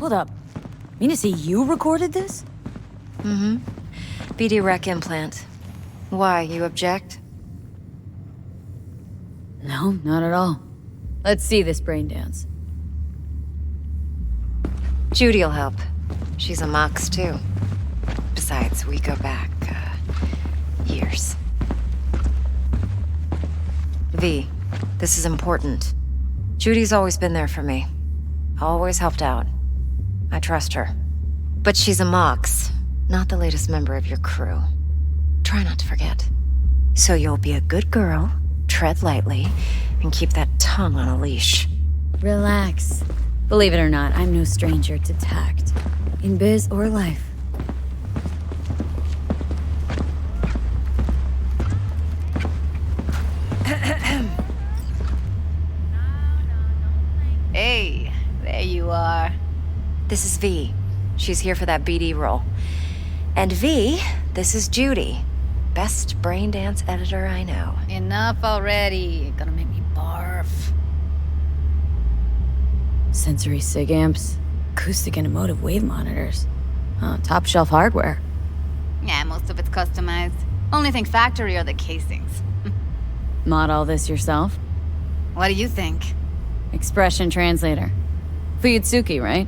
Hold up. Mean to say you recorded this? Mm-hmm. BD rec implant. Why, you object? No, not at all. Let's see this brain dance. Judy'll help. She's a mox, too. Besides, we go back, years. V, this is important. Judy's always been there for me. Always helped out. I trust her. But she's a mox, not the latest member of your crew. Try not to forget. So you'll be a good girl, tread lightly, and keep that tongue on a leash. Relax. Believe it or not, I'm no stranger to tact. In biz or life. Hey, there you are. This is V. She's here for that BD role. And V, this is Judy. Best brain dance editor I know. Enough already. Gonna make me barf. Sensory sig amps, acoustic and emotive wave monitors. Top shelf hardware. Yeah, most of it's customized. Only thing factory are the casings. Mod all this yourself? What do you think? Expression translator. Fuyutsuki, right?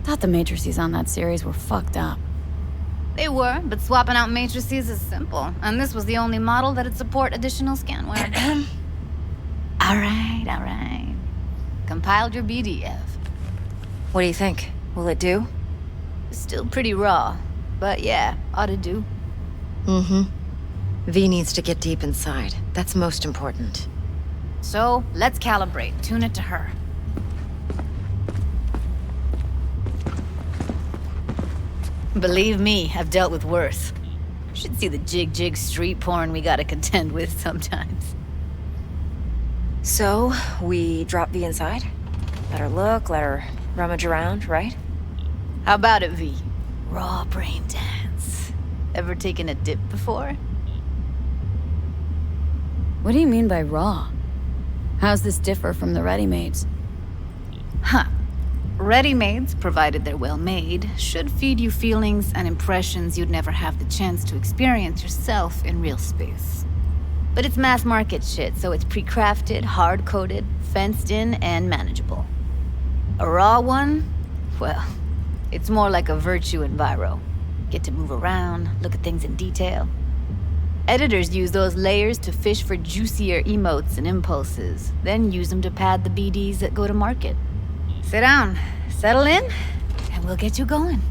Thought the matrices on that series were fucked up. They were, but swapping out matrices is simple. And this was the only model that'd support additional scanware. Alright. Compiled your BDF. What do you think? Will it do? Still pretty raw, but yeah, ought to do. Mm-hmm. V needs to get deep inside. That's most important. So, let's calibrate. Tune it to her. Believe me, I've dealt with worse. Should see the jig street porn we gotta contend with sometimes. So, we drop V inside? Let her look, let her rummage around, right? How about it, V? Raw brain dance. Ever taken a dip before? What do you mean by raw? How's this differ from the ready-mades? Huh. Ready-mades, provided they're well-made, should feed you feelings and impressions you'd never have the chance to experience yourself in real space. But it's mass-market shit, so it's pre-crafted, hard-coded, fenced-in, and manageable. A raw one? Well, it's more like a virtue enviro. Get to move around, look at things in detail. Editors use those layers to fish for juicier emotes and impulses, then use them to pad the BDs that go to market. Sit down, settle in, and we'll get you going.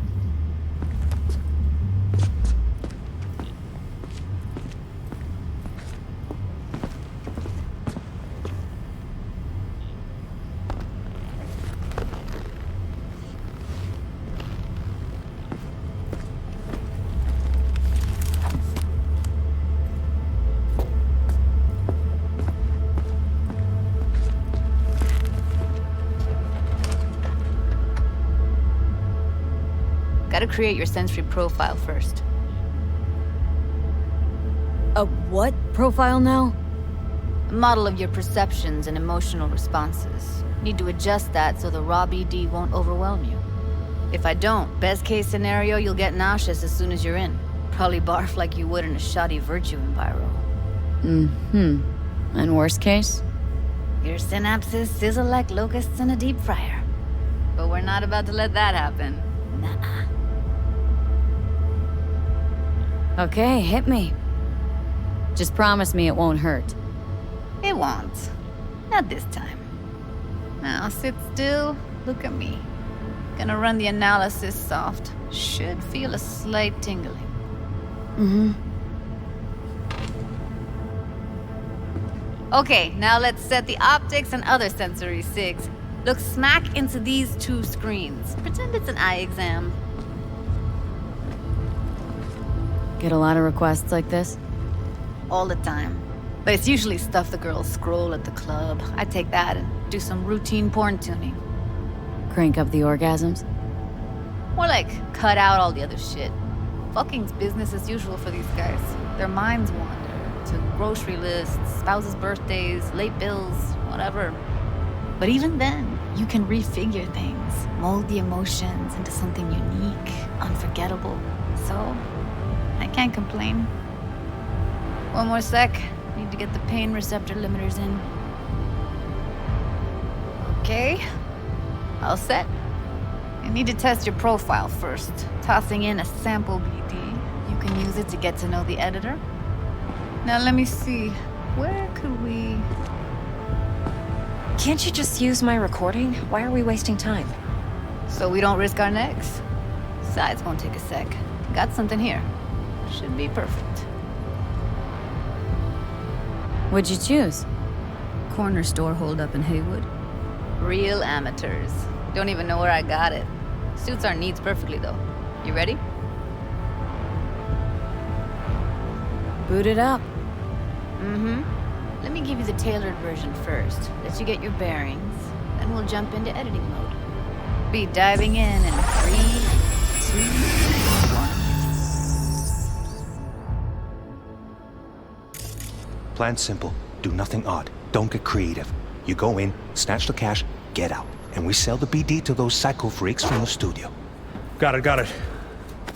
Gotta create your sensory profile first. A what profile now? A model of your perceptions and emotional responses. Need to adjust that so the raw BD won't overwhelm you. If I don't, best case scenario, you'll get nauseous as soon as you're in. Probably barf like you would in a shoddy virtue enviro. Mm-hmm. And worst case? Your synapses sizzle like locusts in a deep fryer. But we're not about to let that happen. Nuh-uh. Okay, hit me. Just promise me it won't hurt. It won't. Not this time. Now sit still, look at me. Gonna run the analysis soft. Should feel a slight tingling. Mm-hmm. Okay, now let's set the optics and other sensory sigs. Look smack into these two screens. Pretend it's an eye exam. Get a lot of requests like this? All the time. But it's usually stuff the girls scroll at the club. I take that and do some routine porn tuning. Crank up the orgasms? More like, cut out all the other shit. Fucking's business as usual for these guys. Their minds wander to grocery lists, spouses' birthdays, late bills, whatever. But even then, you can refigure things, mold the emotions into something unique, unforgettable. So, I can't complain. One more sec. Need to get the pain receptor limiters in. Okay. All set. I need to test your profile first. Tossing in a sample BD. You can use it to get to know the editor. Now let me see. Where could we... Can't you just use my recording? Why are we wasting time? So we don't risk our necks? Besides, won't take a sec. Got something here. Should be perfect. What'd you choose? Corner store holdup in Haywood. Real amateurs. Don't even know where I got it. Suits our needs perfectly, though. You ready? Boot it up. Mm-hmm. Let me give you the tailored version first. Let you get your bearings. Then we'll jump into editing mode. Be diving in 3, 2, 1. Plan simple. Do nothing odd. Don't get creative. You go in, snatch the cash, get out. And we sell the BD to those psycho freaks from the studio. Got it.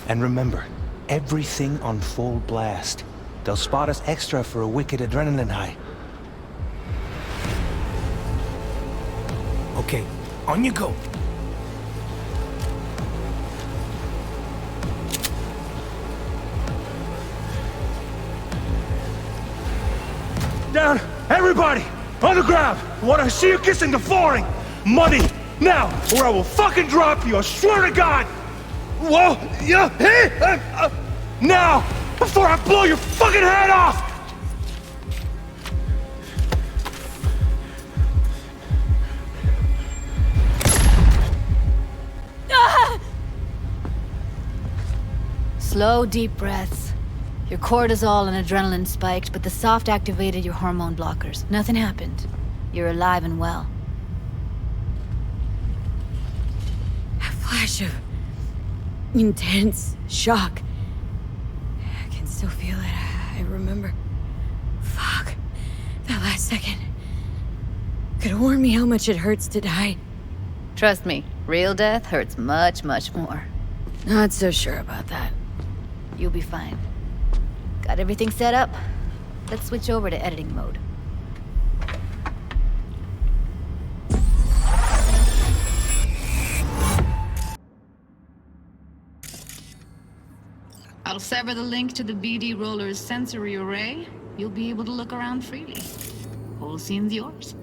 And remember, everything on full blast. They'll spot us extra for a wicked adrenaline high. Okay, on you go. Down! Everybody! On the ground! I want to see you kissing the flooring! Money! Now! Or I will fucking drop you! I swear to God! Whoa! Yeah! Hey! Now! Before I blow your fucking head off! Slow, deep breaths. Your cortisol and adrenaline spiked, but the soft activated your hormone blockers. Nothing happened. You're alive and well. A flash of intense shock. I can still feel it. I remember. Fuck. That last second. Could have warned me how much it hurts to die. Trust me, real death hurts much, much more. Not so sure about that. You'll be fine. Got everything set up? Let's switch over to editing mode. I'll sever the link to the BD Roller's sensory array. You'll be able to look around freely. Whole scene's yours.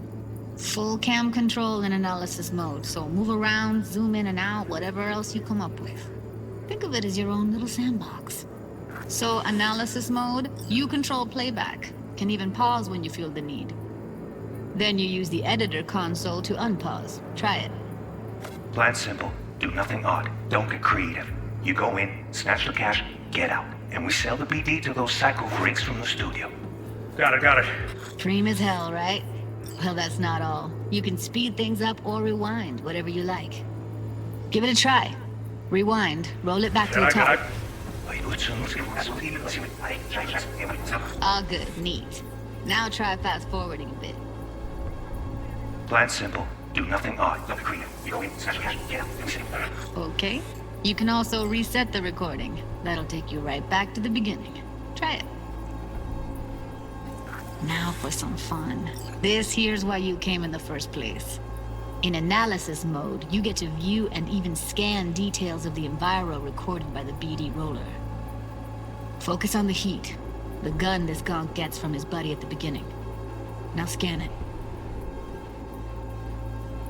Full cam control in analysis mode, so move around, zoom in and out, whatever else you come up with. Think of it as your own little sandbox. So, analysis mode, you control playback. Can even pause when you feel the need. Then you use the editor console to unpause. Try it. Plan simple. Do nothing odd. Don't get creative. You go in, snatch the cash, get out. And we sell the BD to those psycho freaks from the studio. Got it. Dream as hell, right? Well, that's not all. You can speed things up or rewind, whatever you like. Give it a try. Rewind, roll it back to the top. All good, neat. Now try fast forwarding a bit. Plan simple. Do nothing odd. Don't be creative. You go in, snatch the cash, get out. And we sell it. Okay. You can also reset the recording. That'll take you right back to the beginning. Try it. Now for some fun. This here's why you came in the first place. In analysis mode, you get to view and even scan details of the enviro recorded by the BD Roller. Focus on the heat, the gun this gonk gets from his buddy at the beginning. Now scan it.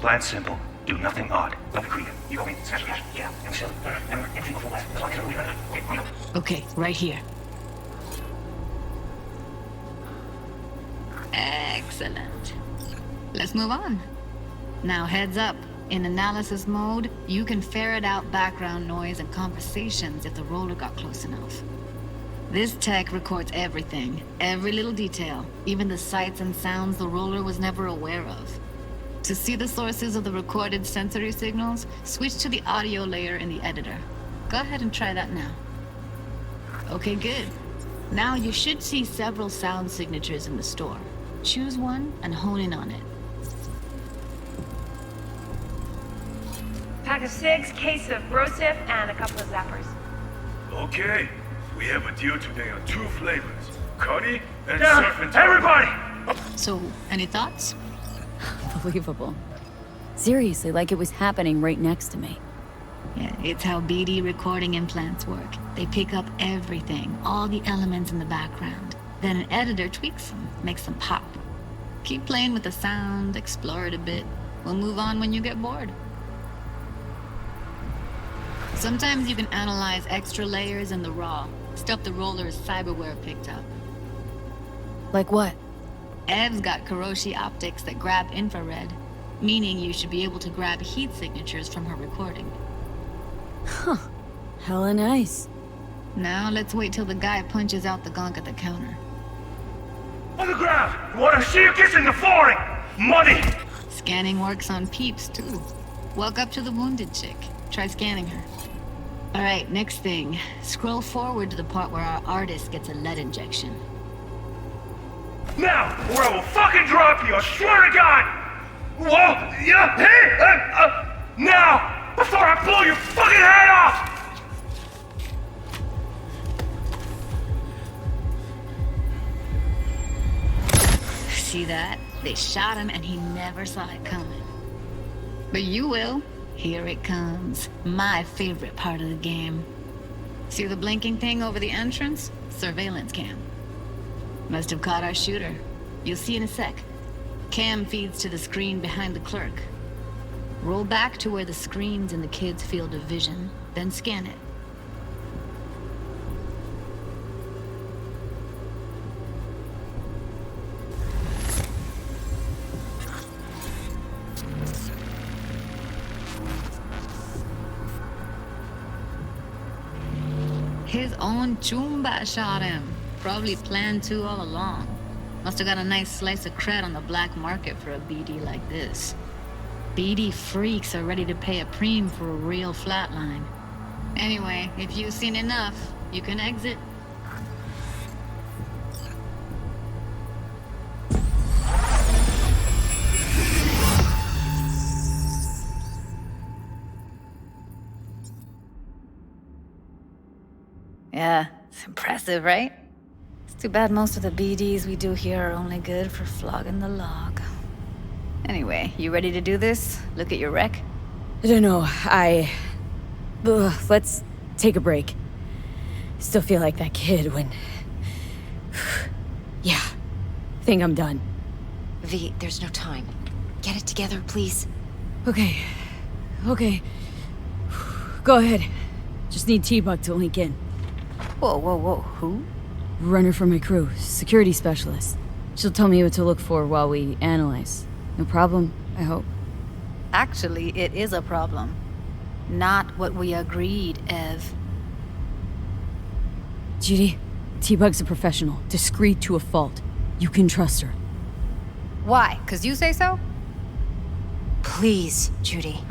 Plan simple. Do nothing odd. Don't be creative. You go in, snatch the cash, get out. And we sell it. Remember, everything will last. That's all I can do. Okay, right here. Excellent. Let's move on. Now heads up. In analysis mode, you can ferret out background noise and conversations if the roller got close enough. This tech records everything, every little detail, even the sights and sounds the roller was never aware of. To see the sources of the recorded sensory signals, switch to the audio layer in the editor. Go ahead and try that now. Okay, good. Now you should see several sound signatures in the store. Choose one and hone in on it. pack of 6, case of Brosif, and a couple of zappers. Okay, we have a deal today on 2 flavors. Cuddy and surf and everybody! So, any thoughts? Unbelievable. Seriously, like it was happening right next to me. Yeah, it's how BD recording implants work. They pick up everything, all the elements in the background. Then an editor tweaks them, makes them pop. Keep playing with the sound, explore it a bit. We'll move on when you get bored. Sometimes you can analyze extra layers in the raw, stuff the roller's cyberware picked up. Like what? Ev's got Kiroshi optics that grab infrared, meaning you should be able to grab heat signatures from her recording. Huh. Hella nice. Now let's wait till the guy punches out the gonk at the counter. On the ground! I want to see you kissing the flooring! Money! Scanning works on peeps, too. Walk up to the wounded chick. Try scanning her. Alright, next thing. Scroll forward to the part where our artist gets a lead injection. Now, or I will fucking drop you, I swear to God! Whoa! Yeah! Hey! Now! Before I blow your fucking head off! See that? They shot him and he never saw it coming. But you will. Here it comes. My favorite part of the game. See the blinking thing over the entrance? Surveillance cam. Must have caught our shooter. You'll see in a sec. Cam feeds to the screen behind the clerk. Roll back to where the screen's in the kid's field of vision, then scan it. His own Chumba shot him. Probably planned to all along. Must have got a nice slice of cred on the black market for a BD like this. BD freaks are ready to pay a preem for a real flatline. Anyway, if you've seen enough, you can exit. Yeah, it's impressive, right? It's too bad most of the BDs we do here are only good for flogging the log. Anyway, you ready to do this? Look at your wreck? I don't know, let's take a break. Still feel like that kid when... Yeah, think I'm done. V, there's no time. Get it together, please. Okay. Go ahead. Just need T-Bug to link in. Whoa, who? Runner for my crew, security specialist. She'll tell me what to look for while we analyze. No problem, I hope. Actually, it is a problem. Not what we agreed, Ev. Judy, T-Bug's a professional, discreet to a fault. You can trust her. Why? 'Cause you say so? Please, Judy.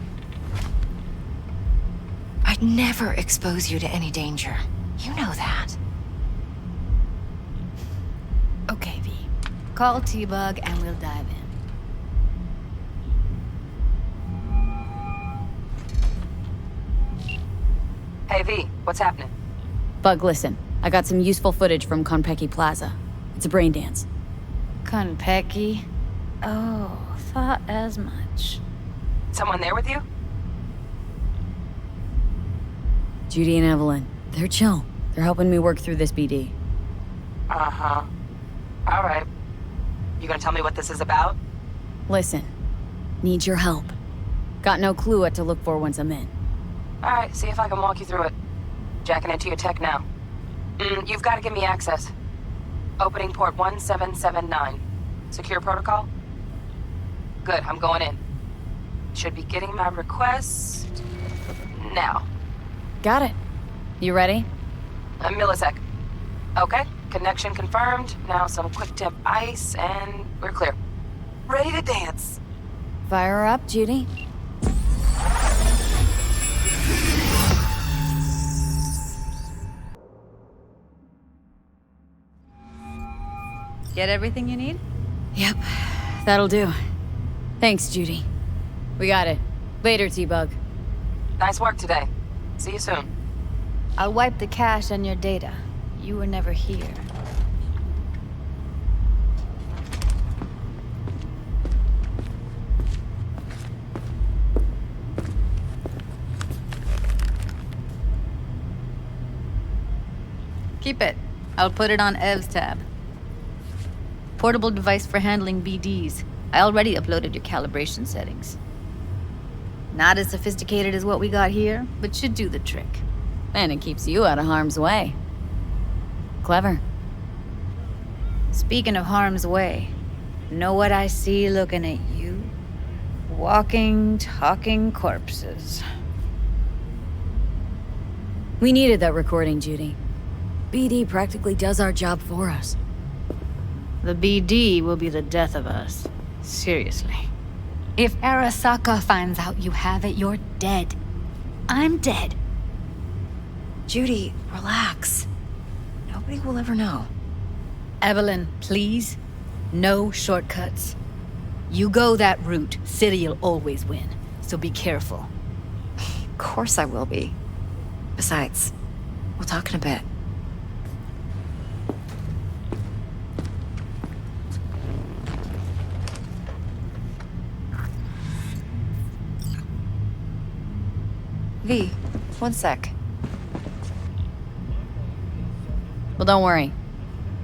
I'd never expose you to any danger. You know that. Okay, V. Call T-Bug and we'll dive in. Hey V, what's happening? Bug, listen. I got some useful footage from Konpeki Plaza. It's a brain dance. Konpeki? Oh, thought as much. Someone there with you? Judy and Evelyn. They're chill. They're helping me work through this BD. Uh-huh. All right. You gonna tell me what this is about? Listen. Need your help. Got no clue what to look for once I'm in. All right, see if I can walk you through it. Jacking into your tech now. You've got to give me access. Opening port 1779. Secure protocol? Good, I'm going in. Should be getting my request... now. Got it. You ready? A millisec. Okay, connection confirmed. Now some quick temp ice, and we're clear. Ready to dance. Fire her up, Judy. Get everything you need? Yep, that'll do. Thanks, Judy. We got it. Later, T-Bug. Nice work today. See you soon. I'll wipe the cache on your data. You were never here. Keep it. I'll put it on Ev's tab. Portable device for handling BDs. I already uploaded your calibration settings. Not as sophisticated as what we got here, but should do the trick. And it keeps you out of harm's way. Clever. Speaking of harm's way, know what I see looking at you? Walking, talking corpses. We needed that recording, Judy. BD practically does our job for us. The BD will be the death of us. Seriously. If Arasaka finds out you have it, you're dead. I'm dead. Judy, relax. Nobody will ever know. Evelyn, please. No shortcuts. You go that route, City'll always win. So be careful. Of course I will be. Besides, we'll talk in a bit. V, one sec. Well, don't worry.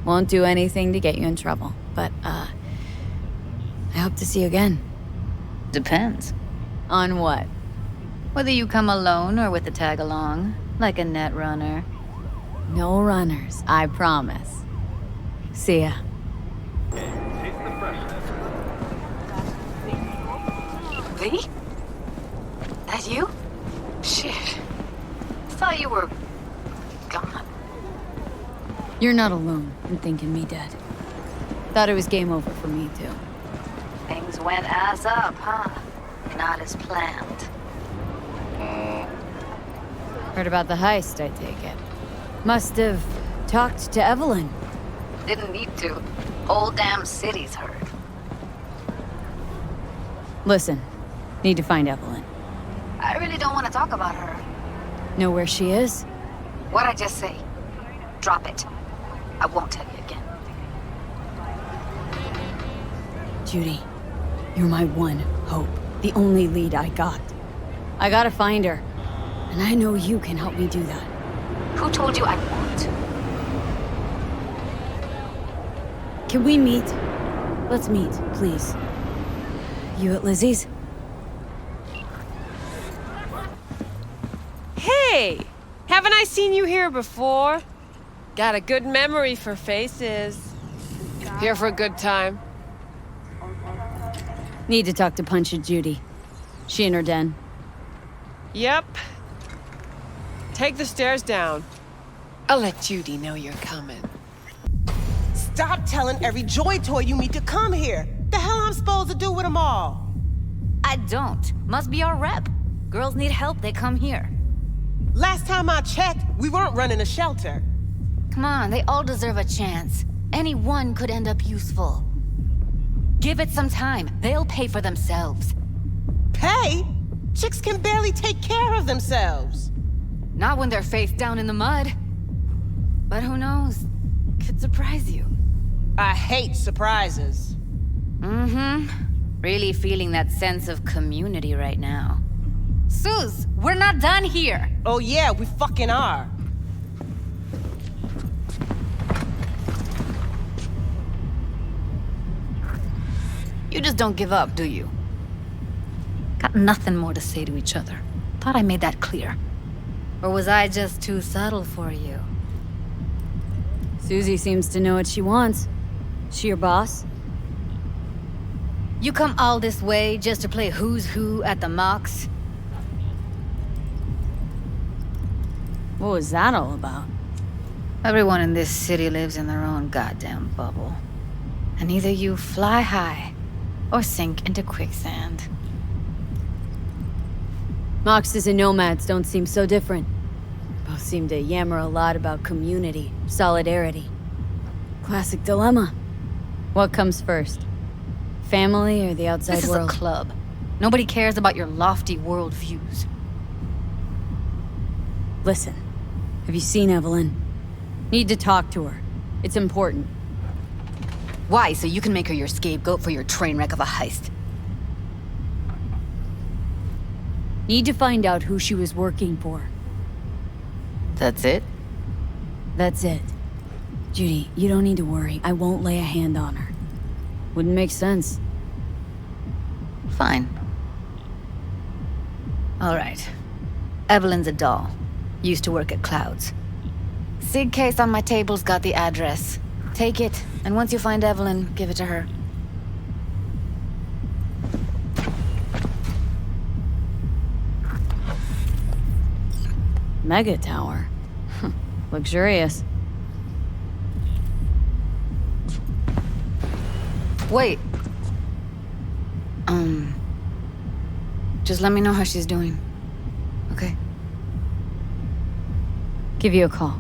Won't do anything to get you in trouble. But, I hope to see you again. Depends. On what? Whether you come alone or with the tag along, like a net runner. No runners, I promise. See ya. V? That you? Shit. Thought you were... gone. You're not alone in thinking me dead. Thought it was game over for me, too. Things went ass up, huh? Not as planned. Heard about the heist, I take it. Must have talked to Evelyn. Didn't need to. Whole damn city's heard. Listen, need to find Evelyn. I really don't want to talk about her. Know where she is? What'd I just say? Drop it. I won't tell you again. Judy, you're my one hope. The only lead I got. I gotta find her. And I know you can help me do that. Who told you I won't? Can we meet? Let's meet, please. You at Lizzie's? Hey! Haven't I seen you here before? Got a good memory for faces. Here for a good time. Need to talk to Punch and Judy. She in her den. Yep. Take the stairs down. I'll let Judy know you're coming. Stop telling every Joy toy you meet to come here. The hell I'm supposed to do with them all? I don't. Must be our rep. Girls need help, they come here. Last time I checked, we weren't running a shelter. Come on, they all deserve a chance. Any one could end up useful. Give it some time. They'll pay for themselves. Pay? Chicks can barely take care of themselves. Not when they're face down in the mud. But who knows? Could surprise you. I hate surprises. Mm-hmm. Really feeling that sense of community right now. Suze, we're not done here. Oh yeah, we fucking are. You just don't give up, do you? Got nothing more to say to each other. Thought I made that clear. Or was I just too subtle for you? Susie seems to know what she wants. She your boss? You come all this way just to play who's who at the mocks? What was that all about? Everyone in this city lives in their own goddamn bubble. And either you fly high or sink into quicksand. Moxes and nomads don't seem so different. Both seem to yammer a lot about community, solidarity. Classic dilemma. What comes first? Family or the outside This world? is a club. Nobody cares about your lofty worldviews. Listen, have you seen Evelyn? Need to talk to her. It's important. Why? So you can make her your scapegoat for your train wreck of a heist. Need to find out who she was working for. That's it? That's it. Judy, you don't need to worry. I won't lay a hand on her. Wouldn't make sense. Fine. All right. Evelyn's a doll. Used to work at Clouds. Sig case on my table's got the address. Take it, and once you find Evelyn, give it to her. Mega tower. Luxurious. Wait. Just let me know how she's doing. Okay? Give you a call.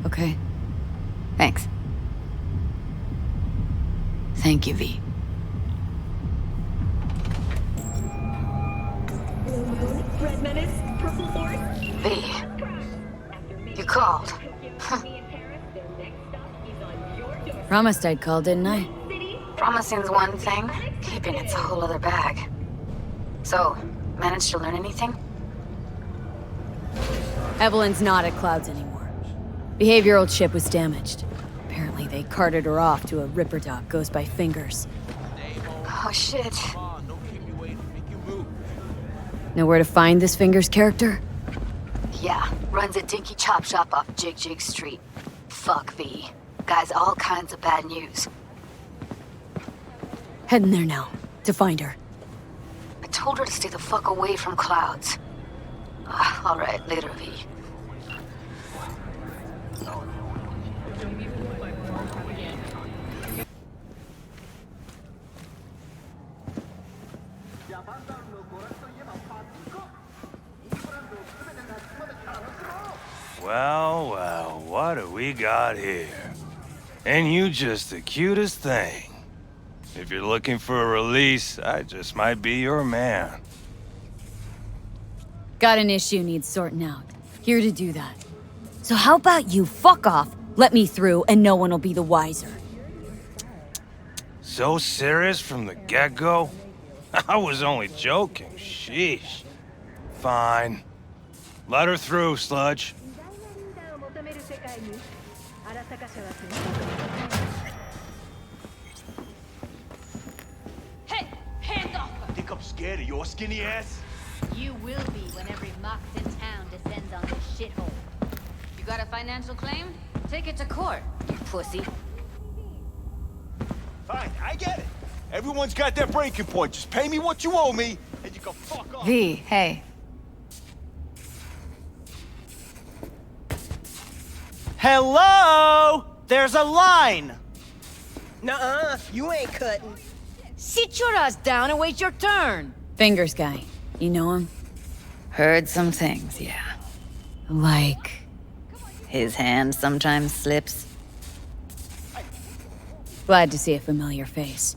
Okay? Thanks. Thank you, V. V. You called. Promised I'd call, didn't I? Promising's one thing, keeping it's a whole other bag. So, managed to learn anything? Evelyn's not at Clouds anymore. Behavioral chip was damaged. Apparently they carted her off to a Ripper doc goes by Fingers. Oh shit. Know where to find this Fingers character? Yeah, runs a dinky chop shop off Jig Street. Fuck V. Guy's all kinds of bad news. Heading there now, to find her. I told her to stay the fuck away from Clouds. All right, later, V. Well, well, what do we got here? And you just the cutest thing. If you're looking for a release, I just might be your man. Got an issue needs sorting out. Here to do that. So how about you fuck off, let me through, and no one will be the wiser. So serious from the get-go? I was only joking, sheesh. Fine. Let her through, Sludge. Hey, hands off! Think I'm scared of your skinny ass? You will be when every mox in town descends on this shithole. You got a financial claim? Take it to court, you pussy. Fine, I get it. Everyone's got their breaking point. Just pay me what you owe me, and you can fuck off. V, hey. Hello? There's a line! Nuh-uh, you ain't cutting. Sit your ass down and wait your turn. Fingers guy. You know him? Heard some things, yeah. Like... His hand sometimes slips. Glad to see a familiar face.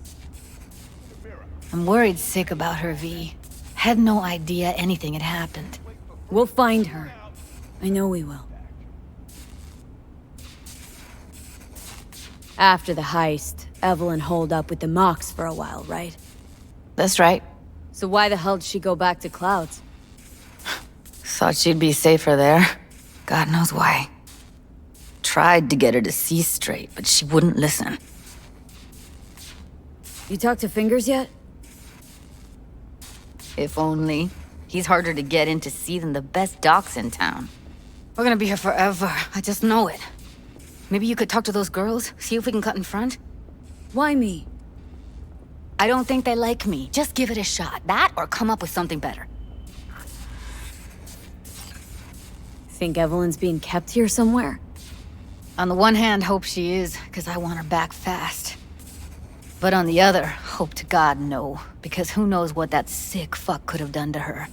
I'm worried sick about her, V. Had no idea anything had happened. We'll find her. I know we will. After the heist, Evelyn holed up with the Mox for a while, right? That's right. So why the hell did she go back to Clouds? Thought she'd be safer there. God knows why. Tried to get her to see straight, but she wouldn't listen. You talked to Fingers yet? If only. He's harder to get in to see than the best docs in town. We're gonna be here forever. I just know it. Maybe you could talk to those girls, see if we can cut in front? Why me? I don't think they like me. Just give it a shot. That or come up with something better. Think Evelyn's being kept here somewhere? On the one hand, hope she is, because I want her back fast. But on the other, hope to God no, because who knows what that sick fuck could have done to her.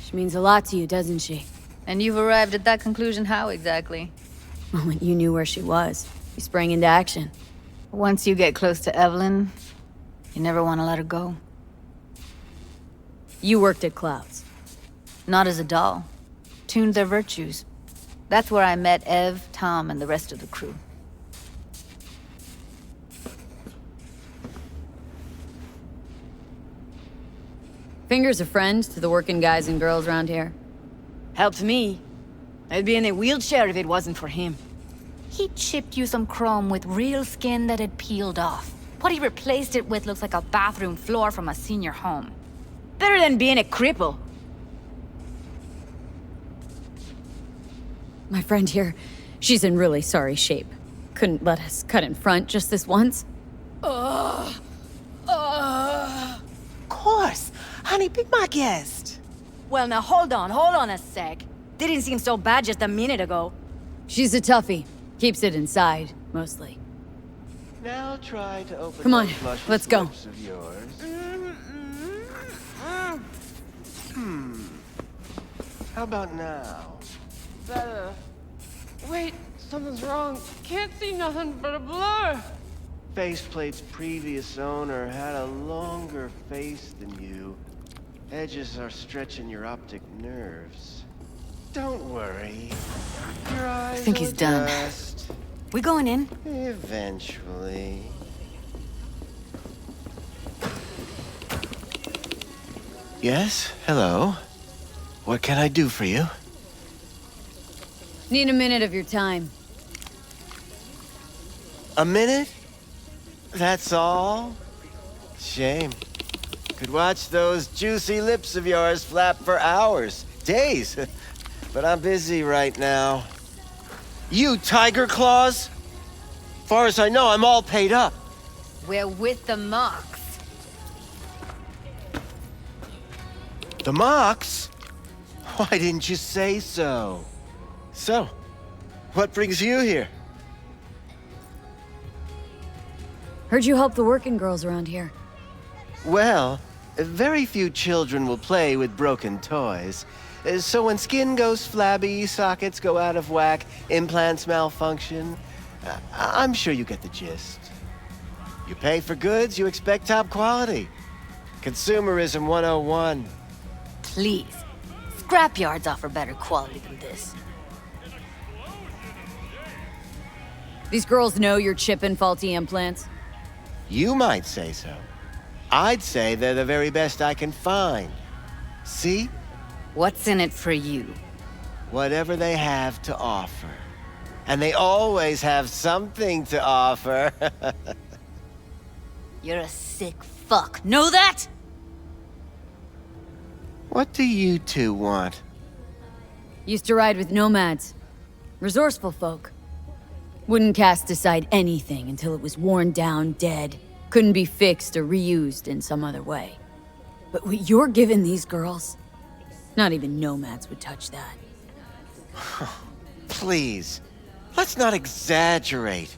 She means a lot to you, doesn't she? And you've arrived at that conclusion how exactly? The moment you knew where she was, you sprang into action. Once you get close to Evelyn, you never want to let her go. You worked at Clouds. Not as a doll. tuned their virtues. That's where I met Ev, Tom, and the rest of the crew. Finger's a friend to the working guys and girls around here. Helped me. I'd be in a wheelchair if it wasn't for him. He chipped you some chrome with real skin that had peeled off. What he replaced it with looks like a bathroom floor from a senior home. Better than being a cripple. My friend here, she's in really sorry shape. Couldn't let us cut in front just this once. Of course. Honey, be my guest. Well, now hold on a sec. Didn't seem so bad just a minute ago. She's a toughie. Keeps it inside, mostly. Now try to open. Come on, those luscious let's go. lips of yours. How about now? Better. Wait, something's wrong. Can't see nothing but a blur. Faceplate's previous owner had a longer face than you. Edges are stretching your optic nerves. Don't worry. Your eyes I think he's done. adjust. We going in? Eventually. Yes? Hello? What can I do for you? Need a minute of your time. A minute? That's all? Shame. Could watch those juicy lips of yours flap for hours, days. But I'm busy right now. You Tiger Claws? Far as I know, I'm all paid up. We're with the Mox. The Mox? Why didn't you say so? So, what brings you here? Heard you help the working girls around here. Well, very few children will play with broken toys. So when skin goes flabby, sockets go out of whack, implants malfunction, I'm sure you get the gist. You pay for goods, you expect top quality. Consumerism 101. Please. Scrapyards offer better quality than this. These girls know you're chipping faulty implants. You might say so. I'd say they're the very best I can find. See? What's in it for you? Whatever they have to offer. And they always have something to offer. You're a sick fuck. Know that? What do you two want? Used to ride with nomads. Resourceful folk. Wouldn't cast aside anything until it was worn down, dead. Couldn't be fixed or reused in some other way. But what you're giving these girls, not even nomads would touch that. Please, let's not exaggerate.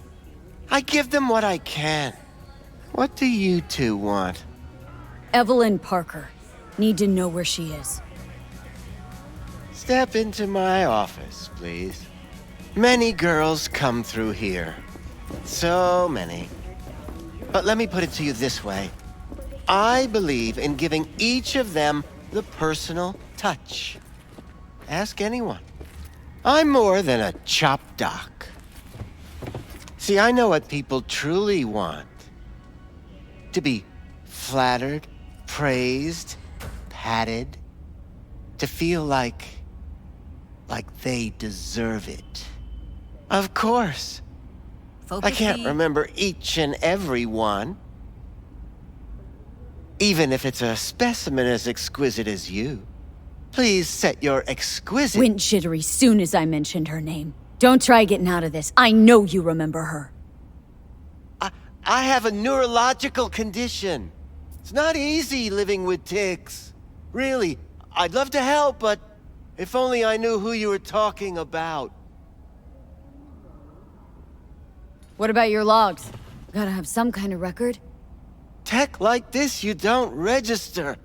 I give them what I can. What do you two want? Evelyn Parker. Need to know where she is. Step into my office, please. Many girls come through here. So many. But let me put it to you this way. I believe in giving each of them the personal touch. Ask anyone. I'm more than a chop doc. See, I know what people truly want. To be flattered, praised, patted. To feel like they deserve it. Of course. I can't remember each and every one. Even if it's a specimen as exquisite as you. Please set your exquisite... Went jittery soon as I mentioned her name. Don't try getting out of this. I know you remember her. I have a neurological condition. It's not easy living with tics. Really, I'd love to help, but if only I knew who you were talking about. What about your logs? Gotta have some kind of record. Tech like this you don't register.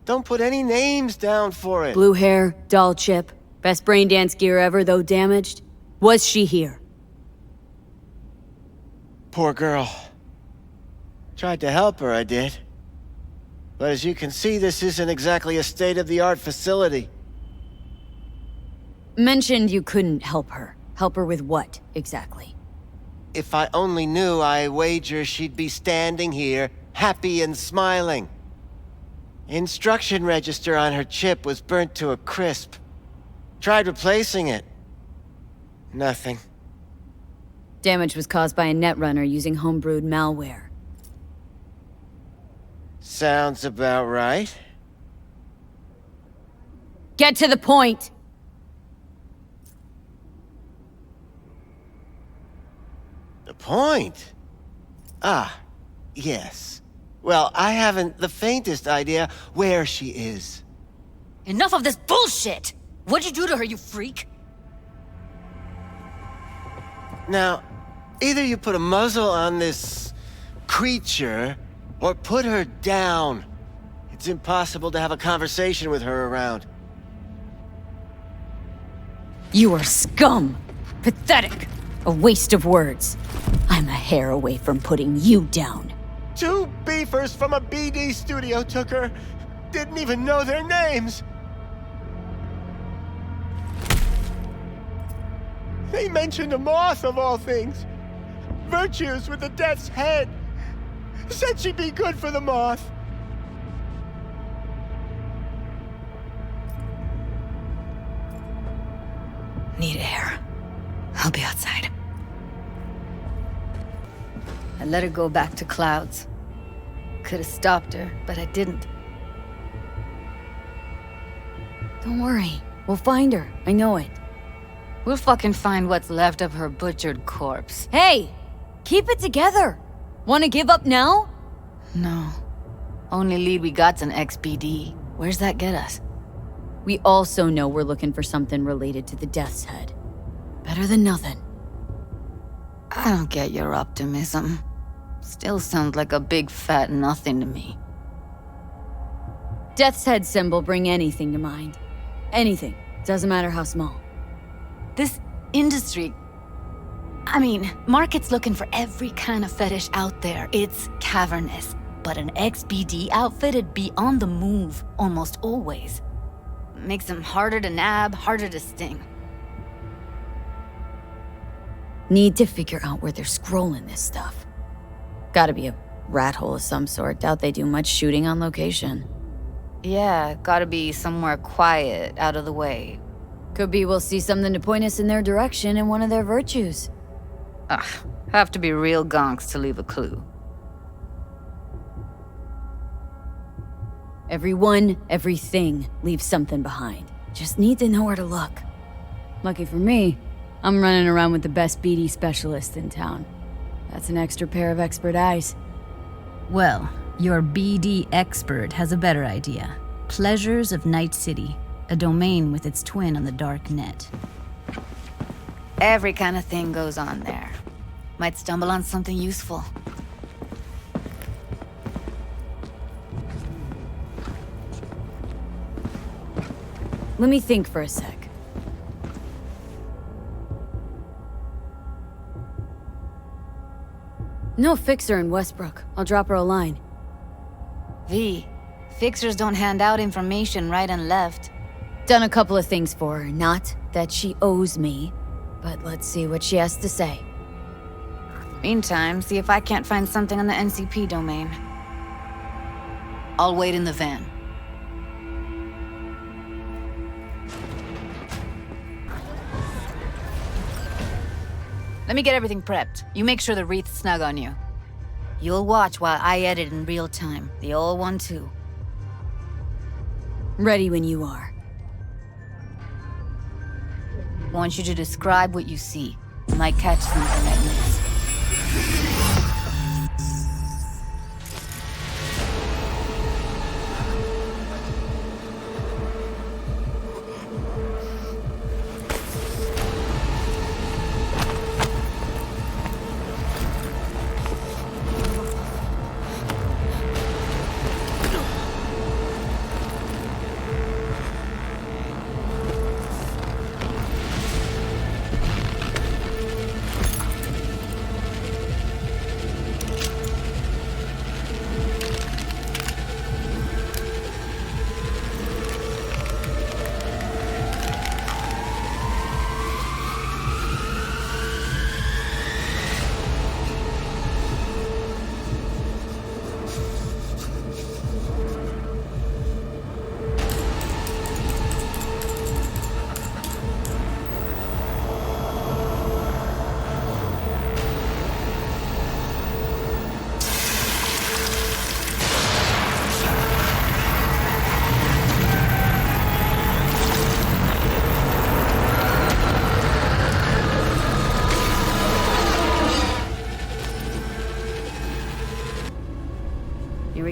Don't put any names down for it. Blue hair, doll chip, best brain dance gear ever, though damaged. Was she here? Poor girl. Tried to help her, I did. But as you can see, this isn't exactly a state-of-the-art facility. Mentioned you couldn't help her. Help her with what, exactly? If I only knew, I wager she'd be standing here, happy and smiling. Instruction register on her chip was burnt to a crisp. Tried replacing it. Nothing. Damage was caused by a netrunner using homebrewed malware. Sounds about right. Get to the point! The point? Ah, yes. Well, I haven't the faintest idea where she is. Enough of this bullshit! What'd you do to her, you freak? Now, either you put a muzzle on this creature, or put her down. It's impossible to have a conversation with her around. You are scum! Pathetic! A waste of words. I'm a hair away from putting you down. 2 beefers from a BD studio took her. Didn't even know their names. They mentioned a moth of all things. Virtues with the death's head. Said she'd be good for the moth. Need air. I'll be outside. I let her go back to Clouds. Could have stopped her, but I didn't. Don't worry. We'll find her. I know it. We'll fucking find what's left of her butchered corpse. Hey! Keep it together! Wanna give up now? No. Only lead we got's an XBD. Where's that get us? We also know we're looking for something related to the Death's Head. Better than nothing. I don't get your optimism. Still sounds like a big fat nothing to me. Death's Head symbol bring anything to mind. Anything. Doesn't matter how small. This industry... I mean, market's looking for every kind of fetish out there. It's cavernous. But an XBD outfit'd be on the move, almost always. Makes them harder to nab, harder to sting. Need to figure out where they're scrolling this stuff. Gotta be a rat hole of some sort. Doubt they do much shooting on location. Yeah, gotta be somewhere quiet, out of the way. Could be we'll see something to point us in their direction in one of their virtues. Ugh, have to be real gonks to leave a clue. Everyone, everything leaves something behind. Just need to know where to look. Lucky for me, I'm running around with the best BD specialist in town. That's an extra pair of expert eyes. Well, your BD expert has a better idea. Pleasures of Night City, a domain with its twin on the dark net. Every kind of thing goes on there. Might stumble on something useful. Let me think for a sec. No fixer in Westbrook. I'll drop her a line. V, fixers don't hand out information right and left. Done a couple of things for her. Not that she owes me, but let's see what she has to say. Meantime, see if I can't find something on the NCP domain. I'll wait in the van. Let me get everything prepped. You make sure the wreath's snug on you. You'll watch while I edit in real time. The old one, too. Ready when you are. Want you to describe what you see. You might catch something that moves.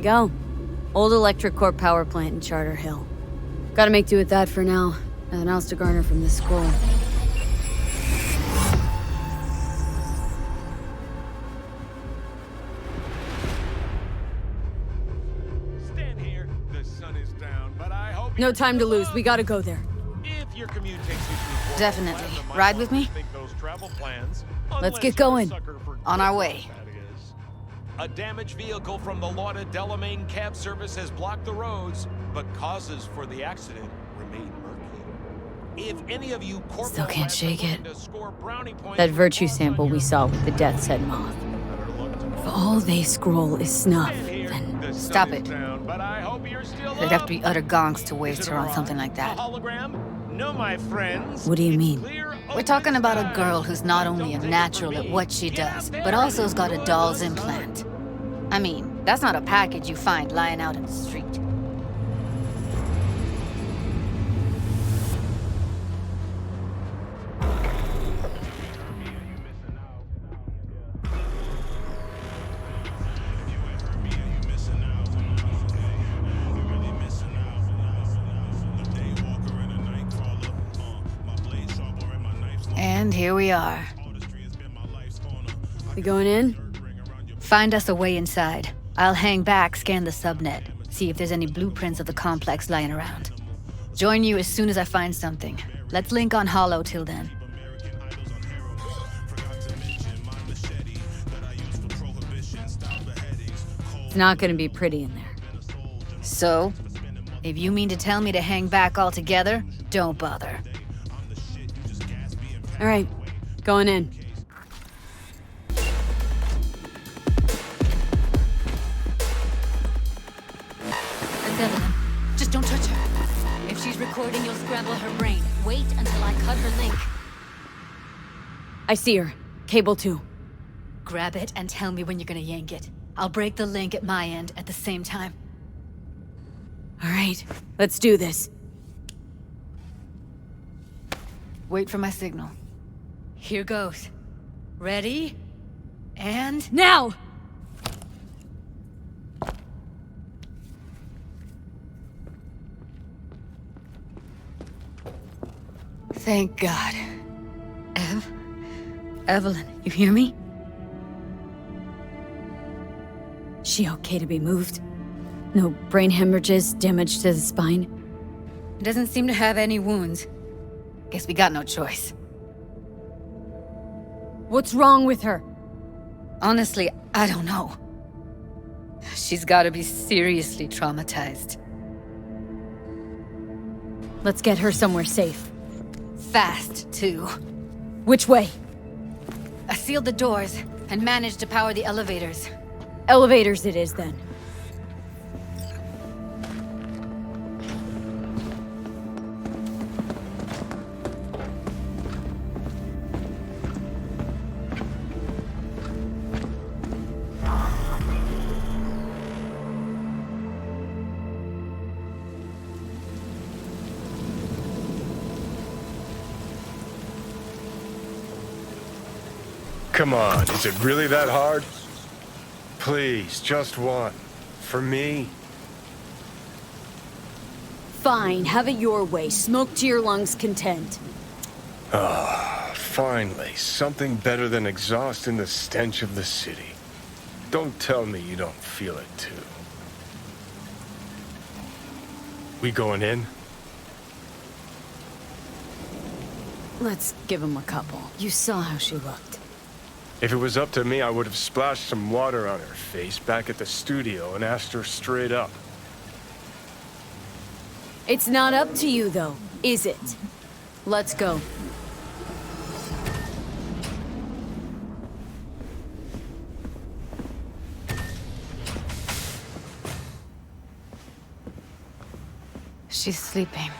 we go. Old Electric Corp power plant in Charter Hill. Gotta make do with that for now. Nothing else to garner from this scroll. Stand here. The sun is down, but I hope No time to lose. We gotta go there. if your commute takes you through Definitely. Ride with me? those travel plans. Let's get going. On our way. A damaged vehicle from the Lauda Delamain cab service has blocked the roads, but causes for the accident remain murky. If any of you Still can't shake it. to score brownie points That virtue sample we saw with the Death's Head moth. If all they scroll is snuff, then... Stop it. but I hope you're still They'd have to be utter gonks to waste her on something like that. hologram? No, my friends. What do you mean? We're talking about a girl who's not only a natural at what she does, but also has got a doll's implant. I mean, that's not a package you find lying out in the street. And here we are. We going in? Find us a way inside. I'll hang back, scan the subnet, see if there's any blueprints of the complex lying around. Join you as soon as I find something. Let's link on Holo till then. It's not gonna be pretty in there. So, if you mean to tell me to hang back altogether, don't bother. All right, going in. That's Evelyn. Just don't touch her. If she's recording, you'll scramble her brain. Wait until I cut her link. I see her. Cable 2. Grab it and tell me when you're gonna yank it. I'll break the link at my end at the same time. All right, let's do this. Wait for my signal. Here goes. Ready? And... Now! Thank God. Evelyn, you hear me? She okay to be moved? No brain hemorrhages, damage to the spine? Doesn't seem to have any wounds. Guess we got no choice. What's wrong with her? Honestly, I don't know. She's gotta be seriously traumatized. Let's get her somewhere safe. Fast, too. Which way? I sealed the doors and managed to power the elevators. Elevators it is, then. Come on, is it really that hard? Please, just one. For me? Fine, have it your way. Smoke to your lungs' content. Ah, finally. Something better than exhaust in the stench of the city. Don't tell me you don't feel it, too. We going in? Let's give him a couple. You saw how she looked. If it was up to me, I would have splashed some water on her face back at the studio and asked her straight up. It's not up to you, though, is it? Let's go. She's sleeping.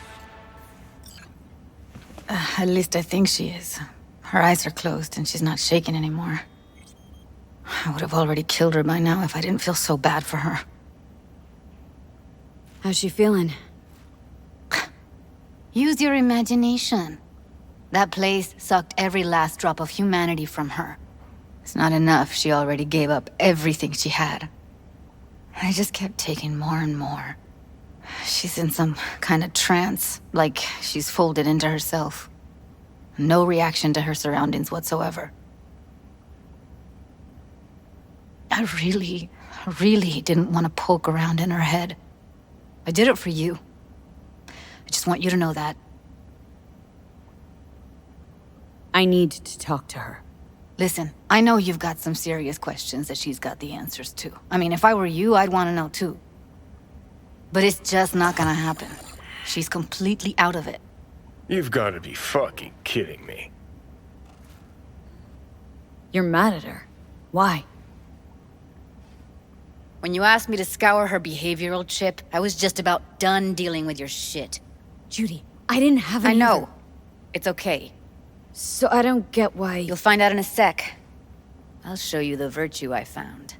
At least I think she is. Her eyes are closed and she's not shaking anymore. I would have already killed her by now if I didn't feel so bad for her. How's she feeling? Use your imagination. That place sucked every last drop of humanity from her. It's not enough she already gave up everything she had. I just kept taking more and more. She's in some kind of trance, like she's folded into herself. No reaction to her surroundings whatsoever. I really didn't want to poke around in her head. I did it for you. I just want you to know that. I need to talk to her. Listen, I know you've got some serious questions that she's got the answers to. I mean, if I were you, I'd want to know too. But it's just not gonna happen. She's completely out of it. You've got to be fucking kidding me. You're mad at her. Why? When you asked me to scour her behavioral chip, I was just about done dealing with your shit. Judy, I didn't have any. I know. It's okay. So I don't get why... You'll find out in a sec. I'll show you the virtue I found.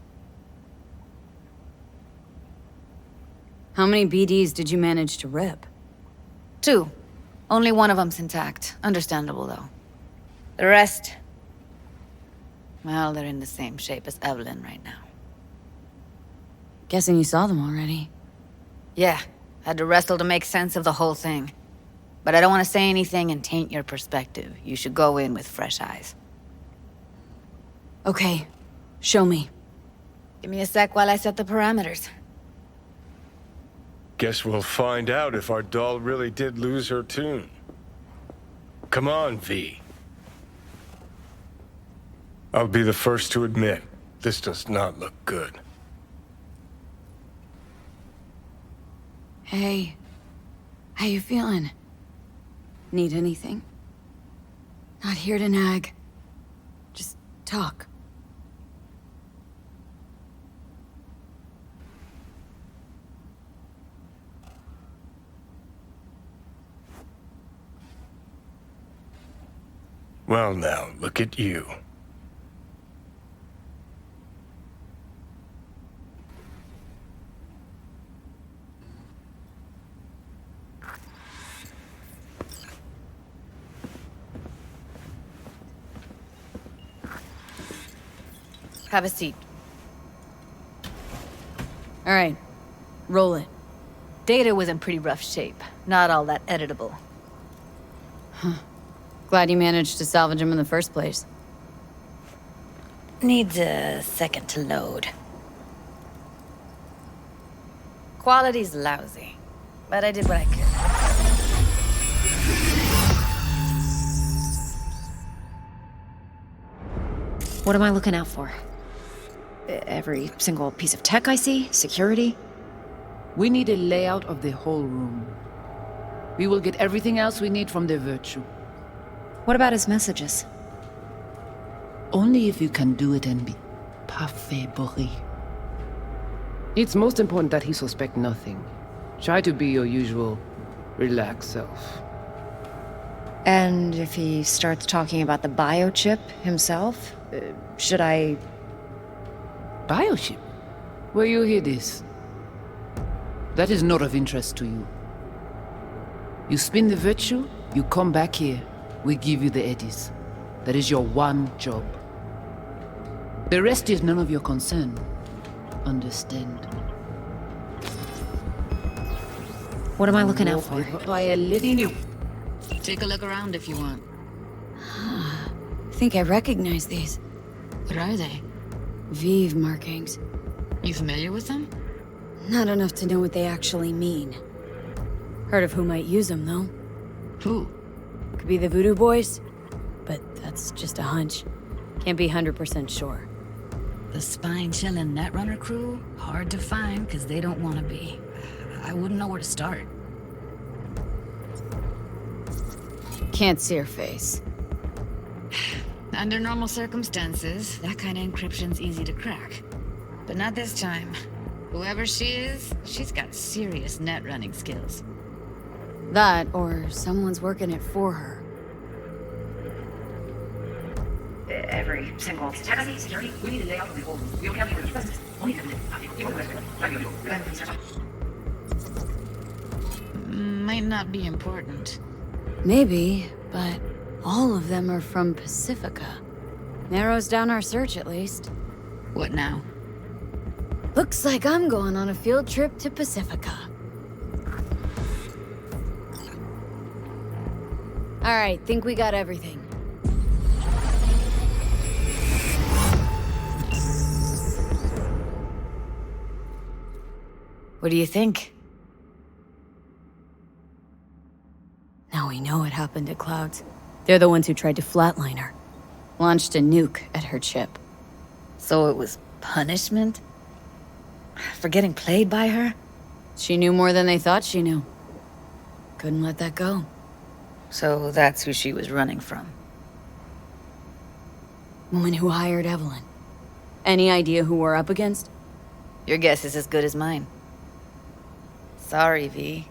How many BDs did you manage to rip? 2. Only one of them's intact. Understandable, though. The rest... well, they're in the same shape as Evelyn right now. Guessing you saw them already. Yeah. Had to wrestle to make sense of the whole thing. But I don't want to say anything and taint your perspective. You should go in with fresh eyes. Okay. Show me. Give me a sec while I set the parameters. Guess we'll find out if our doll really did lose her tune. Come on, V. I'll be the first to admit, this does not look good. Hey. How you feeling? Need anything? Not here to nag. Just talk. Well now, look at you. Have a seat. All right. Roll it. Data was in pretty rough shape. Not all that editable. Huh. Glad you managed to salvage him in the first place. Needs a second to load. Quality's lousy, but I did what I could. What am I looking out for? Every single piece of tech I see? Security? We need a layout of the whole room. We will get everything else we need from the Virtue. What about his messages? Only if you can do it and be parfait bourré. It's most important that he suspect nothing. Try to be your usual, relaxed self. And if he starts talking about the biochip himself, should I... Biochip? Where you hear this? That is not of interest to you. You spin the Virtue, you come back here, we give you the eddies. That is your one job. The rest is none of your concern. Understand? What am I looking out for? By a little... Take a look around if you want. I think I recognize these. What are they? Vive markings. You familiar with them? Not enough to know what they actually mean. Heard of who might use them, though. Who? Could be the Voodoo Boys, but that's just a hunch. Can't be 100% sure. The spine-chilling Netrunner crew? Hard to find, because they don't want to be. I wouldn't know where to start. Can't see her face. Under normal circumstances, that kind of encryption's easy to crack. But not this time. Whoever she is, she's got serious net running skills. That, or someone's working it for her. Every single tech I see, security, we need a layout of the whole room. We don't have any business. Only Might not be important. Maybe, but all of them are from Pacifica. Narrows down our search, at least. What now? Looks like I'm going on a field trip to Pacifica. All right, think we got everything. What do you think? Now we know what happened to Clouds. They're the ones who tried to flatline her. Launched a nuke at her ship. So it was punishment? For getting played by her? She knew more than they thought she knew. Couldn't let that go. So that's who she was running from. Woman who hired Evelyn. Any idea who we're up against? Your guess is as good as mine. Sorry, V.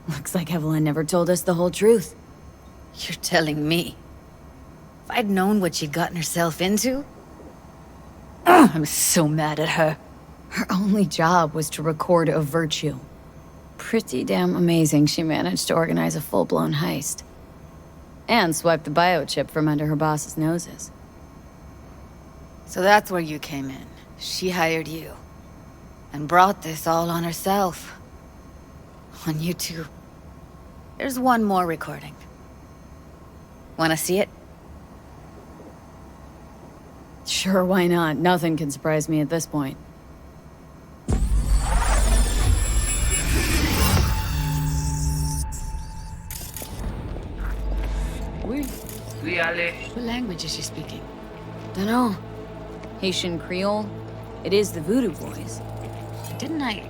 Looks like Evelyn never told us the whole truth. You're telling me. If I'd known what she'd gotten herself into... I'm so mad at her. Her only job was to record a virtue. Pretty damn amazing she managed to organize a full-blown heist. And swipe the biochip from under her boss's noses. So that's where you came in. She hired you. And brought this all on herself. On you too. There's one more recording. Wanna see it? Sure, why not? Nothing can surprise me at this point. What language is she speaking? Dunno. Haitian Creole? It is the Voodoo Boys. Didn't I...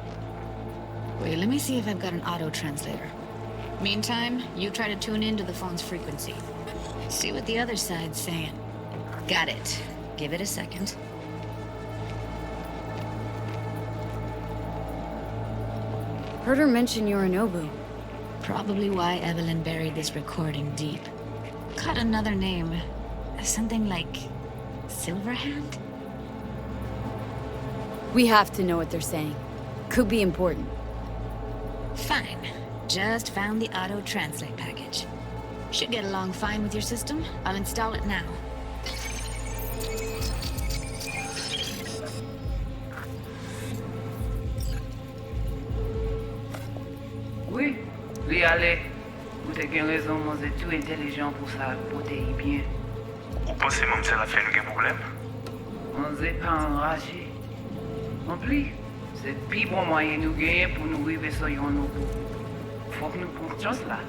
Wait, let me see if I've got an auto-translator. Meantime, you try to tune into the phone's frequency. See what the other side's saying. Got it. Give it a second. Heard her mention Yorinobu. Probably why Evelyn buried this recording deep. Caught another name. Something like... Silverhand? We have to know what they're saying. Could be important. Fine. Just found the auto-translate package. Should get along fine with your system. I'll install it now. Oui, allez. Vous avez raison, moi c'est tout intelligent pour ça, pour te y bien. Ou pensez même que ça a fait nous un problème? On n'est pas enragé. En plus, c'est le plus bon moyen nous gagner pour nous arriver sur yon nous. Faut que nous prenions chance là.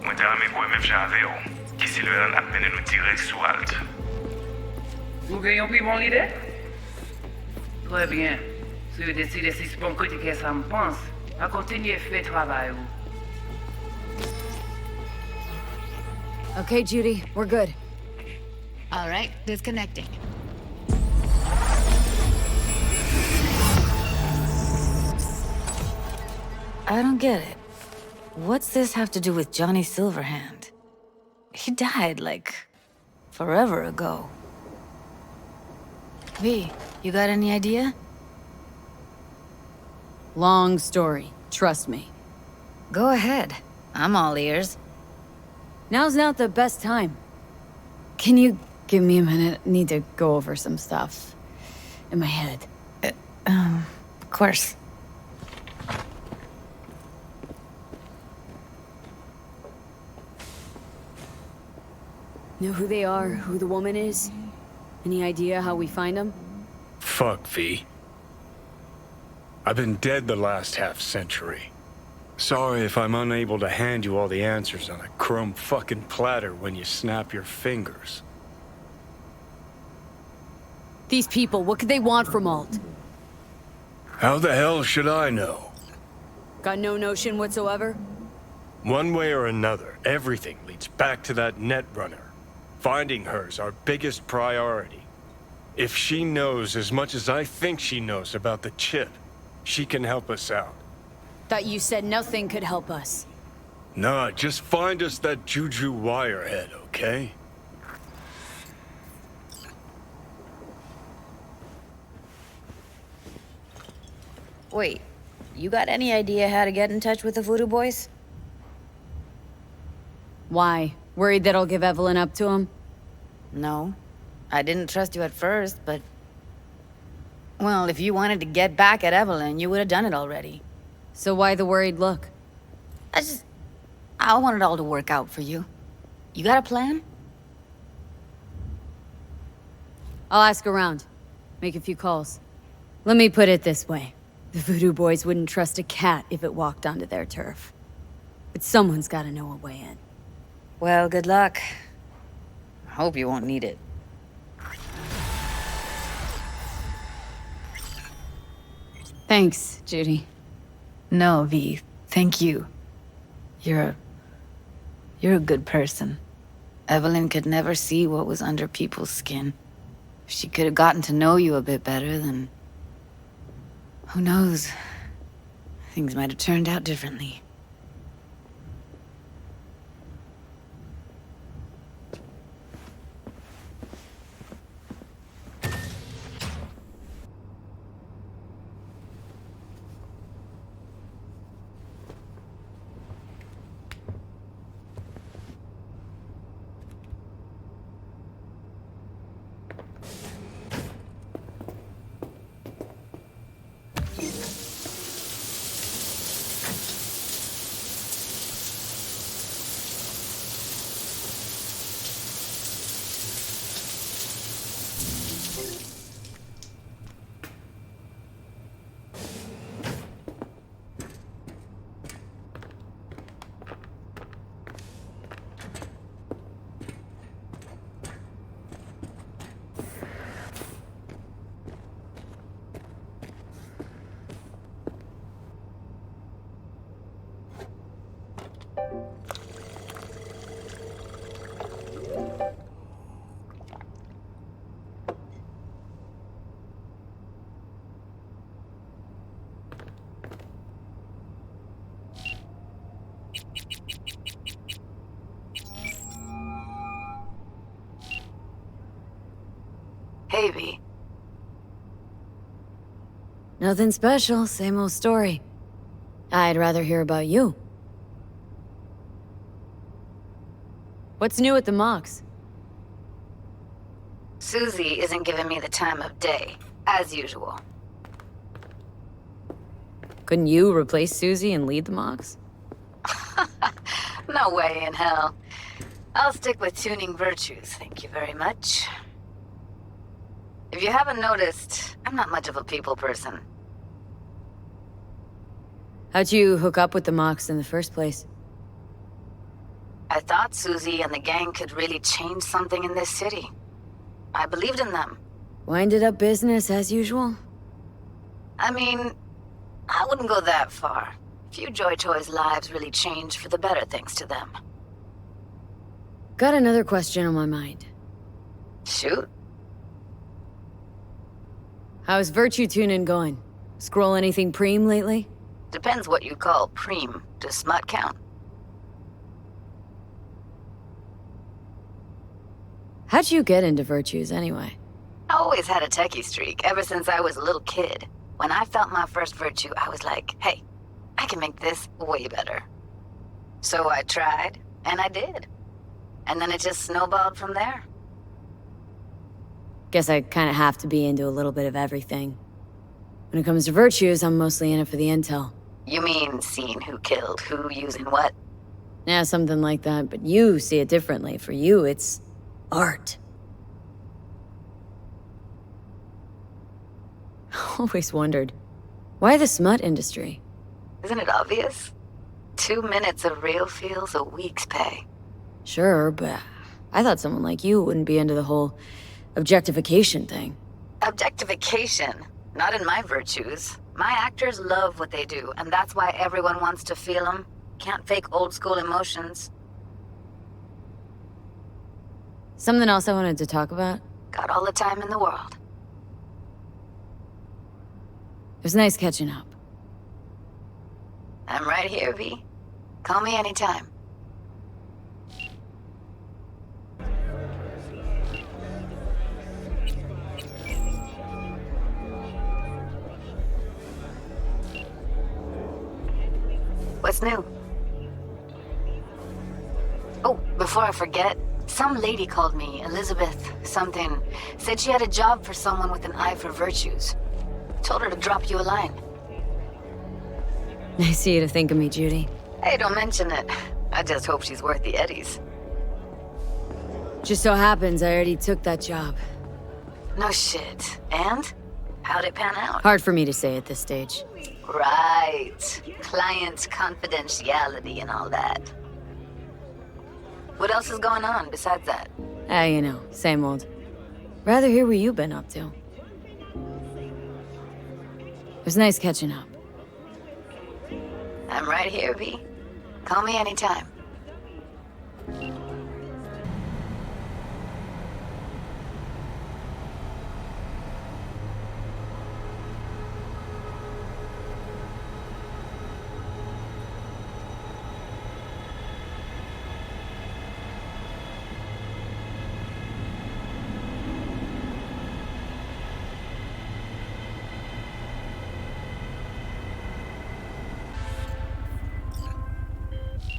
Moi, t'as aimé quoi même j'avais, qui si le a mené nous direct sur Alt. Vous gagnez plus bon l'idée? Très bien. Si vous décidez si c'est bon côté que ça me pense, à continuer à faire travail. Okay, Judy, we're good. All right, disconnecting. I don't get it. What's this have to do with Johnny Silverhand? He died, like, forever ago. V, you got any idea? Long story, trust me. Go ahead. I'm all ears. Now's not the best time. Can you give me a minute? I need to go over some stuff in my head. Of course. Know who they are, who the woman is? Any idea how we find them? Fuck, V. I've been dead the last half-century. Sorry if I'm unable to hand you all the answers on a chrome fucking platter when you snap your fingers. These people, what could they want from Alt? How the hell should I know? Got no notion whatsoever? One way or another, everything leads back to that Netrunner. Finding her's our biggest priority. If she knows as much as I think she knows about the chip, she can help us out. Thought you said nothing could help us. Nah, just find us that Juju wirehead, okay? Wait, you got any idea how to get in touch with the Voodoo Boys? Why? Worried that I'll give Evelyn up to him? No. I didn't trust you at first, but Well, if you wanted to get back at Evelyn, you would have done it already. So why the worried look? I want it all to work out for you. You got a plan? I'll ask around. Make a few calls. Let me put it this way. The Voodoo Boys wouldn't trust a cat if it walked onto their turf. But someone's gotta know a way in. Well, good luck. I hope you won't need it. Thanks, Judy. No, V. Thank you. You're a good person. Evelyn could never see what was under people's skin. If she could have gotten to know you a bit better, then... who knows? Things might have turned out differently. Hey, V. Nothing special, same old story. I'd rather hear about you. What's new at the Mox? Susie isn't giving me the time of day, as usual. Couldn't you replace Susie and lead the Mox? No way in hell. I'll stick with tuning virtues, thank you very much. If you haven't noticed, I'm not much of a people person. How'd you hook up with the Mox in the first place? I thought Susie and the gang could really change something in this city. I believed in them. Winded up business as usual? I mean, I wouldn't go that far. Few Joy Toys' lives really changed for the better thanks to them. Got another question on my mind. Shoot. How's virtue tuning going? Scroll anything preem lately? Depends what you call preem. Does smut count? How'd you get into virtues anyway? I always had a techie streak ever since I was a little kid. When I felt my first virtue, I was like, hey, I can make this way better. So I tried, and I did. And then it just snowballed from there. Guess I kinda have to be into a little bit of everything. When it comes to virtues, I'm mostly in it for the intel. You mean seeing who killed who using what? Yeah, something like that, but you see it differently. For you, it's art. Always wondered, why the smut industry? Isn't it obvious? 2 minutes of real feels a week's pay. Sure, but I thought someone like you wouldn't be into the whole objectification thing. Objectification? Not in my virtues. My actors love what they do, and that's why everyone wants to feel them. Can't fake old school emotions. Something else I wanted to talk about? Got all the time in the world. It was nice catching up. I'm right here, V. Call me anytime. What's new? Oh, before I forget, some lady called me, Elizabeth something. Said she had a job for someone with an eye for virtues. Told her to drop you a line. Nice of you to think of me, Judy. Hey, don't mention it. I just hope she's worth the eddies. Just so happens I already took that job. No shit. And? How'd it pan out? Hard for me to say at this stage. Right. Client confidentiality and all that. What else is going on besides that? You know, same old. Rather hear what you've been up to. It was nice catching up. I'm right here, V. Call me anytime.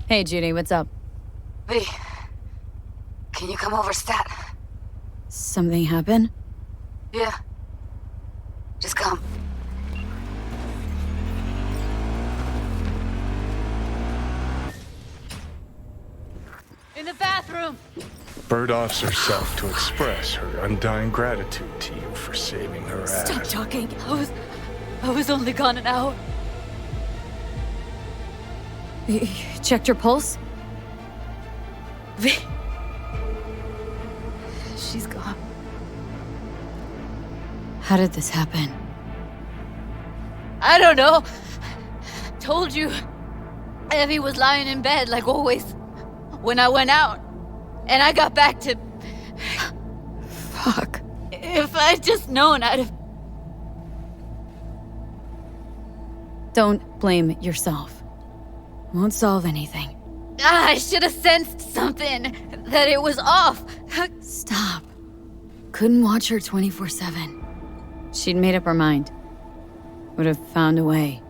Hey, Judy, what's up? V, can you come over stat? Something happen? Yeah. Just come. In the bathroom! Bird offs herself to express her undying gratitude to you for saving her ass. Stop talking. I was only gone an hour. You checked your pulse? She's gone. How did this happen? I don't know. Told you. Evie was lying in bed like always. When I went out. And I got back to... Fuck. If I'd just known, I'd have... Don't blame yourself. Won't solve anything. I should have sensed something. That it was off. Stop. Couldn't watch her 24/7. She'd made up her mind. Would have found a way.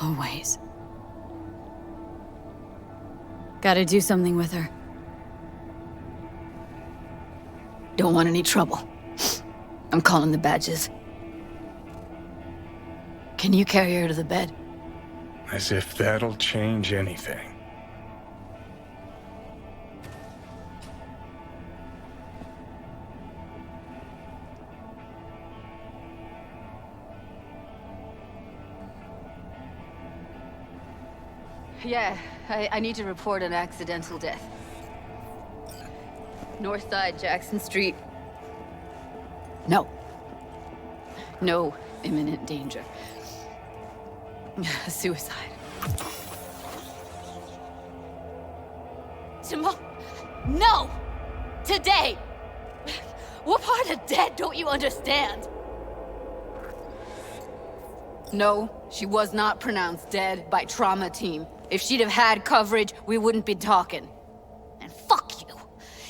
Always. Gotta do something with her. Don't want any trouble. I'm calling the badges. Can you carry her to the bed? As if that'll change anything. Yeah, I need to report an accidental death. North side, Jackson Street. No. No imminent danger. Suicide. Tomorrow? No! Today! What part of dead don't you understand? No, she was not pronounced dead by trauma team. If she'd have had coverage, we wouldn't be talking. And fuck you.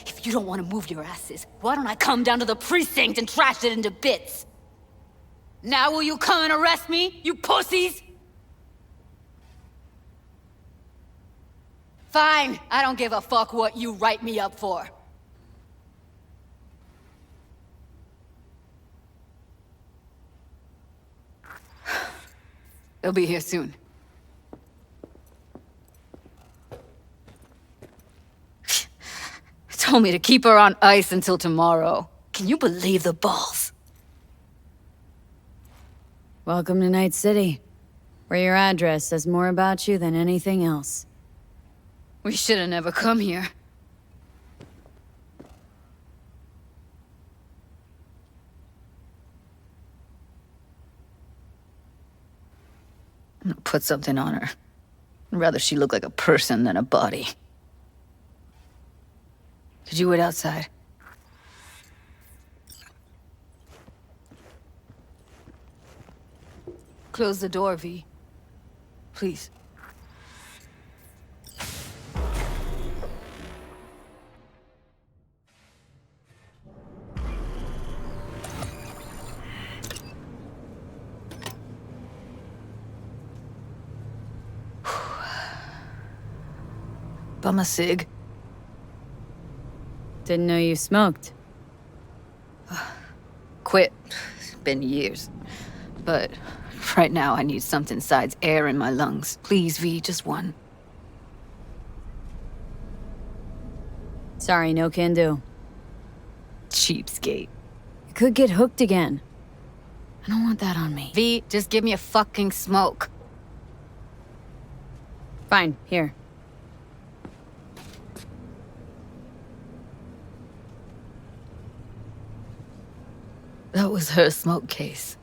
If you don't want to move your asses, why don't I come down to the precinct and trash it into bits? Now will you come and arrest me, you pussies? Fine, I don't give a fuck what you write me up for. They'll be here soon. Told me to keep her on ice until tomorrow. Can you believe the balls? Welcome to Night City, where your address says more about you than anything else. We should have never come here. I'm gonna put something on her. I'd rather she look like a person than a body. Did you wait outside? Close the door, V. Please. Bum a cig. Didn't know you smoked. Quit been years. But right now I need something besides air in my lungs. Please, V, just one. Sorry, no can do. Cheapskate. You could get hooked again. I don't want that on me. V, just give me a fucking smoke. Fine, here. That was her smoke case.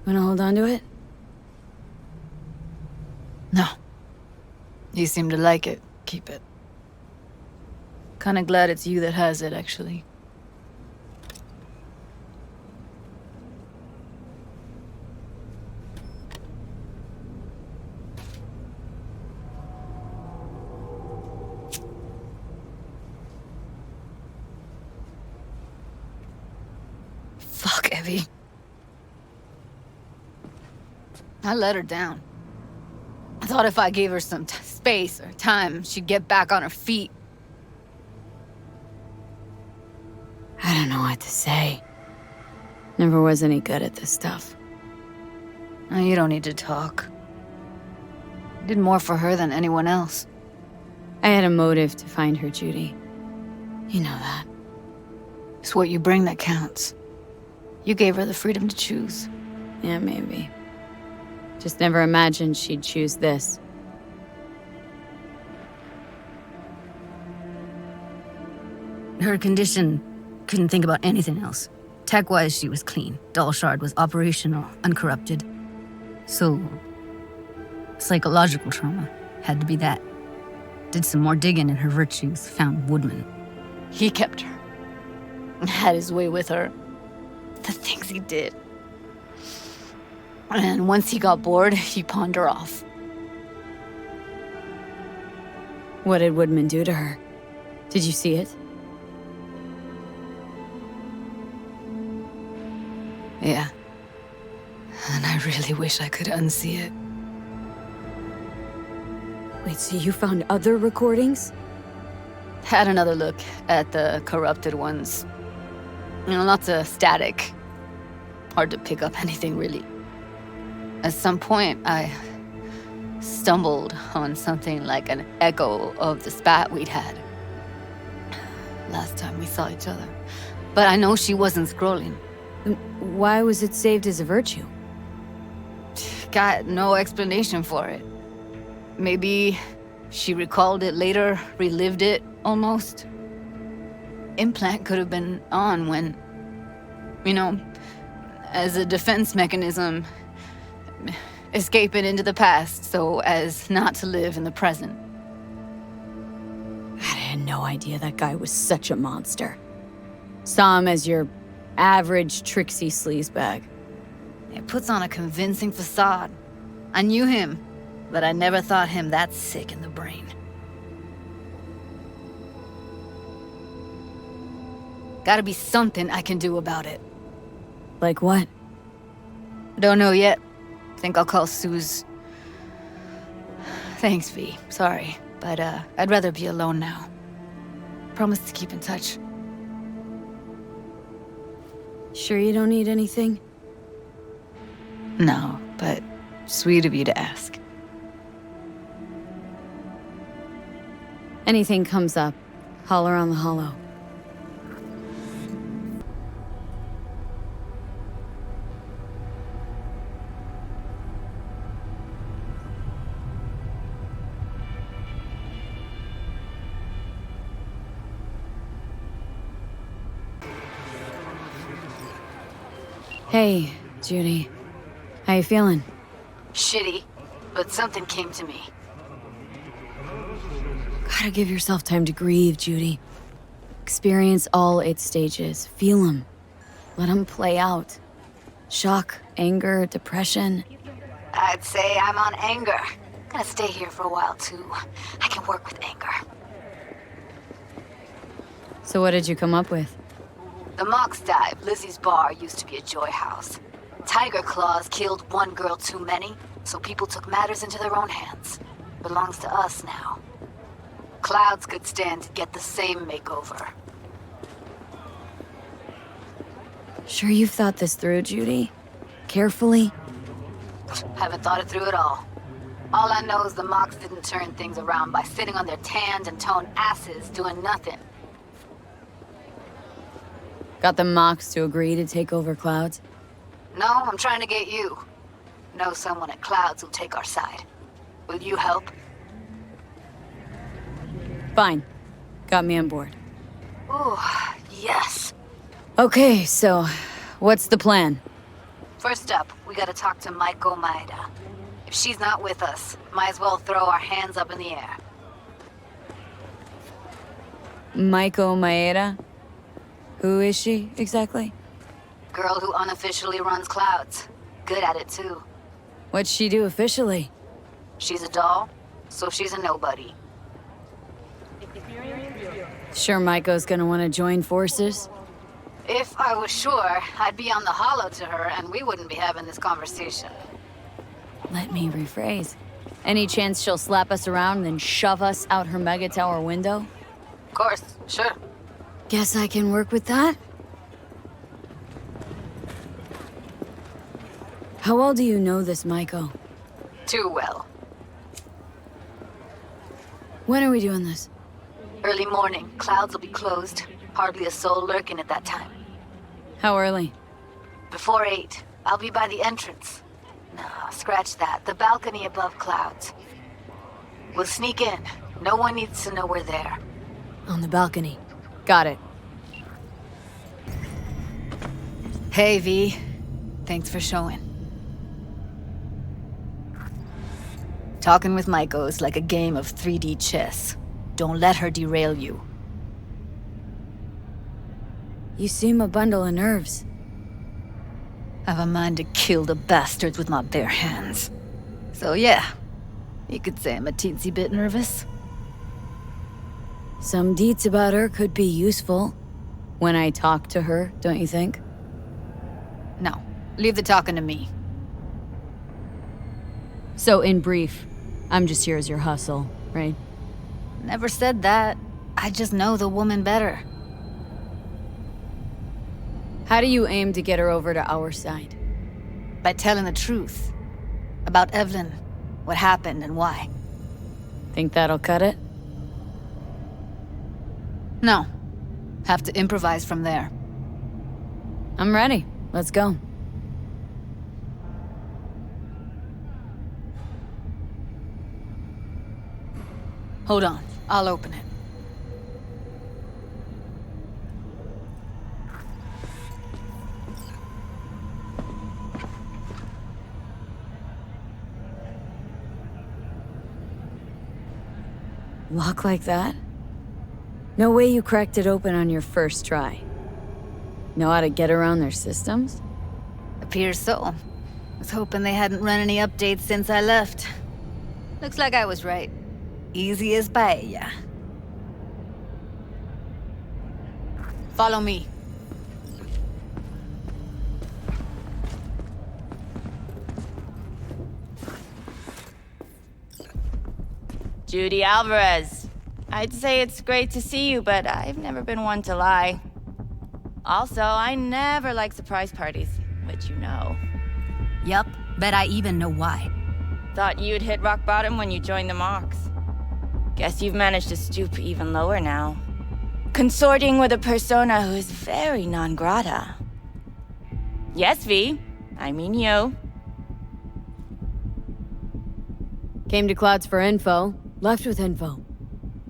Wanna hold on to it? No. You seem to like it. Keep it. Kinda glad it's you that has it, actually. Fuck, Evie. I let her down. I thought if I gave her some space or time, she'd get back on her feet. I don't know what to say. Never was any good at this stuff. Oh, you don't need to talk. You did more for her than anyone else. I had a motive to find her, Judy. You know that. It's what you bring that counts. You gave her the freedom to choose. Yeah, maybe. Just never imagined she'd choose this. Her condition, couldn't think about anything else. Tech-wise, she was clean. Doll Shard was operational, uncorrupted. So, psychological trauma had to be that. Did some more digging in her virtues, found Woodman. He kept her. Had his way with her. The things he did. And once he got bored, he pawned her off. What did Woodman do to her? Did you see it? Yeah. And I really wish I could unsee it. Wait, so you found other recordings? Had another look at the corrupted ones. You know, lots of static. Hard to pick up anything, really. At some point, I stumbled on something like an echo of the spat we'd had. Last time we saw each other. But I know she wasn't scrolling. Why was it saved as a virtue? Got no explanation for it. Maybe she recalled it later, relived it, almost. Implant could have been on when, you know, as a defense mechanism, escaping into the past so as not to live in the present. I had no idea that guy was such a monster. Saw him as your average tricksy sleazebag. It puts on a convincing facade. I knew him, but I never thought him that sick in the brain. Gotta be something I can do about it. Like what? Don't know yet. Think I'll call Suze. Thanks, V. Sorry, but I'd rather be alone now. Promise to keep in touch. Sure you don't need anything? No, but sweet of you to ask. Anything comes up, holler on the hollow. Hey, Judy. How you feeling? Shitty, but something came to me. Gotta give yourself time to grieve, Judy. Experience all its stages. Feel them. Let them play out. Shock, anger, depression. I'd say I'm on anger. Gonna stay here for a while, too. I can work with anger. So what did you come up with? The Mox Dive, Lizzie's bar, used to be a joy house. Tiger Claws killed one girl too many, so people took matters into their own hands. Belongs to us now. Clouds could stand to get the same makeover. Sure you've thought this through, Judy? Carefully? Haven't thought it through at all. All I know is the Mox didn't turn things around by sitting on their tanned and toned asses doing nothing. Got the Mox to agree to take over Clouds? No, I'm trying to get you. Know someone at Clouds who'll take our side. Will you help? Fine. Got me on board. Ooh, yes. Okay, so what's the plan? First up, we gotta talk to Maiko Maeda. If she's not with us, might as well throw our hands up in the air. Maiko Maeda? Who is she, exactly? Girl who unofficially runs Clouds. Good at it, too. What'd she do officially? She's a doll, so she's a nobody. Sure Maiko's gonna want to join forces? If I was sure, I'd be on the hollow to her and we wouldn't be having this conversation. Let me rephrase. Any chance she'll slap us around and then shove us out her mega tower window? Of course, sure. Guess I can work with that? How well do you know this Maiko? Too well. When are we doing this? Early morning, Clouds will be closed. Hardly a soul lurking at that time. How early? Before 8. I'll be by the entrance. No, scratch that. The balcony above Clouds. We'll sneak in. No one needs to know we're there. On the balcony. Got it. Hey, V. Thanks for showing. Talking with Maiko is like a game of 3D chess. Don't let her derail you. You seem a bundle of nerves. I've a mind to kill the bastards with my bare hands. So yeah, you could say I'm a teensy bit nervous. Some deets about her could be useful. When I talk to her, don't you think? No, leave the talking to me. So in brief, I'm just here as your hustle, right? Never said that. I just know the woman better. How do you aim to get her over to our side? By telling the truth. About Evelyn, what happened and why. Think that'll cut it? No. Have to improvise from there. I'm ready. Let's go. Hold on. I'll open it. Lock like that? No way you cracked it open on your first try. Know how to get around their systems? Appears so. Was hoping they hadn't run any updates since I left. Looks like I was right. Easy as paella. Follow me. Judy Alvarez. I'd say it's great to see you, but I've never been one to lie. Also, I never like surprise parties, which you know. Yup, bet I even know why. Thought you'd hit rock bottom when you joined the Mox. Guess you've managed to stoop even lower now. Consorting with a persona who is very non grata. Yes, V. I mean you. Came to Clouds for info, left with info.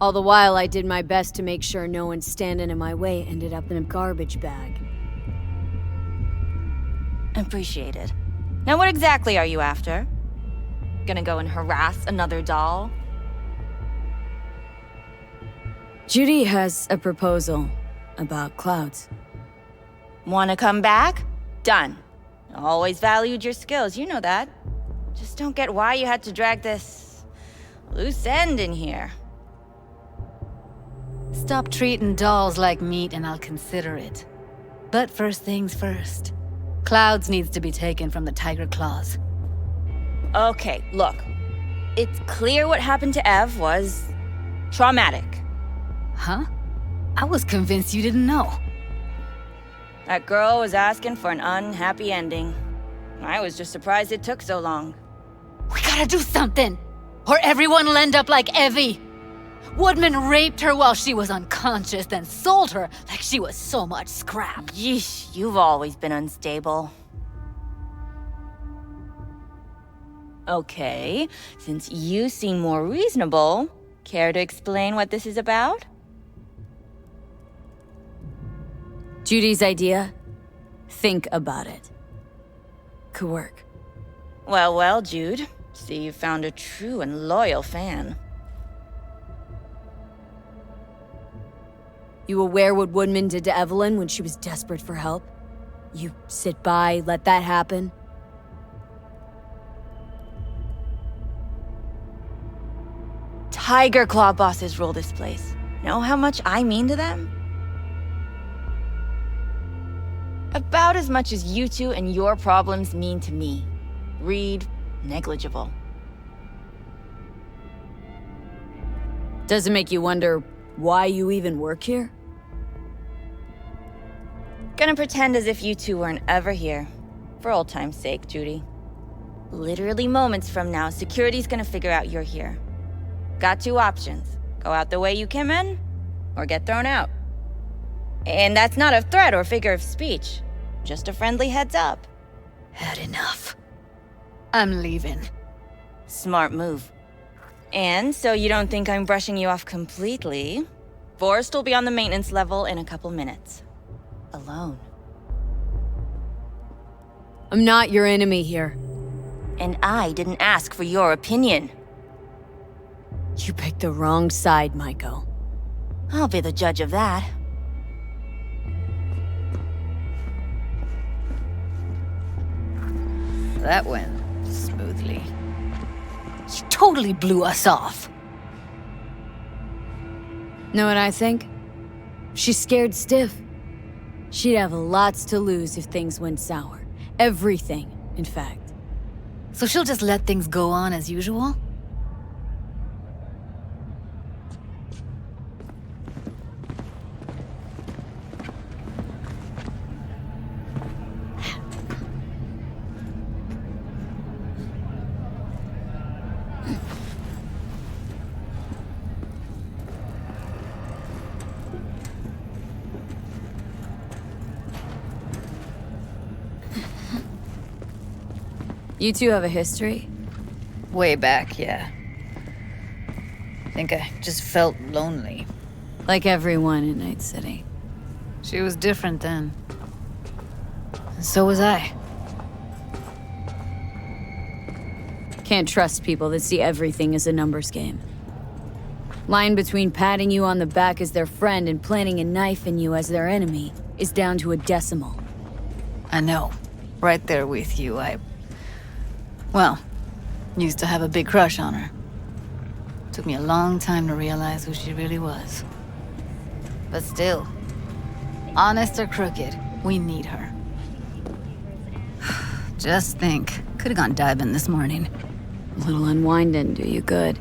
All the while, I did my best to make sure no one standing in my way ended up in a garbage bag. Appreciated. Now what exactly are you after? Gonna go and harass another doll? Judy has a proposal about Clouds. Wanna come back? Done. Always valued your skills, you know that. Just don't get why you had to drag this loose end in here. Stop treating dolls like meat and I'll consider it. But first things first. Clouds needs to be taken from the Tiger Claws. Okay, look. It's clear what happened to Ev was traumatic. Huh? I was convinced you didn't know. That girl was asking for an unhappy ending. I was just surprised it took so long. We gotta do something, or everyone will end up like Evie. Woodman raped her while she was unconscious, then sold her like she was so much scrap. Yeesh, you've always been unstable. Okay, since you seem more reasonable, care to explain what this is about? Judy's idea? Think about it. Could work. Well, well, Jude. See, you found a true and loyal fan. You aware what Woodman did to Evelyn when she was desperate for help? You sit by, let that happen? Tiger Claw bosses rule this place. Know how much I mean to them? About as much as you two and your problems mean to me. Read negligible. Does it make you wonder why you even work here? Gonna pretend as if you two weren't ever here. For old time's sake, Judy. Literally moments from now, security's gonna figure out you're here. Got two options. Go out the way you came in, or get thrown out. And that's not a threat or figure of speech. Just a friendly heads up. Had enough. I'm leaving. Smart move. And so you don't think I'm brushing you off completely, Forrest will be on the maintenance level in a couple minutes. Alone. I'm not your enemy here. And I didn't ask for your opinion. You picked the wrong side, Maiko. I'll be the judge of that. That went smoothly. She totally blew us off. Know what I think? She's scared stiff. She'd have lots to lose if things went sour. Everything, in fact. So she'll just let things go on as usual? You two have a history? Way back, yeah. Think I just felt lonely. Like everyone in Night City. She was different then. And so was I. Can't trust people that see everything as a numbers game. Line between patting you on the back as their friend and planting a knife in you as their enemy is down to a decimal. I know. Right there with you, well, used to have a big crush on her. Took me a long time to realize who she really was. But still, honest or crooked, we need her. Just think, could have gone diving this morning. A little unwinding do you good.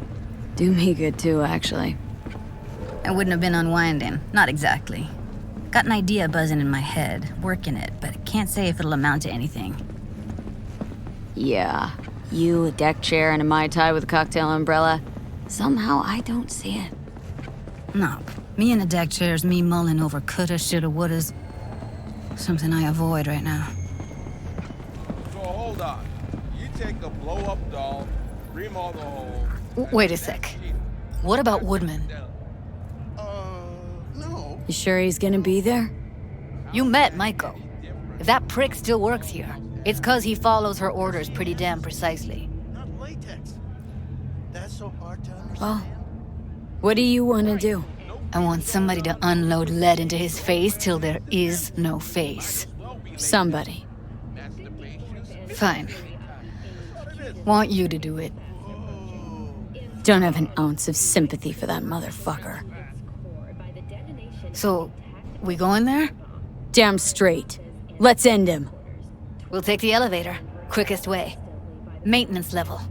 Do me good too, actually. I wouldn't have been unwinding, not exactly. Got an idea buzzing in my head, working it, but I can't say if it'll amount to anything. Yeah, you, a deck chair, and a Mai Tai with a cocktail umbrella. Somehow I don't see it. No, me in a deck chair's me mulling over coulda, shoulda, wouldas. Something I avoid right now. So hold on. You take a blow-up doll, remodel the hole... Wait a sec. What about Woodman? No. You sure he's gonna be there? You met Maiko. If that prick still works here, it's 'cause he follows her orders pretty damn precisely. Not latex. That's so hard to understand. Well, what do you want to do? I want somebody to unload lead into his face till there is no face. Somebody. Fine. Want you to do it. Don't have an ounce of sympathy for that motherfucker. So, we going there? Damn straight. Let's end him. We'll take the elevator. Quickest way. Maintenance level.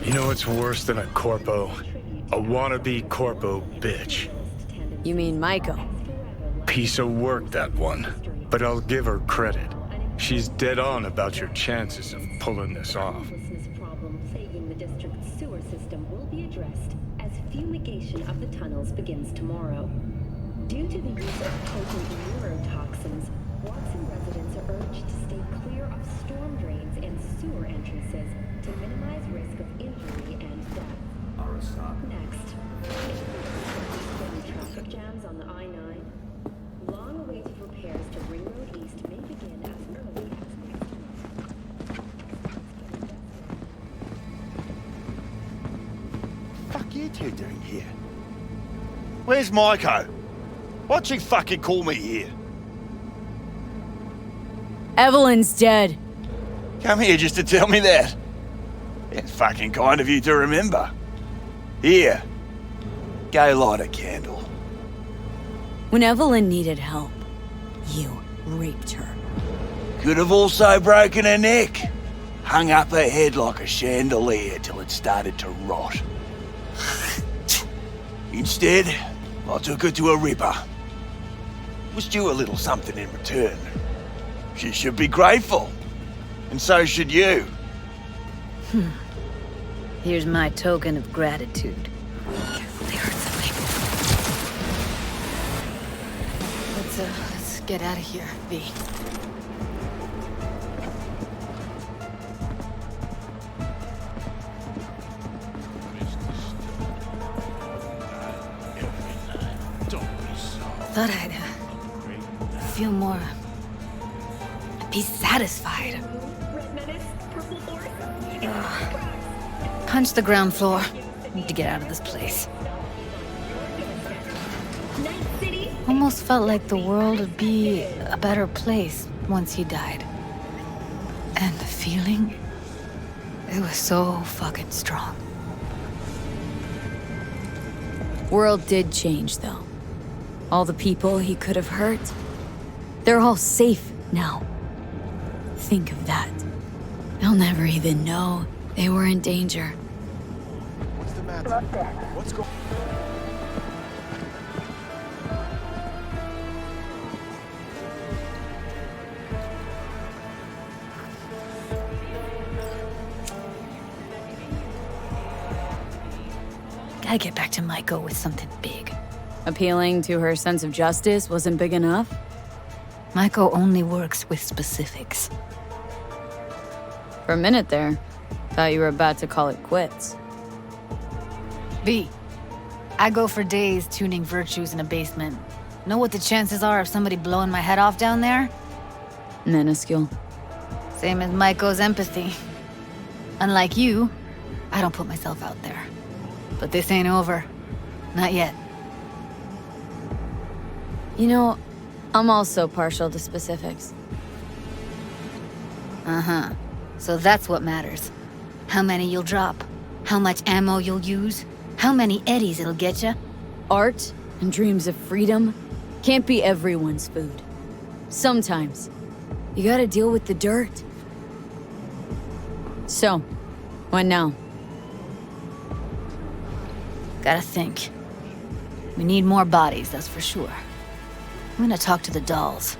You know what's worse than a corpo? A wannabe corpo bitch. You mean Maiko? Piece of work, that one. But I'll give her credit. She's dead on about your chances of pulling this off. Plaguing the district's sewer system will be addressed as fumigation of the tunnels begins tomorrow. Due to the use of potent neurotoxins, Watson residents are urged to stay clear of storm drains and sewer entrances to minimize risk of injury and death. Next, traffic jams on the I-9. Long-awaited repairs to Ring Road East may begin as early as next month. Fuck you two doing here? Where's Maiko? Why'd she fucking call me here? Evelyn's dead. Come here just to tell me that? It's fucking kind of you to remember. Here, go light a candle. When Evelyn needed help, you raped her. Could have also broken her neck. Hung up her head like a chandelier till it started to rot. Instead, I took her to a ripper. Was due a little something in return. She should be grateful. And so should you. Here's my token of gratitude. Let's get out of here, V. Thought I'd feel more... be satisfied. Punch the ground floor. Need to get out of this place. Almost felt like the world would be a better place once he died. And the feeling, it was so fucking strong. World did change, though. All the people he could have hurt, they're all safe now. Think of that. They'll never even know they were in danger. What's the matter? What's going on? Gotta get back to Maiko with something big. Appealing to her sense of justice wasn't big enough? Maiko only works with specifics. For a minute there, thought you were about to call it quits. V, I go for days tuning virtues in a basement. Know what the chances are of somebody blowing my head off down there? Minuscule. Same as Maiko's empathy. Unlike you, I don't put myself out there. But this ain't over. Not yet. You know, I'm also partial to specifics. Uh-huh. So that's what matters. How many you'll drop. How much ammo you'll use. How many eddies it'll get you. Art and dreams of freedom can't be everyone's food. Sometimes, you gotta deal with the dirt. So, what now? Gotta think. We need more bodies, that's for sure. I'm gonna talk to the dolls.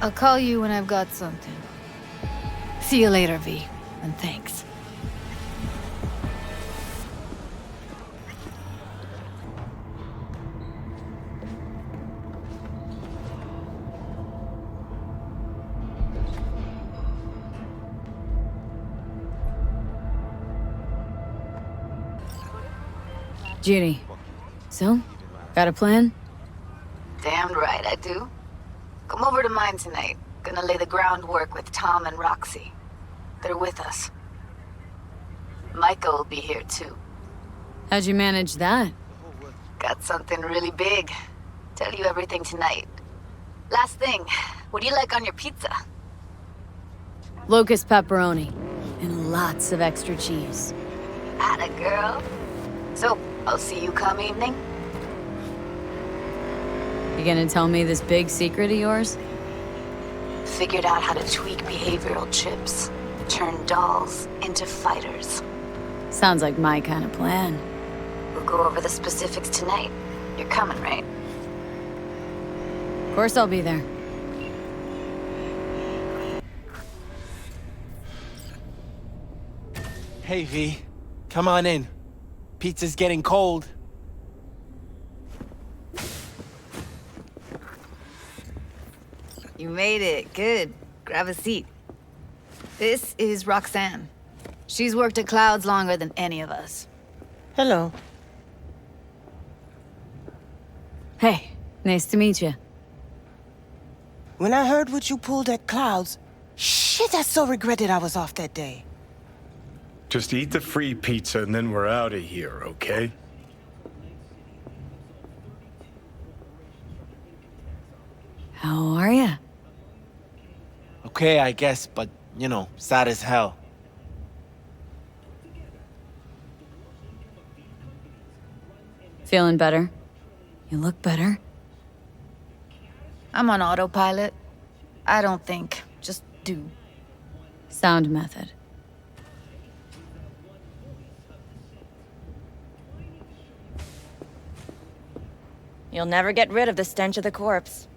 I'll call you when I've got something. See you later, V, and thanks. Judy, so? Got a plan? Damned right I do. Come over to mine tonight. Gonna lay the groundwork with Tom and Roxy. They're with us. Micah will be here too. How'd you manage that? Got something really big. Tell you everything tonight. Last thing, what do you like on your pizza? Locust pepperoni. And lots of extra cheese. Atta girl. So, I'll see you come evening. You gonna tell me this big secret of yours? Figured out how to tweak behavioral chips. Turn dolls into fighters. Sounds like my kind of plan. We'll go over the specifics tonight. You're coming, right? Of course I'll be there. Hey, V. Come on in. Pizza's getting cold. You made it. Good. Grab a seat. This is Roxanne. She's worked at Clouds longer than any of us. Hello. Hey, nice to meet you. When I heard what you pulled at Clouds, shit, I so regretted I was off that day. Just eat the free pizza and then we're out of here, okay? How are ya? Okay, I guess, but, you know, sad as hell. Feeling better? You look better. I'm on autopilot. I don't think. Just do. Sound method. You'll never get rid of the stench of the corpse.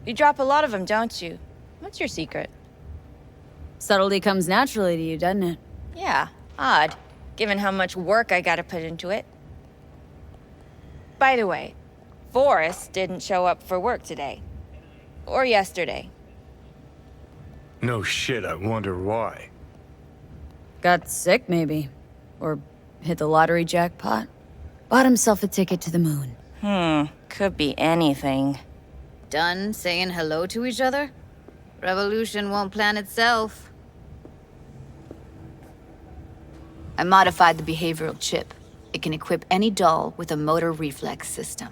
You drop a lot of them, don't you? What's your secret? Subtlety comes naturally to you, doesn't it? Yeah, odd, given how much work I gotta put into it. By the way, Forrest didn't show up for work today. Or yesterday. No shit, I wonder why. Got sick, maybe. Or hit the lottery jackpot. Bought himself a ticket to the moon. Could be anything. Done saying hello to each other? Revolution won't plan itself. I modified the behavioral chip. It can equip any doll with a motor reflex system.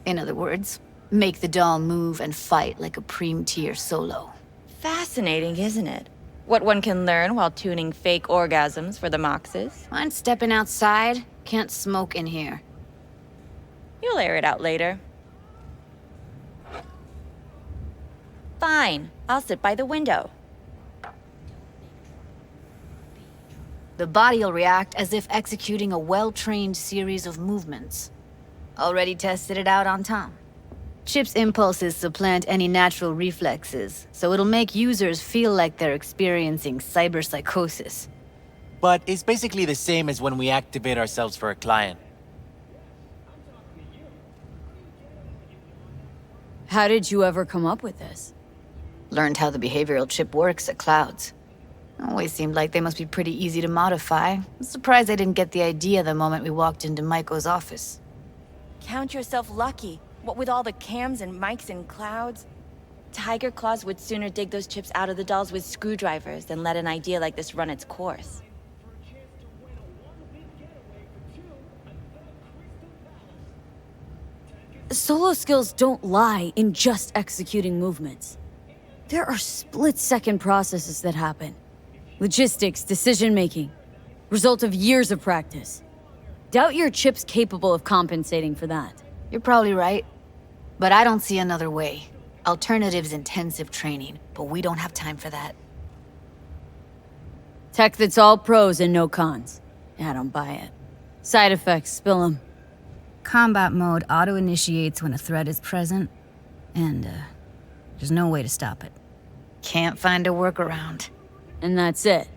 In other words, make the doll move and fight like a Prem-tier solo. Fascinating, isn't it? What one can learn while tuning fake orgasms for the Moxes. Mind stepping outside? Can't smoke in here. You'll air it out later. Fine, I'll sit by the window. The body'll react as if executing a well-trained series of movements. Already tested it out on Tom. Chip's impulses supplant any natural reflexes, so it'll make users feel like they're experiencing cyberpsychosis. But it's basically the same as when we activate ourselves for a client. How did you ever come up with this? Learned how the behavioral chip works at Clouds. Always seemed like they must be pretty easy to modify. I'm surprised I didn't get the idea the moment we walked into Maiko's office. Count yourself lucky. What with all the cams and mics and Clouds? Tiger Claws would sooner dig those chips out of the dolls with screwdrivers than let an idea like this run its course. Solo skills don't lie in just executing movements. There are split-second processes that happen. Logistics, decision-making. Result of years of practice. Doubt your chip's capable of compensating for that. You're probably right. But I don't see another way. Alternative's intensive training, but we don't have time for that. Tech that's all pros and no cons. I don't buy it. Side effects, spill 'em. Combat mode auto-initiates when a threat is present, and there's no way to stop it. Can't find a workaround. And that's it?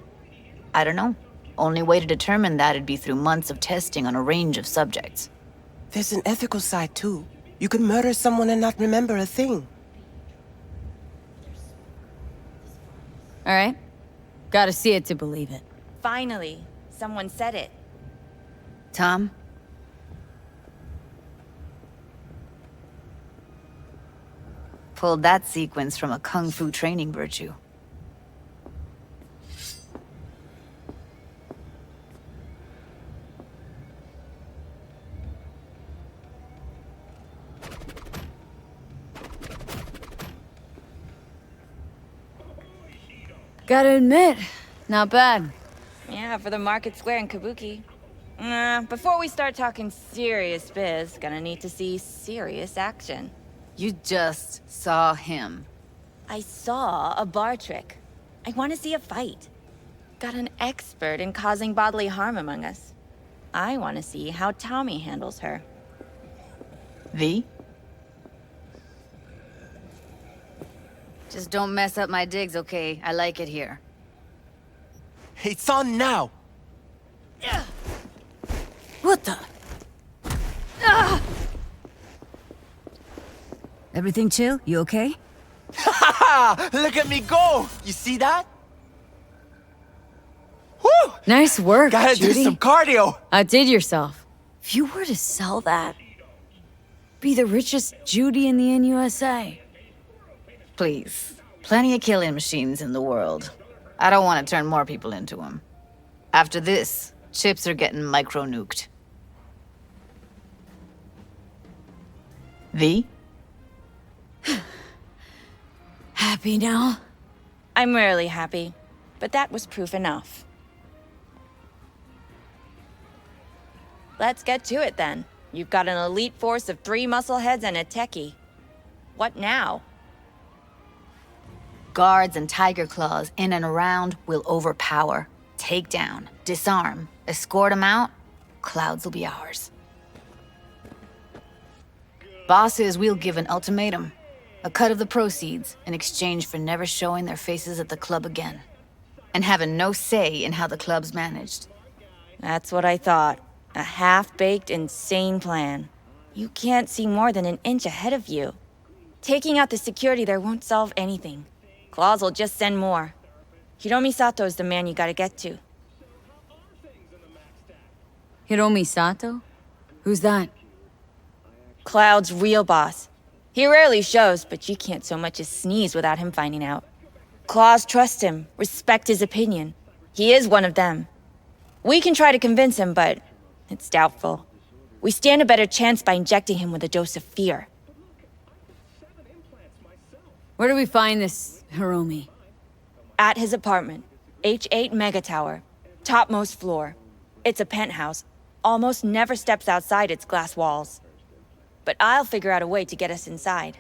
I don't know. Only way to determine that'd be through months of testing on a range of subjects. There's an ethical side, too. You can murder someone and not remember a thing. All right. Gotta see it to believe it. Finally, someone said it. Tom? Pulled that sequence from a kung fu training virtue. Gotta admit, not bad. Yeah, for the Market Square in Kabuki. Before we start talking serious biz, gonna need to see serious action. You just saw him. I saw a bar trick. I want to see a fight. got an expert in causing bodily harm among us. I want to see how Tommy handles her. V? Just don't mess up my digs, okay? I like it here. It's on now! What the? Everything chill? You okay? Look at me go! You see that? Woo! Nice work, Gotta Judy. do some cardio! Outdid yourself. If you were to sell that, be the richest Judy in the NUSA. Please. Plenty of killing machines in the world. I don't want to turn more people into them. After this, chips are getting micro-nuked. V? Happy now? I'm rarely happy, but that was proof enough. Let's get to it then. You've got an elite force of 3 muscleheads and a techie. What now? Guards and tiger claws in and around will overpower, take down, disarm, escort them out. Clouds will be ours. Bosses, we'll give an ultimatum. A cut of the proceeds in exchange for never showing their faces at the club again. And having no say in how the club's managed. That's what I thought. A half-baked, insane plan. You can't see more than an inch ahead of you. Taking out the security there won't solve anything. Claws will just send more. Hiromi Sato's the man you gotta get to. Hiromi Sato? Who's that? Cloud's real boss. He rarely shows, but you can't so much as sneeze without him finding out. Claws trust him, respect his opinion. He is one of them. We can try to convince him, but it's doubtful. We stand a better chance by injecting him with a dose of fear. Where do we find this Hiromi? At his apartment. H8 Mega Tower. Topmost floor. It's a penthouse. Almost never steps outside its glass walls. But I'll figure out a way to get us inside.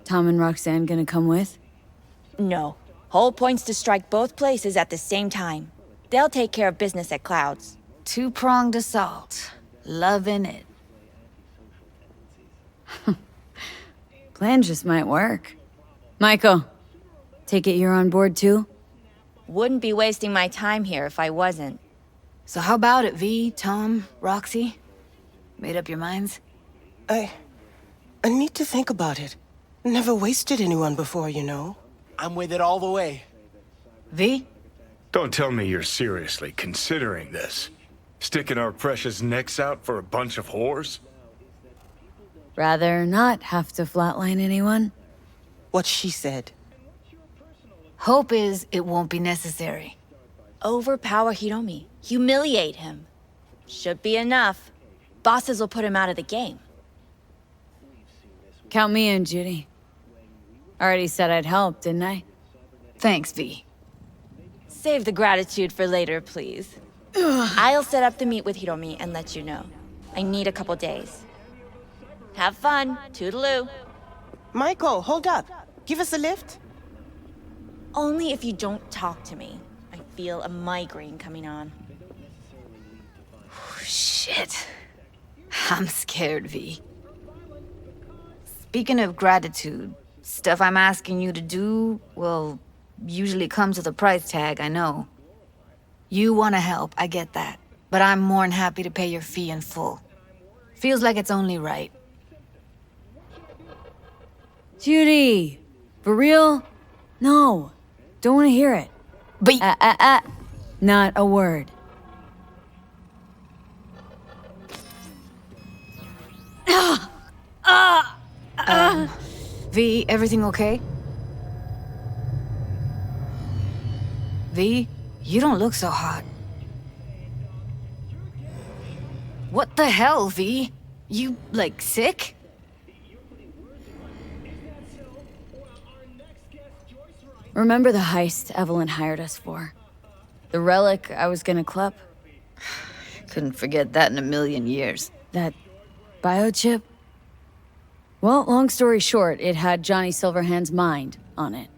Tom and Roxanne gonna come with? No. Whole point's to strike both places at the same time. They'll take care of business at Clouds. Two-pronged assault. Loving it. Plan just might work. Michael, take it you're on board too? Wouldn't be wasting my time here if I wasn't. So how about it, V, Tom, Roxy? Made up your minds? I need to think about it. Never wasted anyone before, you know. I'm with it all the way. V? Don't tell me you're seriously considering this. Sticking our precious necks out for a bunch of whores? Rather not have to flatline anyone? What she said. Hope is it won't be necessary. Overpower Hiromi. Humiliate him. Should be enough. Bosses will put him out of the game. Count me in, Judy. Already said I'd help, didn't I? Thanks, V. Save the gratitude for later, please. I'll set up the meet with Hiromi and let you know. I need a couple days. Have fun. Toodaloo. Michael, hold up. Give us a lift. Only if you don't talk to me. I feel a migraine coming on. Shit. I'm scared, V. Speaking of gratitude, stuff I'm asking you to do, well, usually comes with a price tag, I know. You want to help, I get that. But I'm more than happy to pay your fee in full. Feels like it's only right. Judy! For real? No. Don't want to hear it. But not a word. V, everything okay? V, you don't look so hot. What the hell, V? You, like, sick? Remember the heist Evelyn hired us for? The relic I was gonna clip? Couldn't forget that in a million years. That biochip? Well, long story short, it had Johnny Silverhand's mind on it.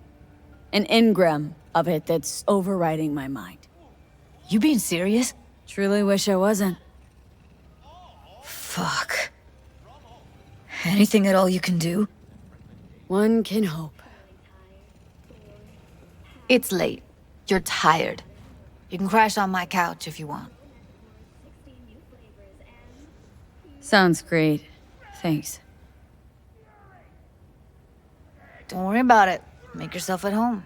An engram of it that's overriding my mind. You being serious? Truly wish I wasn't. Fuck. Anything at all you can do? One can hope. It's late. You're tired. You can crash on my couch if you want. Sounds great. Thanks. Don't worry about it. Make yourself at home.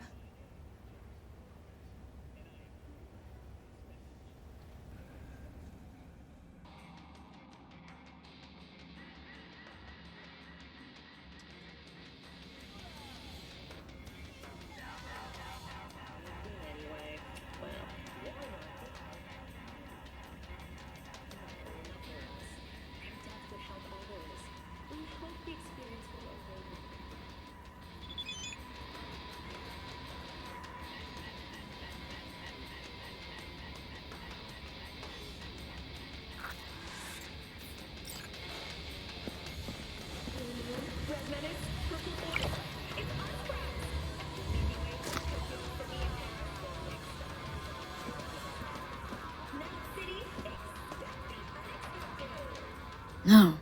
No.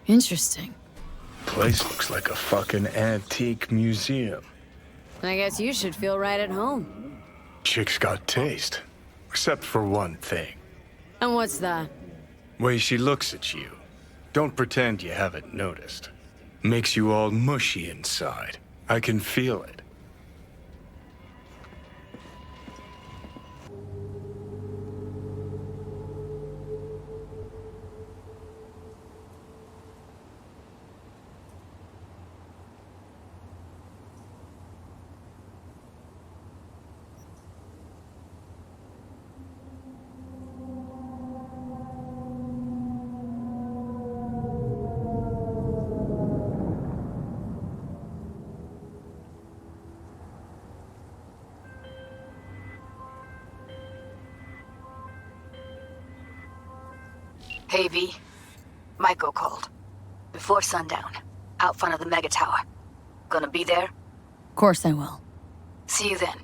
Interesting. Place looks like a fucking antique museum. I guess you should feel right at home. Chick's got taste. Except for one thing. And what's that? Way she looks at you. Don't pretend you haven't noticed. Makes you all mushy inside. I can feel it. Hey, V. Michael called. Before sundown. Out front of the mega tower. Gonna be there? Of course I will. See you then.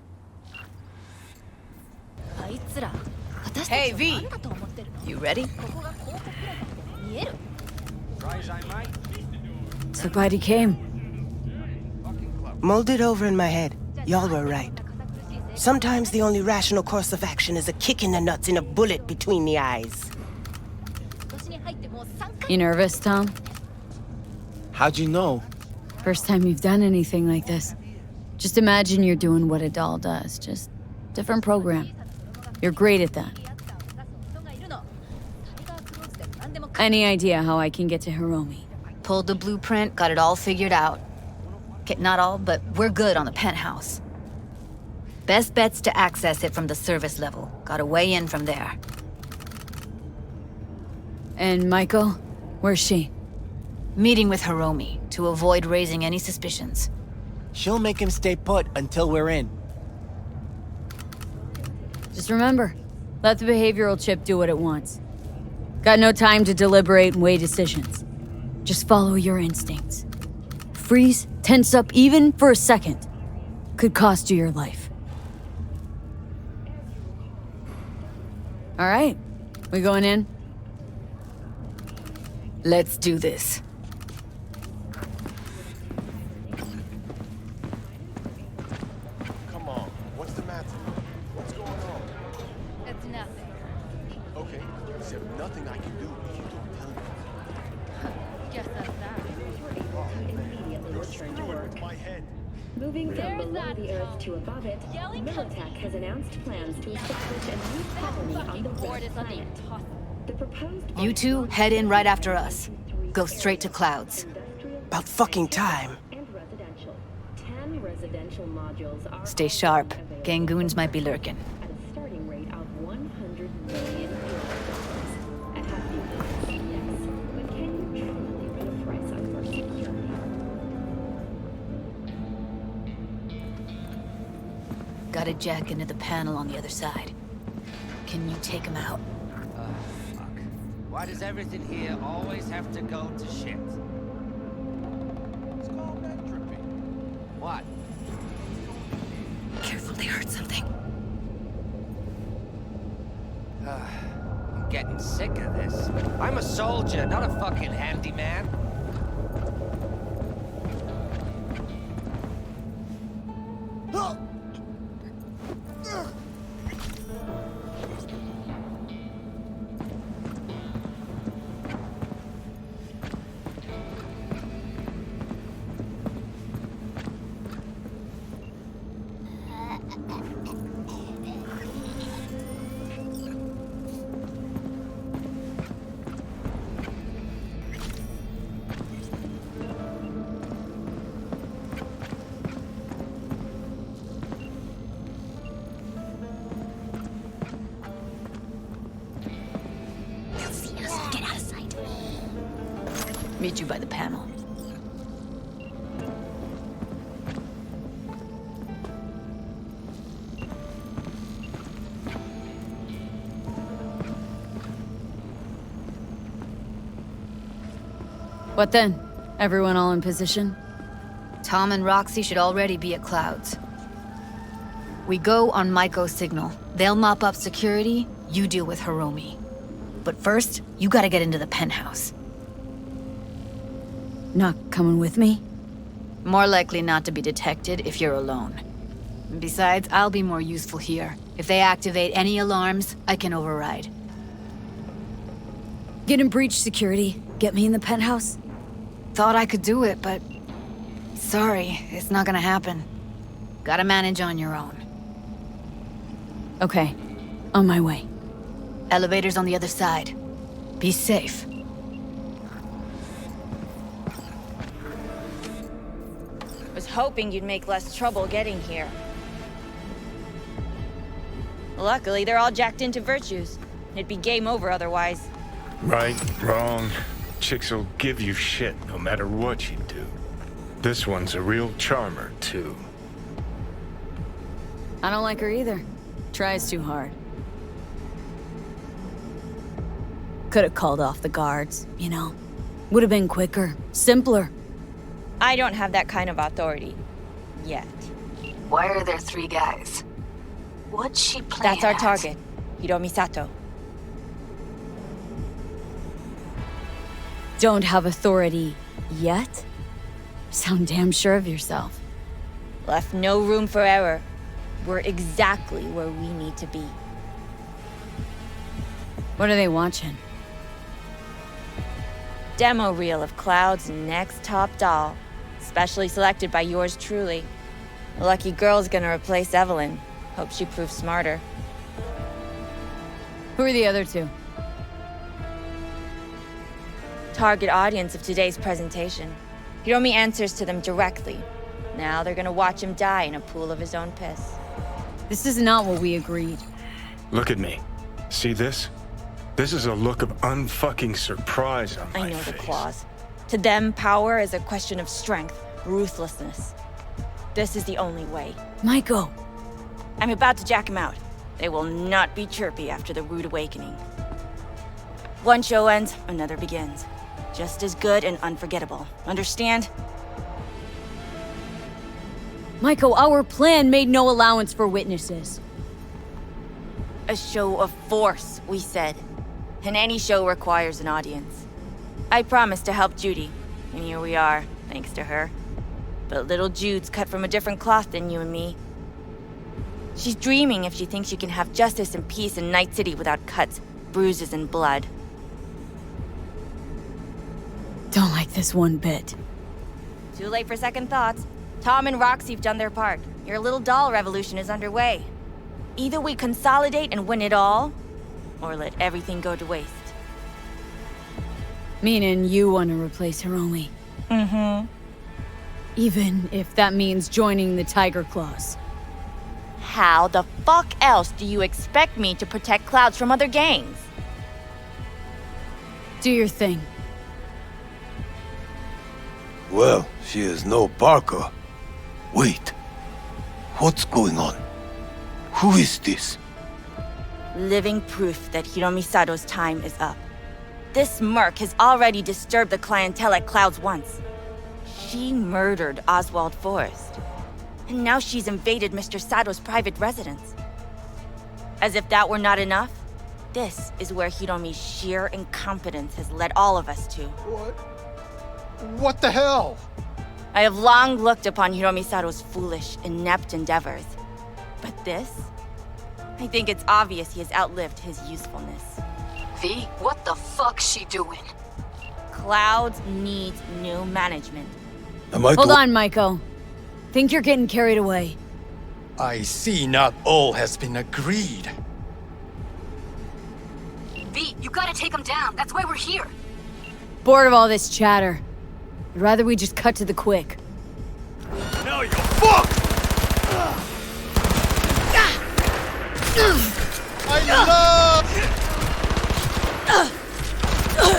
Hey, V! You ready? So glad he came. Mulled it over in my head. Y'all were right. Sometimes the only rational course of action is a kick in the nuts and a bullet between the eyes. You nervous, Tom? How'd you know? First time you've done anything like this. Just imagine you're doing what a doll does, just different program. You're great at that. Any idea how I can get to Hiromi? Pulled the blueprint, got it all figured out. Okay, not all, but we're good on the penthouse. Best bet's to access it from the service level. Got a way in from there. And Michael? Where's she? Meeting with Hiromi to avoid raising any suspicions. She'll make him stay put until we're in. Just remember, let the behavioral chip do what it wants. Got no time to deliberate and weigh decisions. Just follow your instincts. Freeze, tense up even for a second. Could cost you your life. All right, we going in? Let's do this. Come on, what's the matter? What's going on? It's nothing. Okay, is there nothing I can do if you don't tell me? Guess that's that. Immediately return to work. My head. Moving from There's below that the Earth Tom. to above it, Yelling Militech has announced plans to establish a new colony on the Board red is something planet. impossible. The proposed You two head in right after us. Go straight to Clouds. About fucking time. and residential. 10 residential modules are Stay sharp. Gangoons might be lurking. at a starting rate of $100 million. A hefty price, yes. But can you truly put a price on our security? Got a jack into the panel on the other side. Can you take him out? Fuck. Why does everything here always have to go to shit? It's called that dripping. What? something. I'm getting sick of this. I'm a soldier, not a fucking handyman. Meet you by the panel. What then? Everyone all in position? Tom and Roxy should already be at Clouds. We go on Maiko's signal. They'll mop up security, you deal with Hiromi. But first, you gotta get into the penthouse. Not coming with me? More likely not to be detected if you're alone. Besides, I'll be more useful here. If they activate any alarms, I can override. Get in breach security. Get me in the penthouse? Thought I could do it, but... sorry, it's not gonna happen. Gotta manage on your own. Okay, on my way. Elevator's on the other side. Be safe. Was hoping you'd make less trouble getting here. Luckily, they're all jacked into virtues. It'd be game over otherwise. Right, wrong. Chicks will give you shit no matter what you do. This one's a real charmer, too. I don't like her either. Tries too hard. Could have called off the guards, you know. Would have been quicker, simpler. I don't have that kind of authority. Yet. Why are there 3 guys? What's she playing That's our at? target, Hiromi Sato. Don't have authority yet? Sound damn sure of yourself. Left no room for error. We're exactly where we need to be. What are they watching? Demo reel of Cloud's next top doll. Specially selected by yours truly. The lucky girl's gonna replace Evelyn. Hope she proves smarter. Who are the other 2? Target audience of today's presentation. Hiromi answers to them directly. Now they're gonna watch him die in a pool of his own piss. This is not what we agreed. Look at me. See this? This is a look of unfucking surprise on my I know face. the claws. To them, power is a question of strength, ruthlessness. This is the only way. Maiko! I'm about to jack him out. They will not be chirpy after the rude awakening. One show ends, another begins. Just as good and unforgettable. Understand? Maiko, our plan made no allowance for witnesses. A show of force, we said. And any show requires an audience. I promised to help Judy, and here we are, thanks to her. But little Jude's cut from a different cloth than you and me. She's dreaming if she thinks you can have justice and peace in Night City without cuts, bruises, and blood. Don't like this one bit. Too late for second thoughts. Tom and Roxy've done their part. Your little doll revolution is underway. Either we consolidate and win it all, or let everything go to waste. Meaning you want to replace Hiromi. Mm-hmm. Even if that means joining the Tiger Claws. How the fuck else do you expect me to protect Clouds from other gangs? Do your thing. Well, she is no Parker. Wait. What's going on? Who is this? Living proof that Hiromi Sato's time is up. This merc has already disturbed the clientele at Clouds once. She murdered Oswald Forrest. And now she's invaded Mr. Sato's private residence. As if that were not enough, this is where Hiromi's sheer incompetence has led all of us to. What the hell? I have long looked upon Hiromi Sato's foolish, inept endeavors. But this? I think it's obvious he has outlived his usefulness. V, what the fuck's she doing? Clouds needs new management. Hold on, Maiko. Think you're getting carried away. I see not all has been agreed. V, you gotta take him down. That's why we're here. Bored of all this chatter. I'd rather we just cut to the quick. Now you're fucked!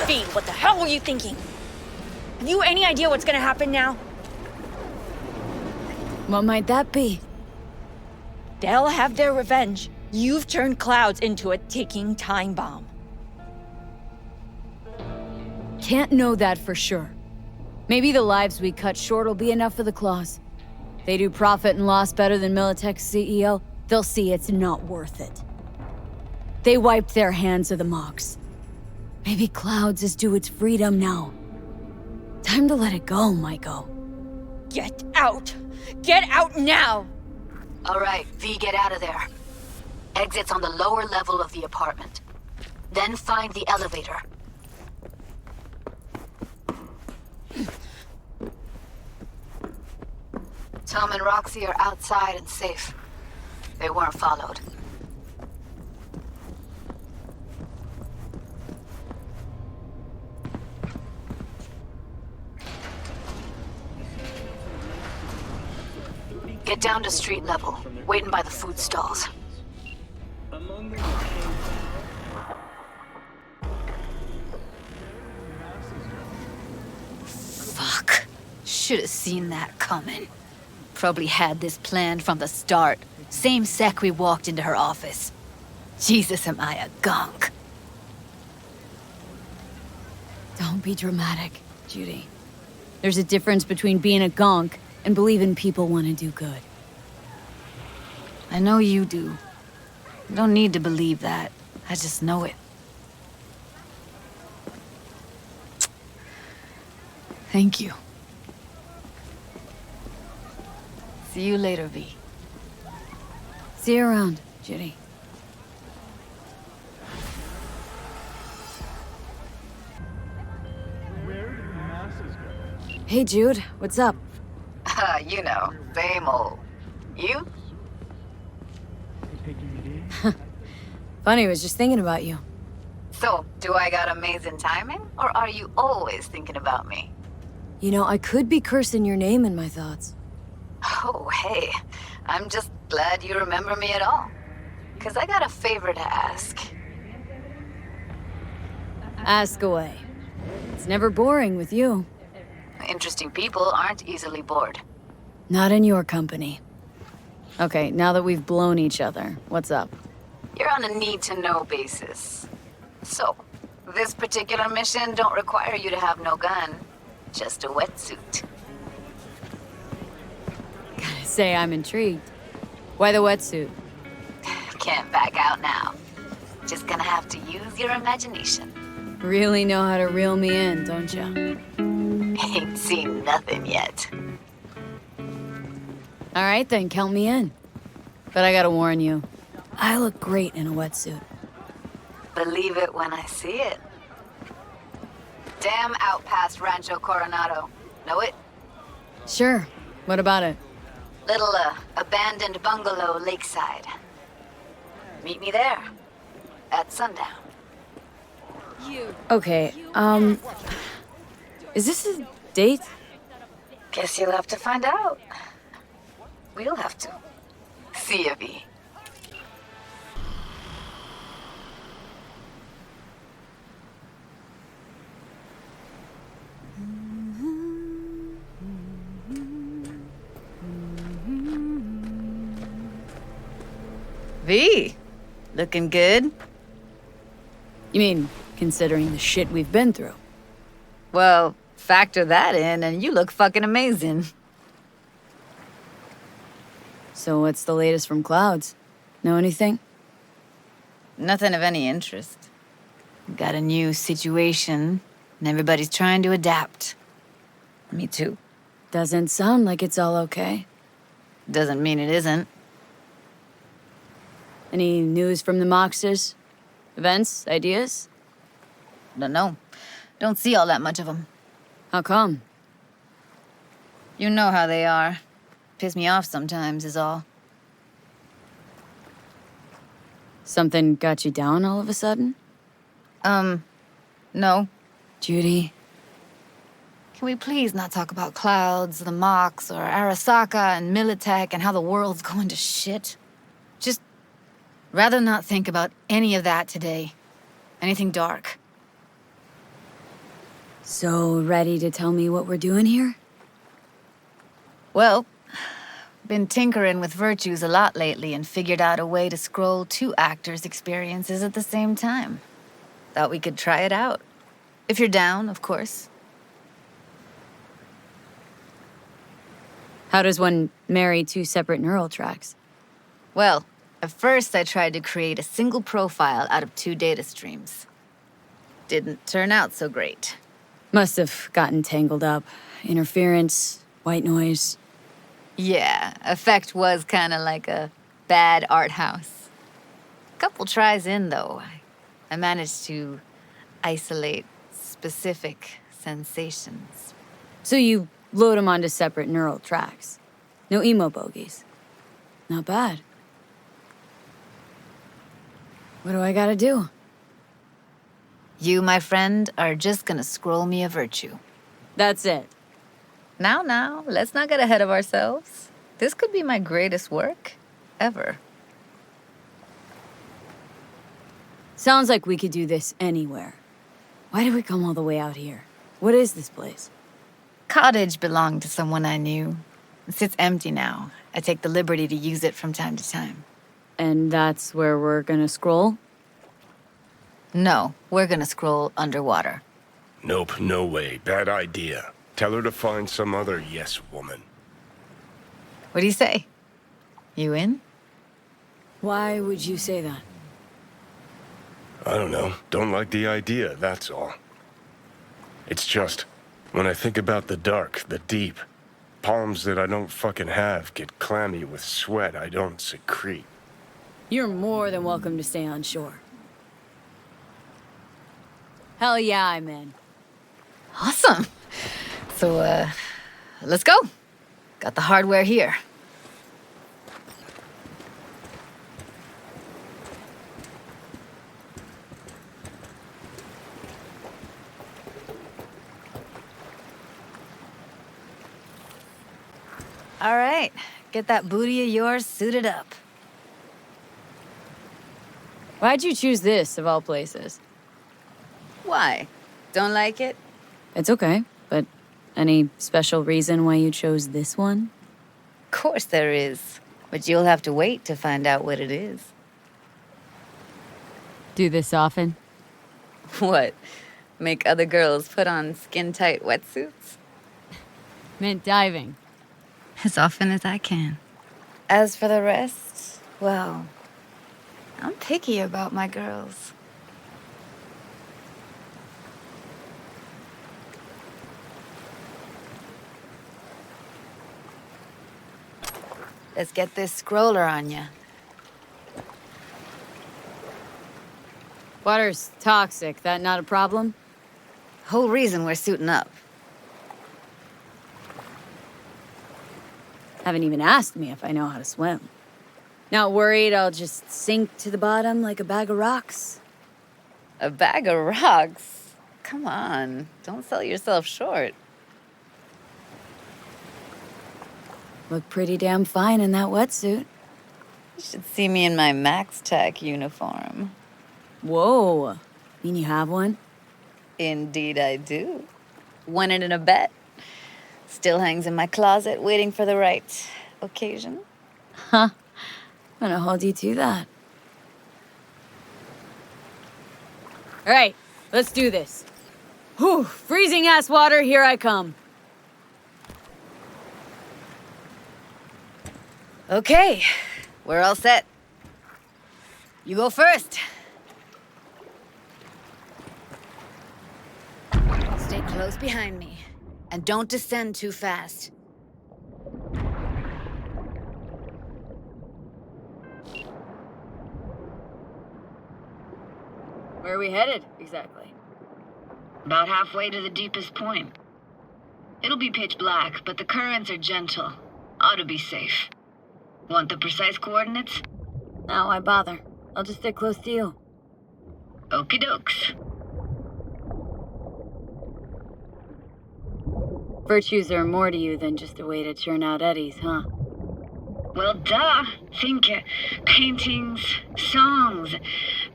V, what the hell were you thinking? Have you any idea what's gonna happen now? What might that be? They'll have their revenge. You've turned Clouds into a ticking time bomb. Can't know that for sure. Maybe the lives we cut short will be enough for the claws. They do profit and loss better than Militech's CEO, they'll see it's not worth it. They wiped their hands of the Mox. Maybe Clouds is due its freedom now. Time to let it go, Maiko. Get out! Get out now! All right, V, get out of there. Exit's on the lower level of the apartment. Then find the elevator. Tom and Roxy are outside and safe. They weren't followed. Get down to street level, waiting by the food stalls. Fuck. Should have seen that coming. Probably had this planned from the start. Same sec we walked into her office. Jesus, am I a gunk. Don't be dramatic, Judy. There's a difference between being a gonk and believing people want to do good. I know you do. You don't need to believe that. I just know it. Thank you. See you later, V. See you around, Judy. Hey, Jude, what's up? You know, same old. You? Funny, I was just thinking about you. So, do I got amazing timing, or are you always thinking about me? You know, I could be cursing your name in my thoughts. Oh, hey. I'm just glad you remember me at all. 'Cause I got a favor to ask. Ask away. It's never boring with you. Interesting people aren't easily bored. Not in your company. Okay, now that we've blown each other, what's up? You're on a need-to-know basis. So, this particular mission don't require you to have no gun. Just a wetsuit. Gotta say, I'm intrigued. Why the wetsuit? Can't back out now. Just gonna have to use your imagination. Really know how to reel me in, don't ya? Ain't seen nothing yet. All right then, count me in. But I gotta warn you, I look great in a wetsuit. Believe it when I see it. Dam out past Rancho Coronado. Know it? Sure. What about it? Little, abandoned bungalow lakeside. Meet me there. At sundown. Okay, is this a date? Guess you'll have to find out. We'll have to. See ya, V. V, looking good? You mean, considering the shit we've been through? Well, factor that in and you look fucking amazing. So what's the latest from Clouds? Know anything? Nothing of any interest. Got a new situation, and everybody's trying to adapt. Me too. Doesn't sound like it's all okay. Doesn't mean it isn't. Any news from the Moxers? Events? Ideas? Don't know. Don't see all that much of them. How come? You know how they are. Piss me off sometimes is all. Something got you down all of a sudden? No. Judy? Can we please not talk about Clouds, the Mox, or Arasaka and Militech and how the world's going to shit? Just rather not think about any of that today. Anything dark. So ready to tell me what we're doing here? Well, been tinkering with virtues a lot lately and figured out a way to scroll 2 actors' experiences at the same time. Thought we could try it out. If you're down, of course. How does one marry 2 separate neural tracks? Well, at first I tried to create a single profile out of 2 data streams. Didn't turn out so great. Must have gotten tangled up. Interference, white noise. Yeah, effect was kinda like a bad art house. Couple tries in, though, I managed to isolate specific sensations. So you load them onto separate neural tracks. No emo bogies. Not bad. What do I gotta do? You, my friend, are just gonna scroll me a virtue. That's it. Now, let's not get ahead of ourselves. This could be my greatest work ever. Sounds like we could do this anywhere. Why did we come all the way out here? What is this place? Cottage belonged to someone I knew. It sits empty now. I take the liberty to use it from time to time. And that's where we're gonna scroll? No, we're gonna scroll underwater. Nope, no way. Bad idea. Tell her to find some other yes woman. What do you say? You in? Why would you say that? I don't know. Don't like the idea, that's all. It's just, when I think about the dark, the deep, palms that I don't fucking have get clammy with sweat I don't secrete. You're more than welcome to stay on shore. Hell yeah, I'm in. Awesome. So, let's go. Got the hardware here. All right, get that booty of yours suited up. Why'd you choose this, of all places? Why? Don't like it? It's okay, but any special reason why you chose this one? Of course there is, but you'll have to wait to find out what it is. Do this often? What? Make other girls put on skin-tight wetsuits? Meant diving. As often as I can. As for the rest, well, I'm picky about my girls. Let's get this scroller on ya. Water's toxic. That not a problem? Whole reason we're suiting up. Haven't even asked me if I know how to swim. Not worried I'll just sink to the bottom like a bag of rocks? A bag of rocks? Come on, don't sell yourself short. Look pretty damn fine in that wetsuit. You should see me in my Max Tech uniform. Whoa. Mean you have one? Indeed I do. Won it in a bet. Still hangs in my closet, waiting for the right occasion. Huh. I'm gonna hold you to that. All right, let's do this. Whew, freezing ass water, here I come. Okay, we're all set. You go first. Stay close behind me, and don't descend too fast. Where are we headed, exactly? About halfway to the deepest point. It'll be pitch black, but the currents are gentle. Ought to be safe. Want the precise coordinates? No, why bother? I'll just stick close to you. Okie dokes. Virtues are more to you than just a way to churn out eddies, huh? Well, duh. Think paintings, songs.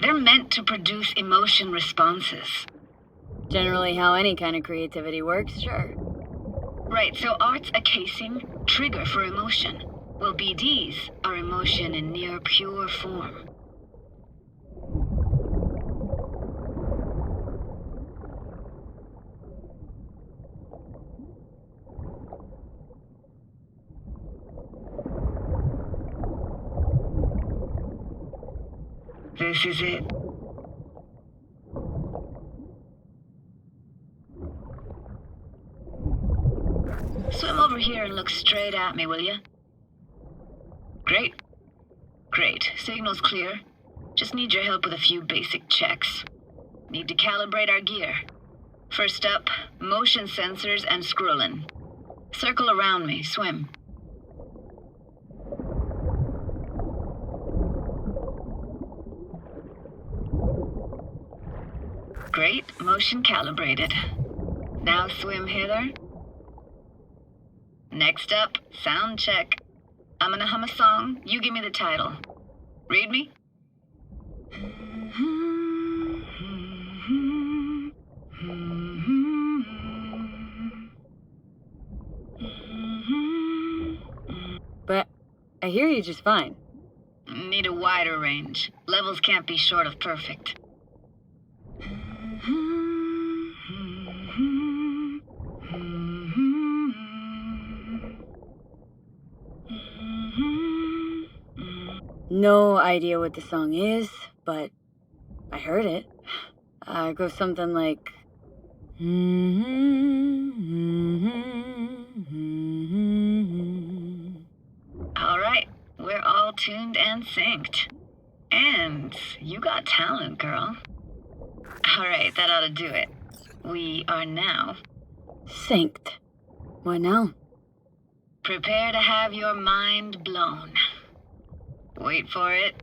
They're meant to produce emotion responses. Generally how any kind of creativity works, sure. Right, so art's a casing, trigger for emotion. Well, BDs are emotion in near pure form. This is it. Swim over here and look straight at me, will you? Great. Great. Signal's clear. Just need your help with a few basic checks. Need to calibrate our gear. First up, motion sensors and scrolling. Circle around me. Swim. Great. Motion calibrated. Now swim hither. Next up, sound check. I'm gonna hum a song. You give me the title. Read me? But I hear you just fine. Need a wider range. Levels can't be short of perfect. No idea what the song is, but I heard it. It goes something like... All right, we're all tuned and synced. And you got talent, girl. All right, that ought to do it. We are now... synced. What now? Prepare to have your mind blown. Wait for it.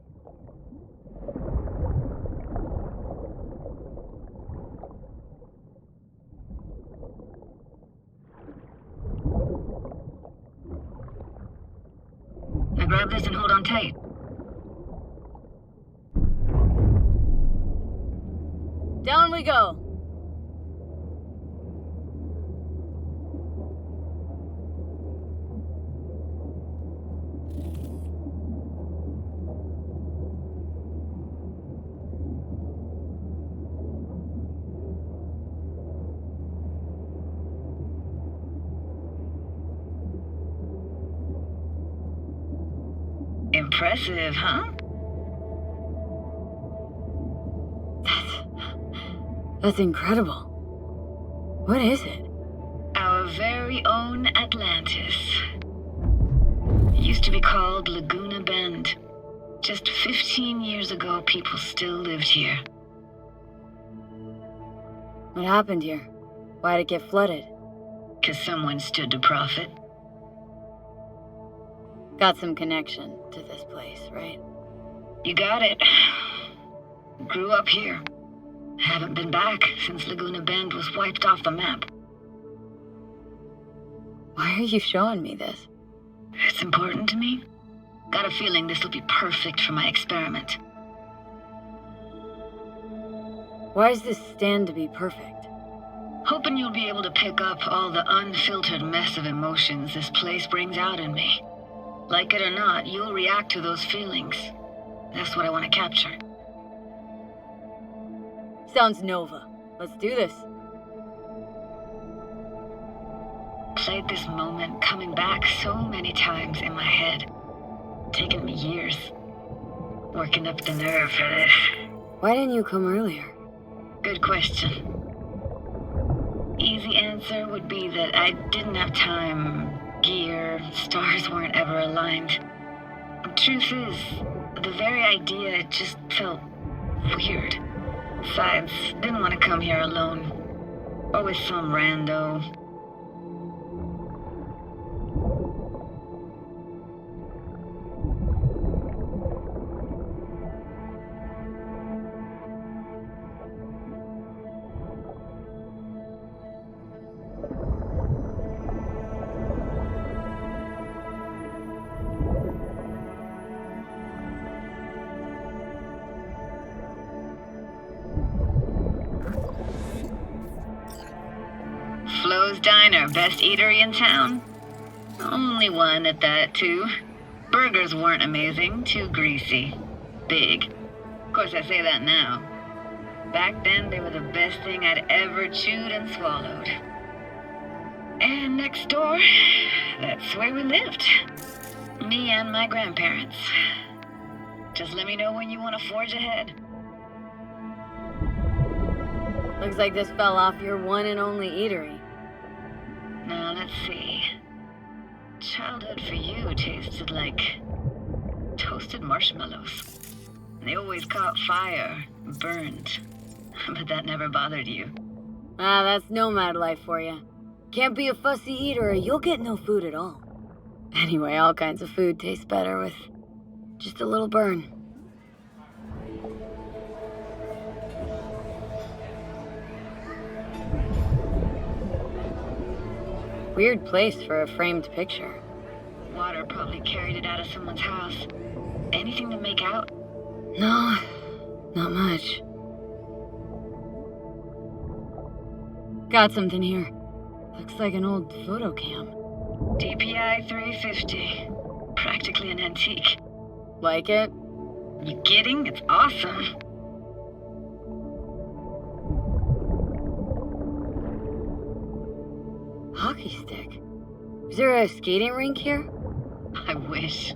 Now grab this and hold on tight. Down we go. Impressive, huh? That's incredible. What is it? Our very own Atlantis. Used to be called Laguna Bend. Just 15 years ago, people still lived here. What happened here? Why'd it get flooded? 'Cause someone stood to profit. Got some connection to this place, right? You got it. Grew up here. Haven't been back since Laguna Bend was wiped off the map. Why are you showing me this? It's important to me. Got a feeling this will be perfect for my experiment. Why does this stand to be perfect? Hoping you'll be able to pick up all the unfiltered mess of emotions this place brings out in me. Like it or not, you'll react to those feelings. That's what I want to capture. Sounds Nova. Let's do this. Played this moment coming back so many times in my head. Taken me years. Working up the nerve for this. Why didn't you come earlier? Good question. Easy answer would be that I didn't have time, gear, stars weren't ever aligned. Truth is, the very idea just felt weird. Besides, didn't want to come here alone. Or with some rando. Flo's Diner, best eatery in town? Only one at that, too. Burgers weren't amazing, too greasy. Big. Of course, I say that now. Back then, they were the best thing I'd ever chewed and swallowed. And next door, that's where we lived. Me and my grandparents. Just let me know when you want to forge ahead. Looks like this fell off your one and only eatery. Now, let's see. Childhood for you tasted like toasted marshmallows. They always caught fire, burned. But that never bothered you. Ah, that's nomad life for you. Can't be a fussy eater or you'll get no food at all. Anyway, all kinds of food taste better with just a little burn. Weird place for a framed picture. Water probably carried it out of someone's house. Anything to make out? No, not much. Got something here. Looks like an old photo cam. DPI 350. Practically an antique. Like it? You kidding? It's awesome. Hockey stick? Is there a skating rink here? I wish.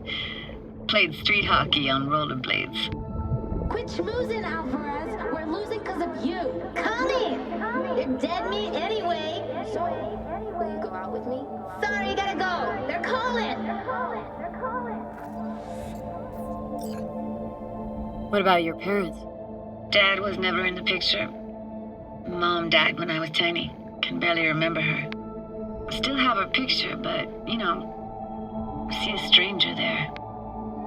Played street hockey on rollerblades. Quit schmoozing, Alvarez. We're losing because of you. Come in. They're dead meat anyway. So, will you go out with me? Sorry, you gotta go. They're calling. What about your parents? Dad was never in the picture. Mom died when I was tiny. Can barely remember her. Still have her picture, but, you know, see a stranger there.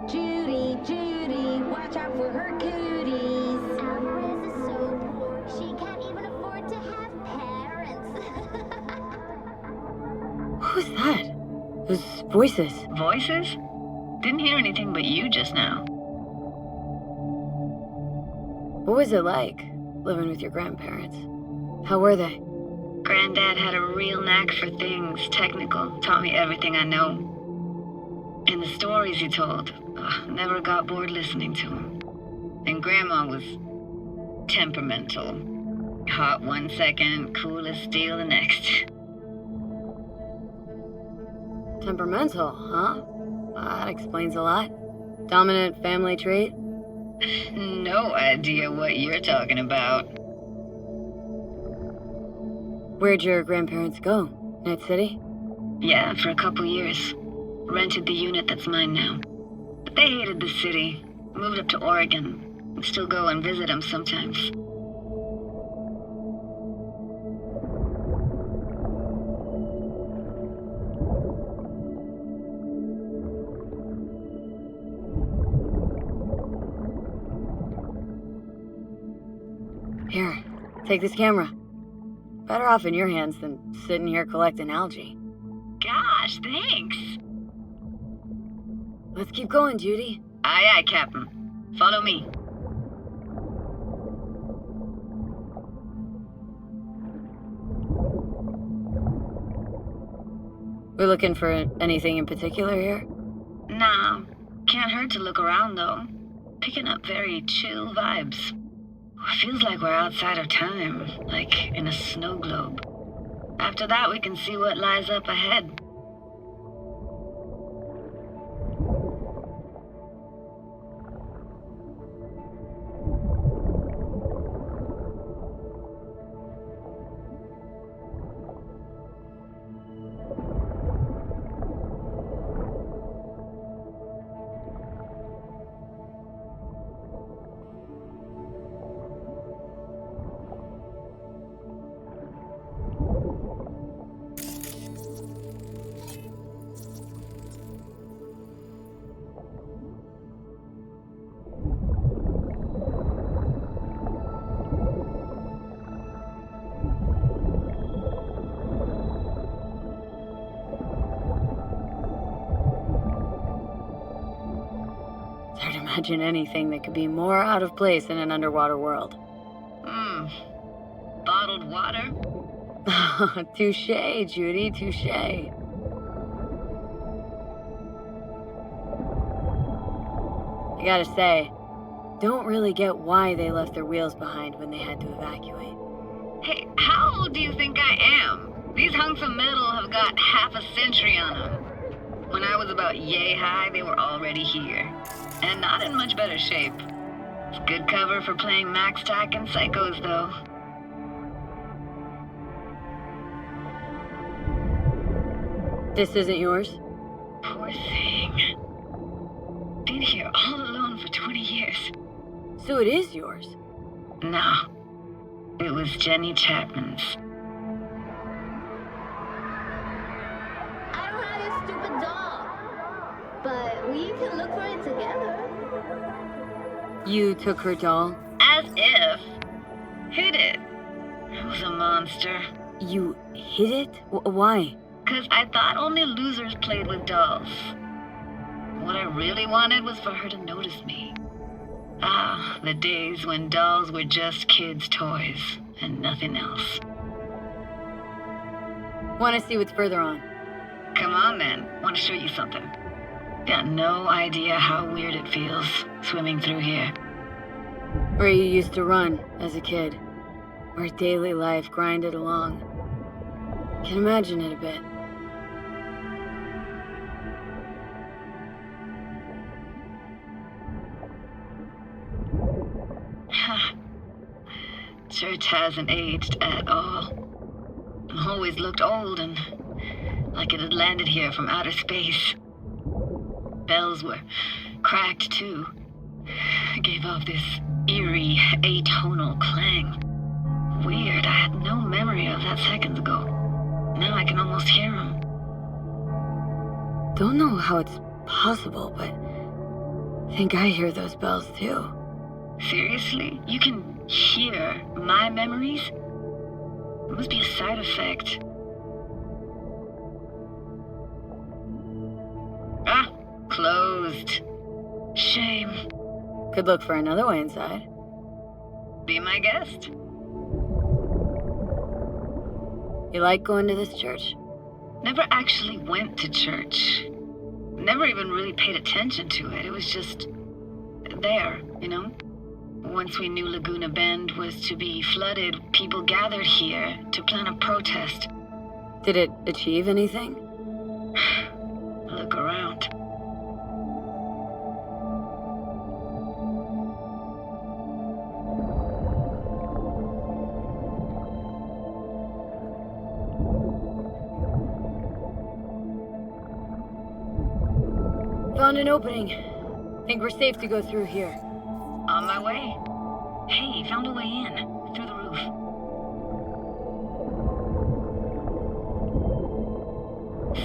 Judy, Judy, watch out for her cooties. Alvarez is so poor, she can't even afford to have parents. Who's that? Those voices. Voices? Didn't hear anything but you just now. What was it like, living with your grandparents? How were they? Granddad had a real knack for things technical, taught me everything I know. And the stories he told, never got bored listening to him. And Grandma was temperamental. Hot one second, cool as steel the next. Temperamental, huh? That explains a lot. Dominant family trait? No idea what you're talking about. Where'd your grandparents go? Night City? Yeah, for a couple years. Rented the unit that's mine now. But they hated the city. Moved up to Oregon. And still go and visit them sometimes. Here, take this camera. Better off in your hands than sitting here collecting algae. Gosh, thanks. Let's keep going, Judy. Aye, aye, Captain. Follow me. We're looking for anything in particular here? Nah, can't hurt to look around though. Picking up very chill vibes. Feels like we're outside of time, like in a snow globe. After that, we can see what lies up ahead. imagine anything that could be more out of place in an underwater world. Bottled water? Touché, Judy, touché. I gotta say, don't really get why they left their wheels behind when they had to evacuate. Hey, how old do you think I am? These hunks of metal have got half a century on them. When I was about yay high, they were already here. And not in much better shape. It's good cover for playing Max Tack and Psychos, though. This isn't yours? Poor thing. Been here all alone for 20 years. So it is yours? No. It was Jenny Chapman's. I don't have your stupid doll. But we can look for it together. You took her doll? As if. Hid it. I was a monster. You hid it? Why? 'Cause I thought only losers played with dolls. What I really wanted was for her to notice me. Ah, the days when dolls were just kids' toys and nothing else. Want to see what's further on? Come on then, want to show you something. Got no idea how weird it feels swimming through here. Where you used to run as a kid. Where daily life grinded along. Can imagine it a bit. Church hasn't aged at all. Always looked old and like it had landed here from outer space. Bells were cracked too. Gave off this eerie, atonal clang. Weird, I had no memory of that seconds ago. Now I can almost hear them. Don't know how it's possible, but I think I hear those bells too. Seriously? You can hear my memories? It must be a side effect. Ah, closed. Shame. Could look for another way inside. Be my guest. You like going to this church? Never actually went to church. Never even really paid attention to it. It was just there, you know? Once we knew Laguna Bend was to be flooded, people gathered here to plan a protest. Did it achieve anything? Look around. Found an opening. Think we're safe to go through here. On my way. Hey, found a way in. Through the roof.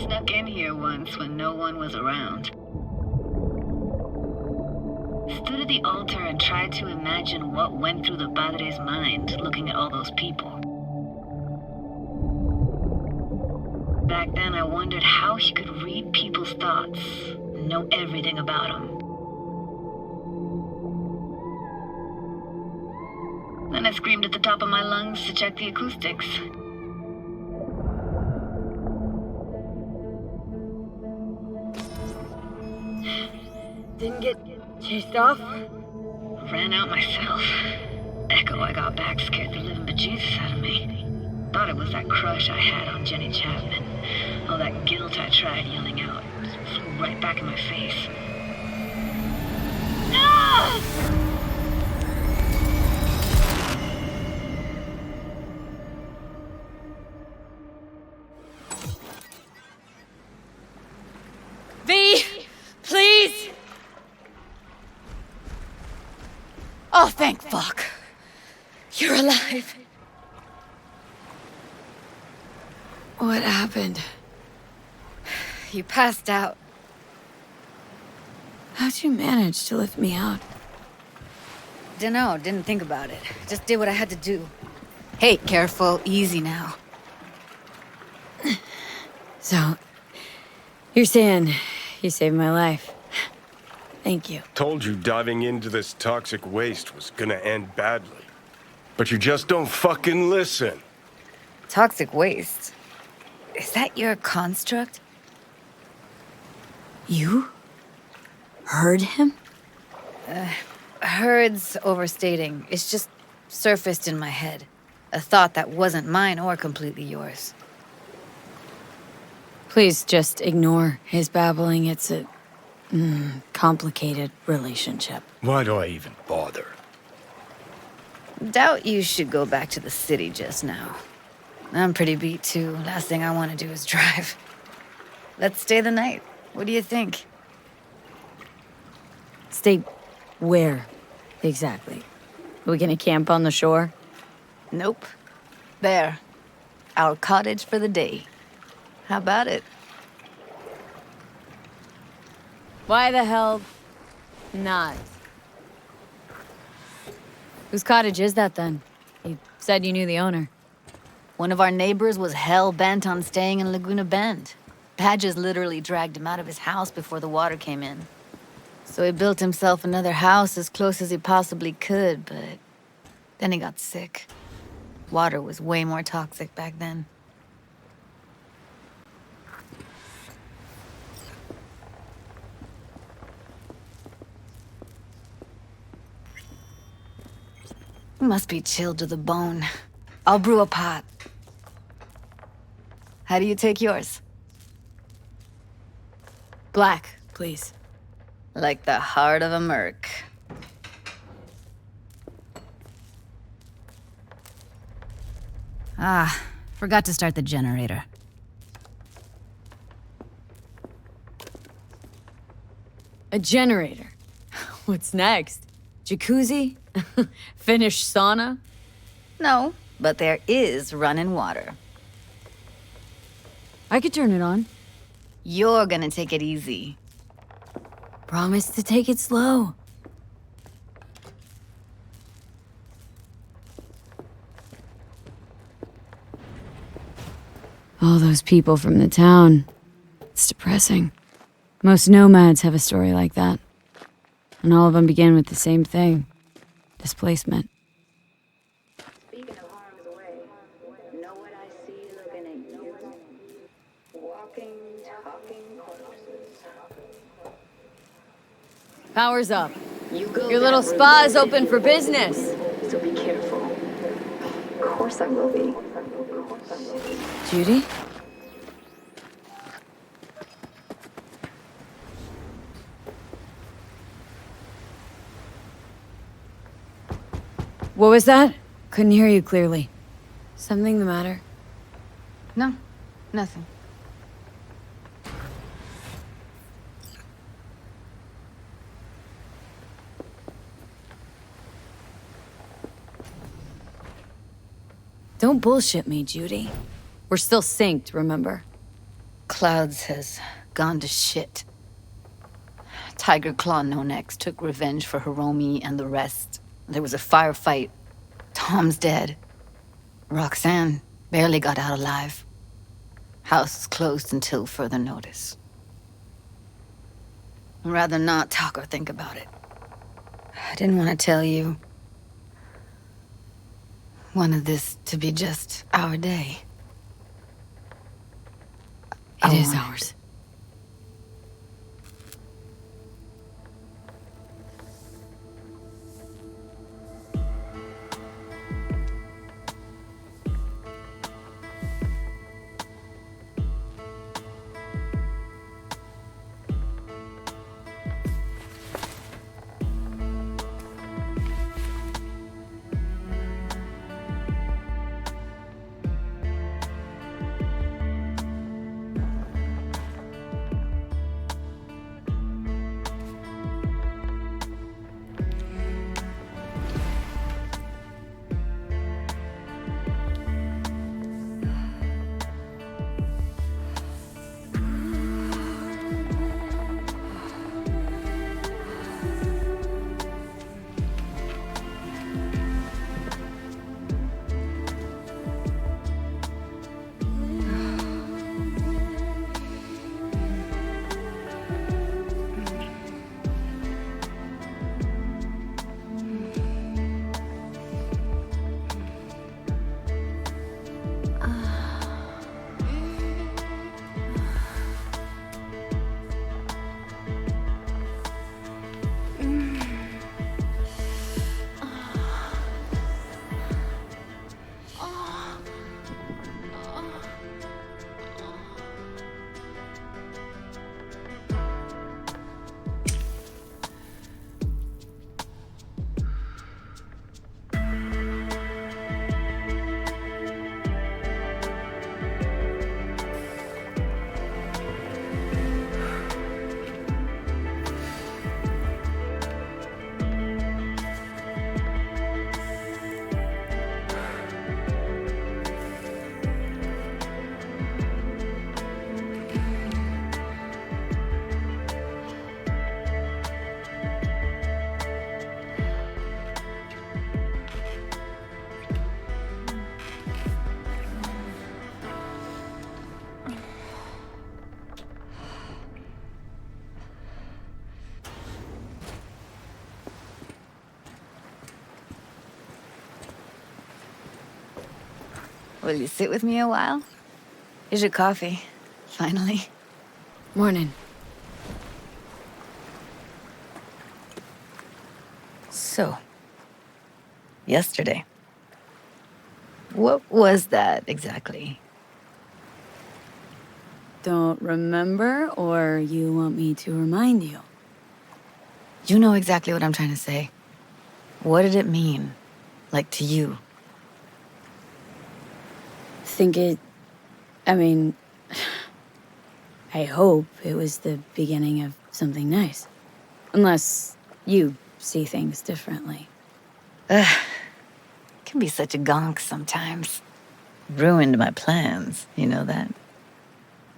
Snuck in here once when no one was around. Stood at the altar and tried to imagine what went through the Padre's mind looking at all those people. Back then I wondered how he could read people's thoughts and know everything about them. Then I screamed at the top of my lungs to check the acoustics. Didn't get chased off? Ran out myself. Echo I got back scared the living bejesus out of me. Thought it was that crush I had on Jenny Chapman. All that guilt I tried yelling out. Just flew right back in my face. No! V! Please! Oh, thank fuck. You're alive. What happened? You passed out. How'd you manage to lift me out? Dunno, didn't think about it. Just did what I had to do. Hey, careful, easy now. So, you're saying you saved my life? Thank you. Told you diving into this toxic waste was gonna end badly. But you just don't fucking listen. Toxic waste? Is that your construct? You? Heard him? Heard's overstating. It's just surfaced in my head. A thought that wasn't mine or completely yours. Please just ignore his babbling. It's a complicated relationship. Why do I even bother? Doubt you should go back to the city just now. I'm pretty beat too. Last thing I want to do is drive. Let's stay the night. What do you think? Stay where, exactly? Are we gonna camp on the shore? Nope. There. Our cottage for the day. How about it? Why the hell not? Whose cottage is that then? You said you knew the owner. One of our neighbors was hell-bent on staying in Laguna Bend. Badges literally dragged him out of his house before the water came in. So he built himself another house as close as he possibly could, but then he got sick. Water was way more toxic back then. Must be chilled to the bone. I'll brew a pot. How do you take yours? Black, please. Like the heart of a merc. Ah, forgot to start the generator. A generator. What's next? Jacuzzi? Finnish sauna? No, but there is running water. I could turn it on. You're gonna take it easy. Promise to take it slow. All those people from the town. It's depressing. Most nomads have a story like that. And all of them begin with the same thing. Displacement. Speaking of harm's way, know what I see looking at you? Walking, talking corpses. Power's up. You go Your little that spa is route. open for business. So be careful. Of course I will be. Judy? What was that? Couldn't hear you clearly. Something the matter? No, nothing. Don't bullshit me, Judy. We're still synced, remember? Clouds has gone to shit. Tiger Claw No Next took revenge for Hiromi and the rest. There was a firefight. Tom's dead. Roxanne barely got out alive. House is closed until further notice. I'd rather not talk or think about it. I didn't want to tell you. Wanted this to be just our day. It is ours. Will you sit with me a while? Here's your coffee. Finally. Morning. So, yesterday. What was that exactly? Don't remember, or you want me to remind you? You know exactly what I'm trying to say. What did it mean? Like, to you? I hope it was the beginning of something nice. Unless you see things differently. Ugh. Can be such a gonk sometimes. Ruined my plans, you know that?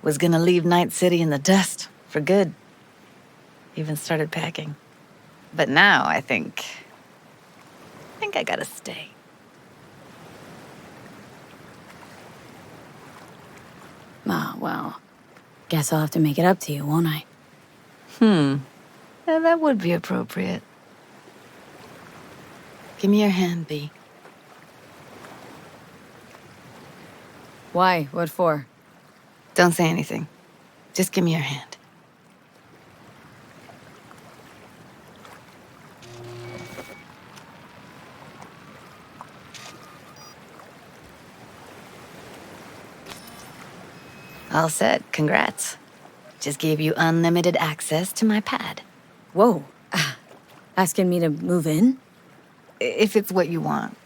Was gonna leave Night City in the dust, for good. Even started packing. But now I think I gotta stay. Ah, well, guess I'll have to make it up to you, won't I? Yeah, that would be appropriate. Give me your hand, B. Why? What for? Don't say anything. Just give me your hand. All set. Congrats. Just gave you unlimited access to my pad. Whoa. Asking me to move in? If it's what you want.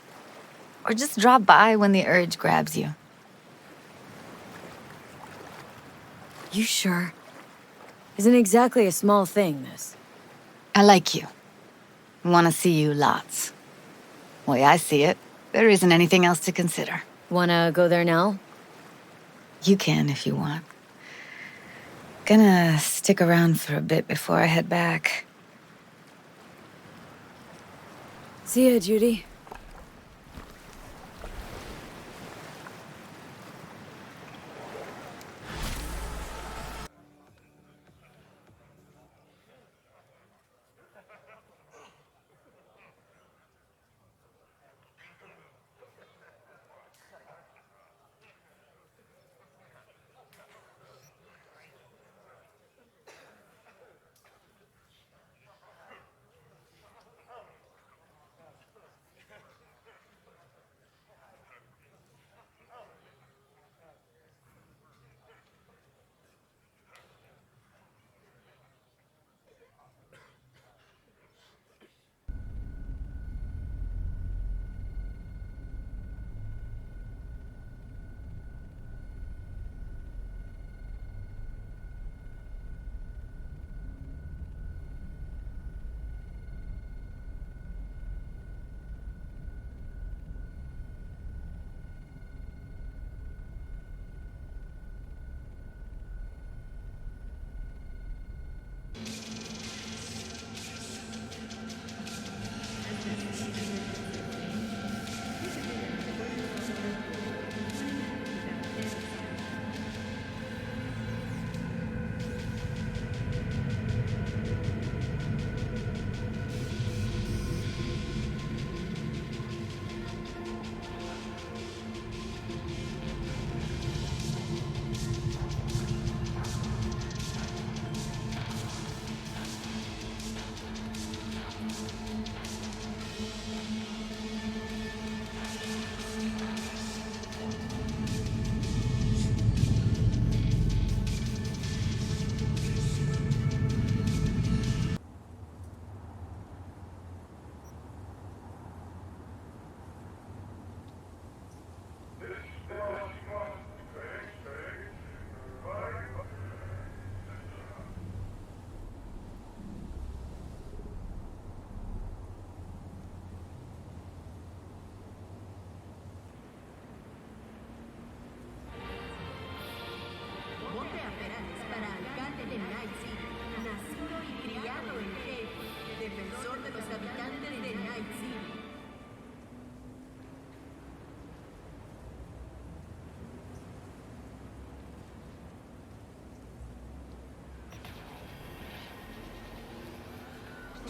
Or just drop by when the urge grabs you. You sure? Isn't exactly a small thing, this. I like you. Want to see you lots. Way I see it, there isn't anything else to consider. Wanna go there now? You can if you want. Gonna stick around for a bit before I head back. See ya, Judy.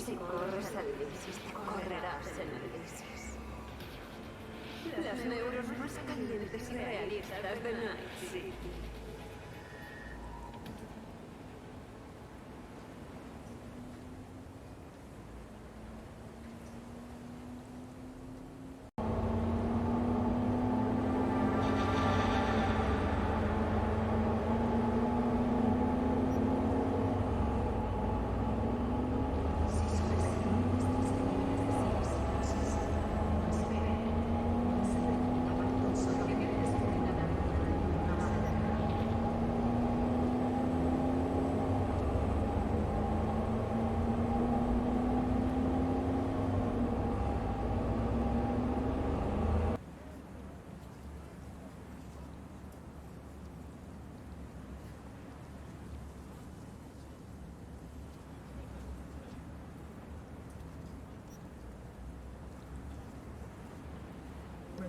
Si corres a Dios, correrás en el Dios. las neuros más calientes y realistas de Night City.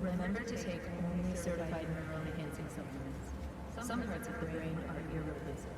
Remember to take only certified neuron-enhancing supplements. Some parts of the brain are irreplaceable.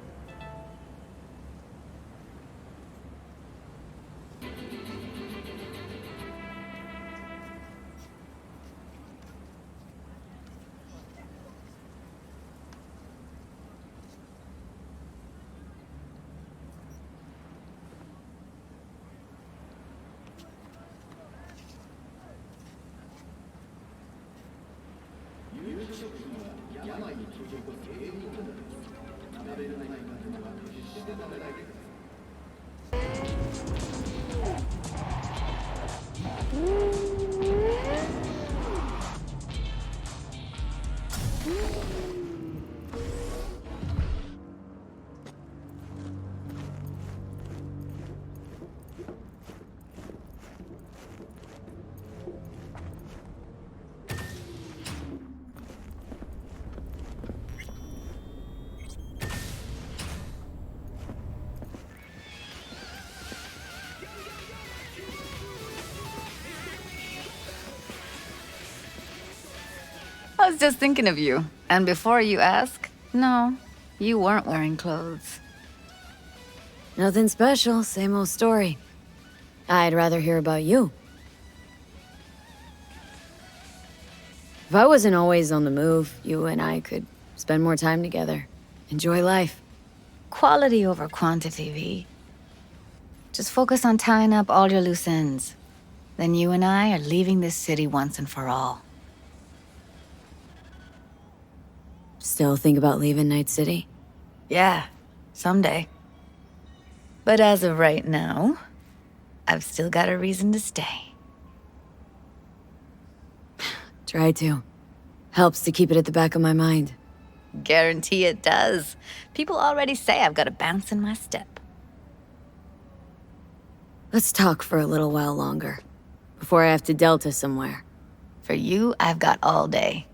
I was just thinking of you. And before you ask, no, you weren't wearing clothes. Nothing special, same old story. I'd rather hear about you. If I wasn't always on the move, you and I could spend more time together. Enjoy life. Quality over quantity, V. Just focus on tying up all your loose ends. Then you and I are leaving this city once and for all. Still think about leaving Night City? Yeah, someday. But as of right now, I've still got a reason to stay. Try to. Helps to keep it at the back of my mind. Guarantee it does. People already say I've got a bounce in my step. Let's talk for a little while longer, before I have to Delta somewhere. For you, I've got all day.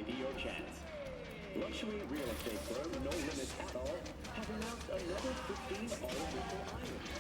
may be your chance. Luxury real estate firm No Limits at All has announced another 15 all-winter islands.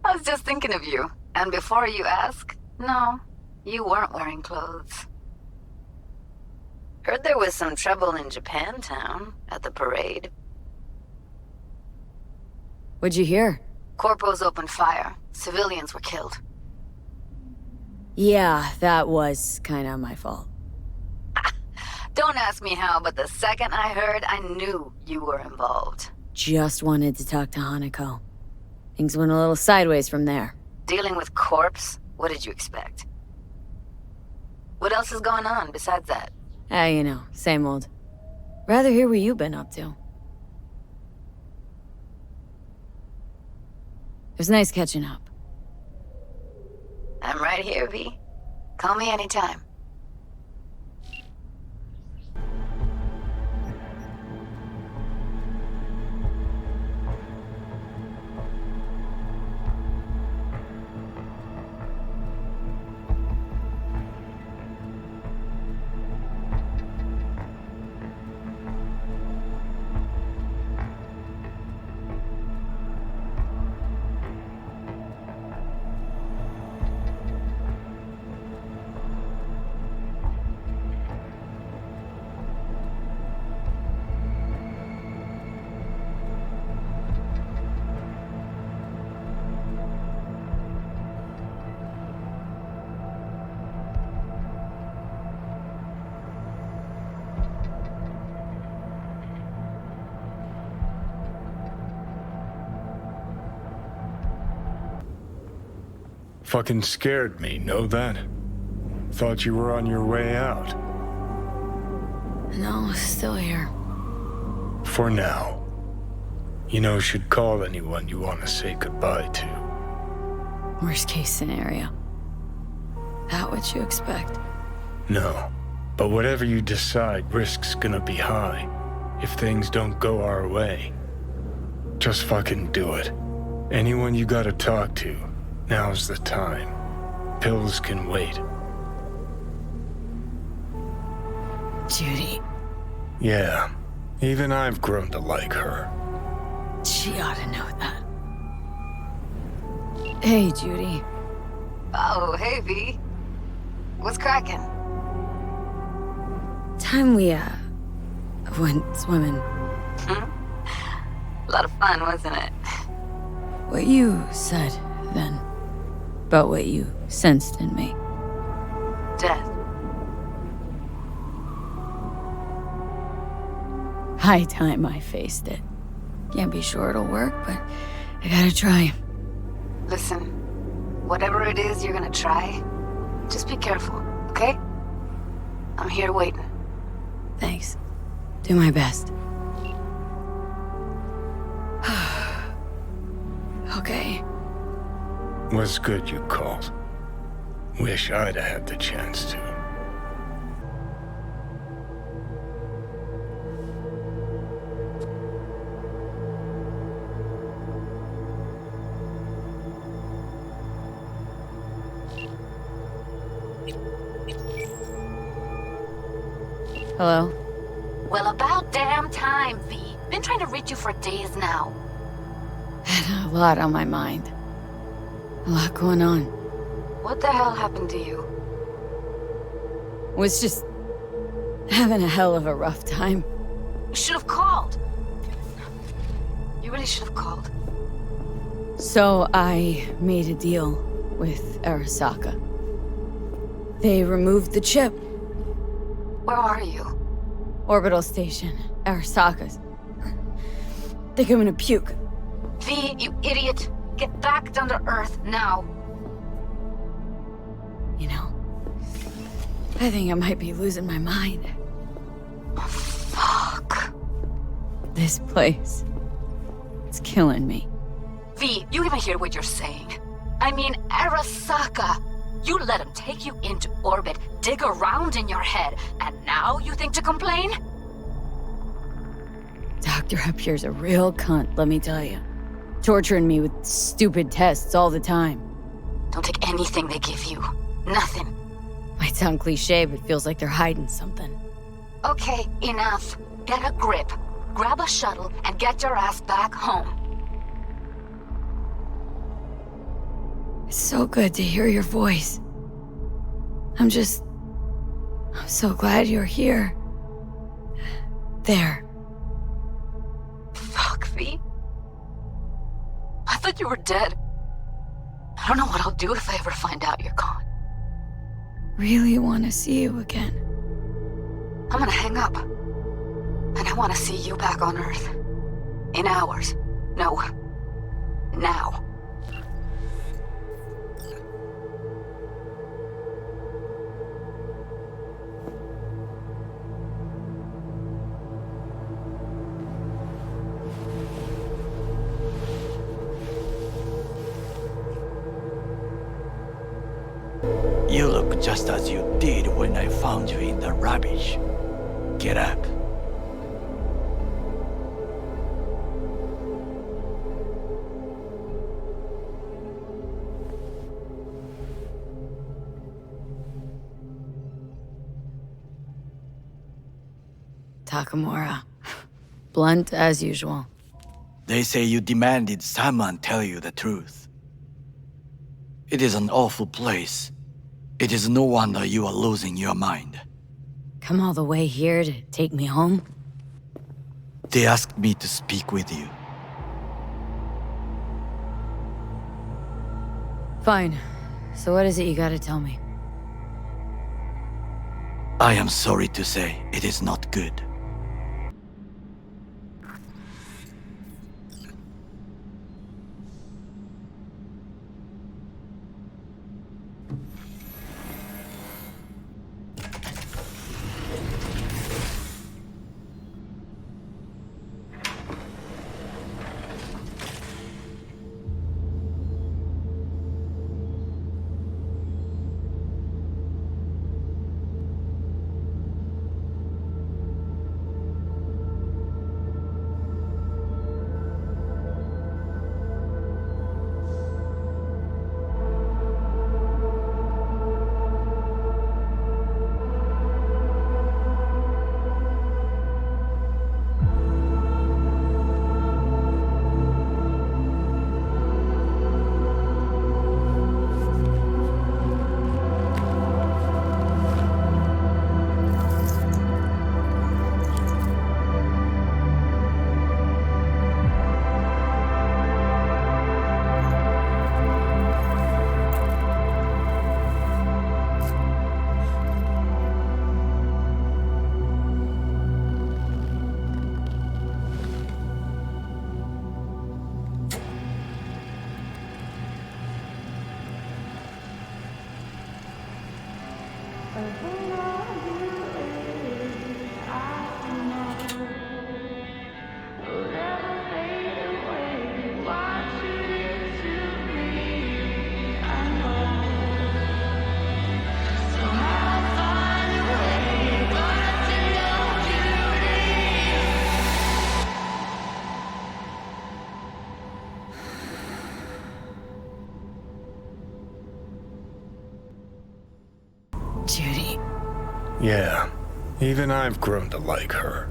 I was just thinking of you. And before you ask, no, you weren't wearing clothes. Heard there was some trouble in Japantown at the parade. What'd you hear? Corpos opened fire. Civilians were killed. Yeah, that was kinda my fault. Don't ask me how, but the second I heard, I knew you were involved. Just wanted to talk to Hanako. Things went a little sideways from there. Dealing with corpse? What did you expect? What else is going on besides that? You know, same old. Rather hear what you've been up to. It was nice catching up. I'm right here, V. Call me anytime. Fucking scared me, know that? Thought you were on your way out. No, still here. For now. You know, should call anyone you want to say goodbye to. Worst case scenario. That what you expect? No. But whatever you decide, risk's gonna be high. If things don't go our way. Just fucking do it. Anyone you gotta talk to, now's the time. Pills can wait. Judy. Yeah. Even I've grown to like her. She ought to know that. Hey, Judy. Oh, hey, V. What's cracking? Time we, went swimming. A lot of fun, wasn't it? What you said, then. About what you sensed in me. Death. High time I faced it. Can't be sure it'll work, but I gotta try. Listen, whatever it is you're gonna try, just be careful, okay? I'm here waiting. Thanks. Do my best. Okay. Was good you called. Wish I'd have had the chance to. Hello? Well, about damn time, V. Been trying to reach you for days now. Had a lot on my mind. A lot going on. What the hell happened to you? Was just having a hell of a rough time. You should have called. You really should have called. So I made a deal with Arasaka. They removed the chip. Where are you? Orbital station. Arasaka's. Think I'm gonna puke. V, you idiot. Get back down to Earth now. You know, I think I might be losing my mind. Oh, fuck. This place. It's killing me. V, you even hear what you're saying? I mean, Arasaka. You let him take you into orbit, dig around in your head, and now you think to complain? Doctor up here's a real cunt, let me tell you. Torturing me with stupid tests all the time. Don't take anything they give you. Nothing. Might sound cliche, but feels like they're hiding something. Okay, enough. Get a grip. Grab a shuttle and get your ass back home. It's so good to hear your voice. I'm so glad you're here. There. Fuck, V. I thought you were dead. I don't know what I'll do if I ever find out you're gone. Really want to see you again. I'm gonna hang up. And I want to see you back on Earth. In hours. No. Now. You look just as you did when I found you in the rubbish. Get up. Takamura. Blunt as usual. They say you demanded someone tell you the truth. It is an awful place. It is no wonder you are losing your mind. Come all the way here to take me home? They asked me to speak with you. Fine. So what is it you gotta tell me? I am sorry to say it is not good. Judy. Yeah, even I've grown to like her.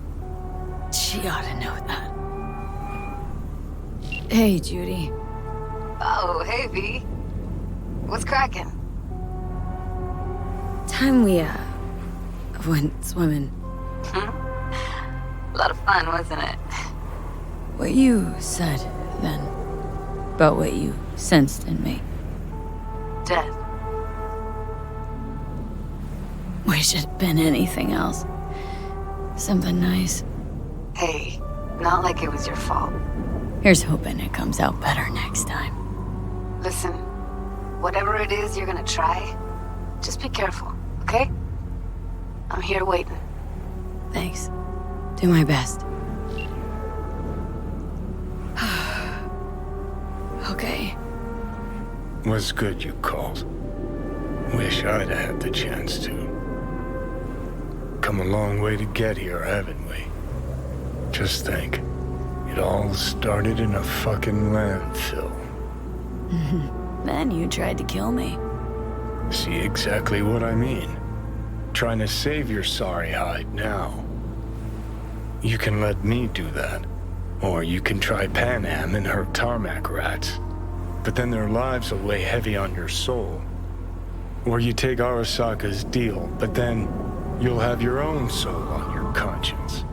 She ought to know that. Hey, Judy. Oh, hey, V. What's cracking? Time we, went swimming. A lot of fun, wasn't it? What you said then, about what you sensed in me. Death. Wish it'd been anything else. Something nice. Hey, not like it was your fault. Here's hoping it comes out better next time. Listen, whatever it is you're gonna try, just be careful, okay? I'm here waiting. Thanks. Do my best. Okay. Was good you called. Wish I'd had the chance to. Come a long way to get here, haven't we? Just think. It all started in a fucking landfill. Then you tried to kill me. See exactly what I mean. Trying to save your sorry hide now. You can let me do that. Or you can try Panam and her tarmac rats. But then their lives will weigh heavy on your soul. Or you take Arasaka's deal, but then you'll have your own soul on your conscience.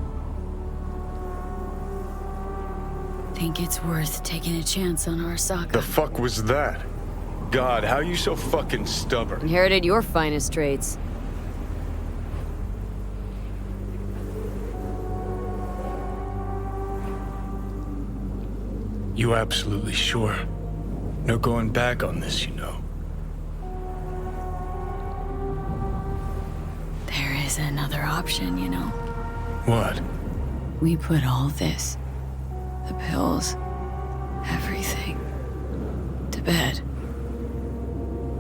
Think it's worth taking a chance on Arasaka. The fuck was that? God, how you so fucking stubborn? Inherited your finest traits. You absolutely sure? No going back on this, you know. There is another option, you know. What? We put all this, the pills, everything, to bed.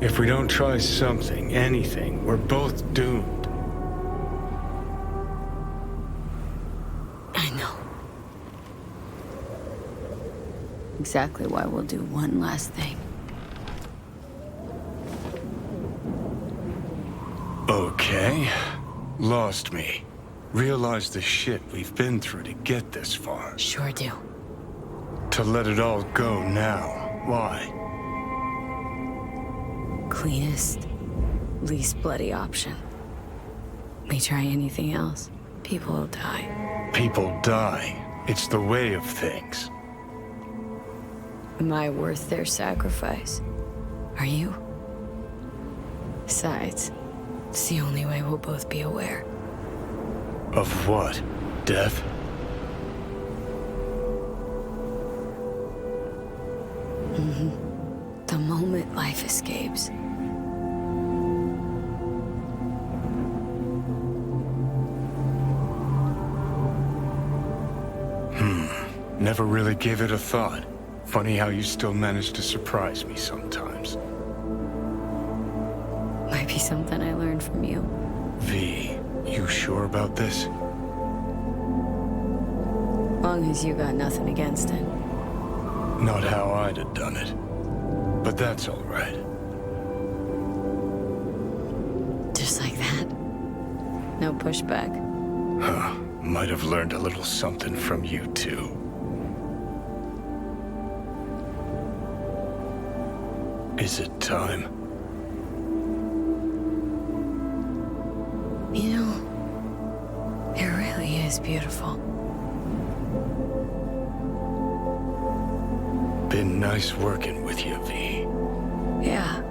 If we don't try something, anything, we're both doomed. I know. Exactly why we'll do one last thing. Okay. Lost me. Realize the shit we've been through to get this far. Sure do. To let it all go now. Why? Cleanest, least bloody option. We try anything else, people will die. People die. It's the way of things. Am I worth their sacrifice? Are you? Besides, it's the only way we'll both be aware. Of what? Death? The moment life escapes. Never really gave it a thought. Funny how you still manage to surprise me sometimes. Might be something I learned from you. V, you sure about this? Long as you got nothing against it. Not how I'd have done it. But that's all right. Just like that. No pushback. Huh. Might have learned a little something from you, too. Is it time? You know, it really is beautiful. Been nice working with you, V. Yeah.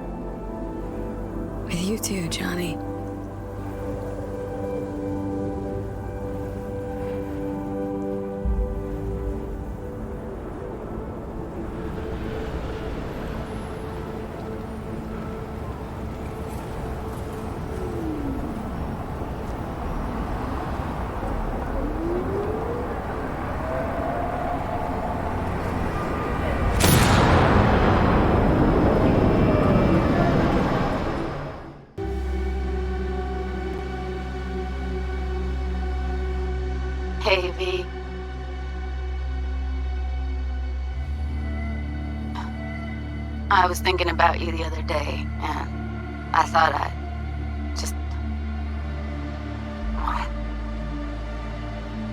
With you too, Johnny. Hey, V. I was thinking about you the other day, and I thought I'd just want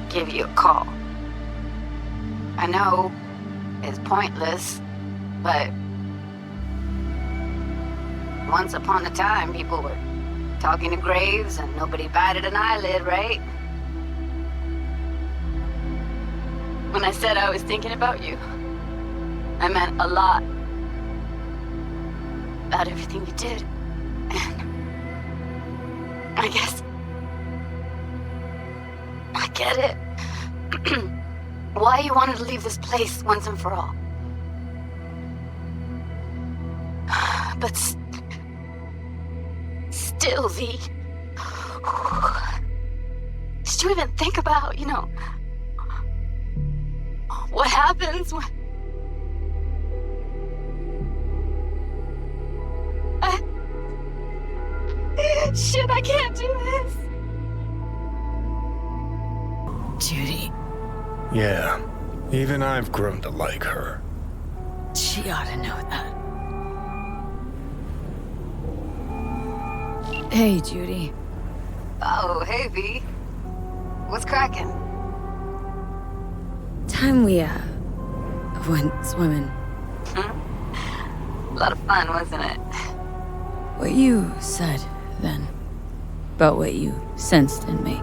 to give you a call. I know it's pointless, but once upon a time, people were talking to graves and nobody batted an eyelid, right? When I said I was thinking about you, I meant a lot. About everything you did. And I guess I get it. Why you wanted to leave this place once and for all. But still, V. Did you even think about, what happens when... Shit, I can't do this. Judy. Yeah, even I've grown to like her. She ought to know that. Hey, Judy. Oh, hey, V. What's cracking? Time we, went swimming. A lot of fun, wasn't it? What you said then, about what you sensed in me.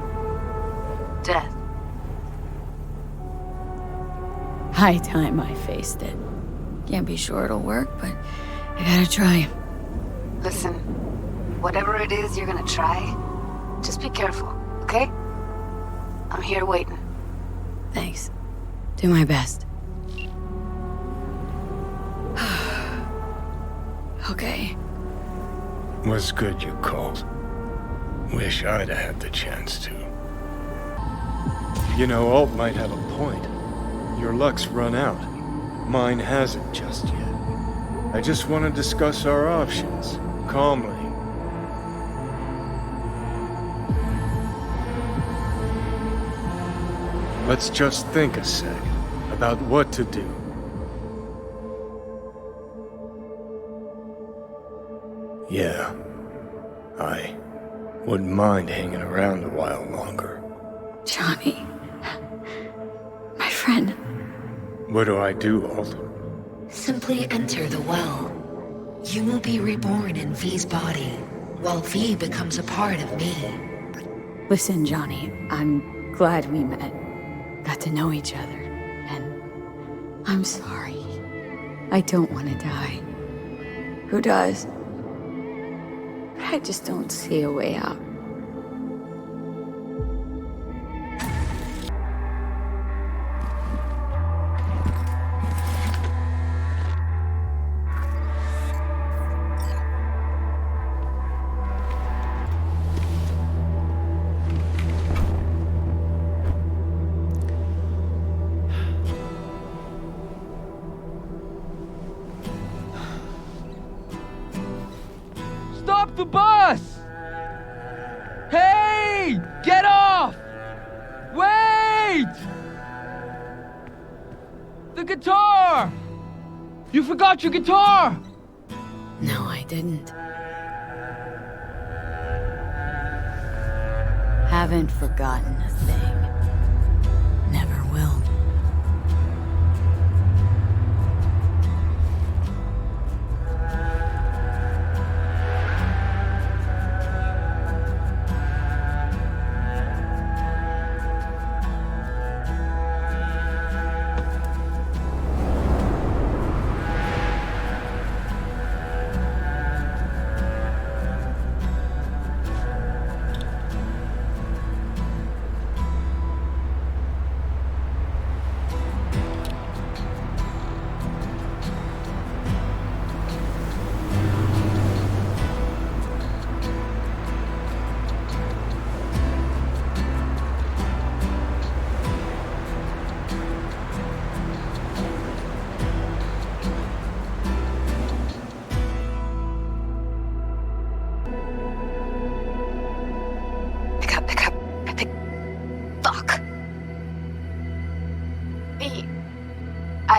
Death. High time I faced it. Can't be sure it'll work, but I gotta try. Listen, whatever it is you're gonna try, just be careful, okay? I'm here waiting. Thanks. Do my best. Okay. Was good you called. Wish I'd have had the chance to. You know, Alt might have a point. Your luck's run out. Mine hasn't just yet. I just want to discuss our options, calmly. Let's just think a sec about what to do. Yeah, I wouldn't mind hanging around a while longer. Johnny. My friend. What do I do, Alt? Simply enter the well. You will be reborn in V's body, while V becomes a part of me. Listen, Johnny, I'm glad we met. Got to know each other. And I'm sorry. I don't want to die. Who does? But I just don't see a way out. Stop the bus! Hey! Get off! Wait! The guitar! You forgot your guitar! No, I didn't. Haven't forgotten a thing. Never will.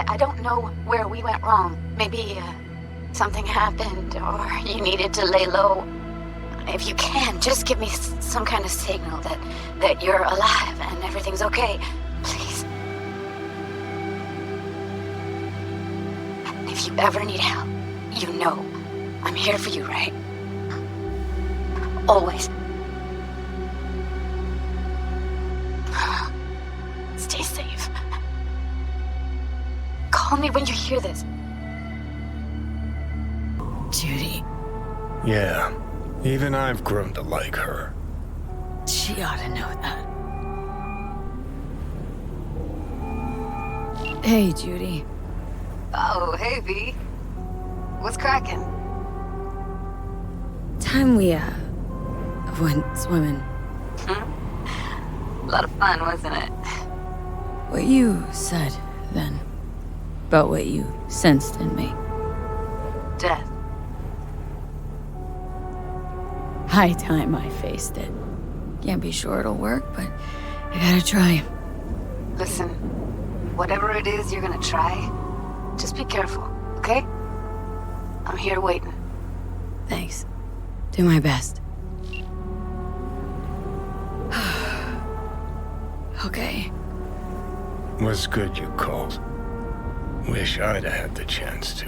I don't know where we went wrong. Maybe something happened, or you needed to lay low. If you can, just give me some kind of signal that you're alive and everything's okay. Please. And if you ever need help, you know I'm here for you, right? Always. Stay safe. Call me when you hear this. Judy. Yeah, even I've grown to like her. She ought to know that. Hey, Judy. Oh, hey, V. What's cracking? Time we, went swimming. A lot of fun, wasn't it? What you said, then. About what you sensed in me. Death. High time I faced it. Can't be sure it'll work, but I gotta try. Listen, whatever it is you're gonna try, just be careful, okay? I'm here waiting. Thanks. Do my best. Okay. Was good you called. Wish I'd have had the chance to.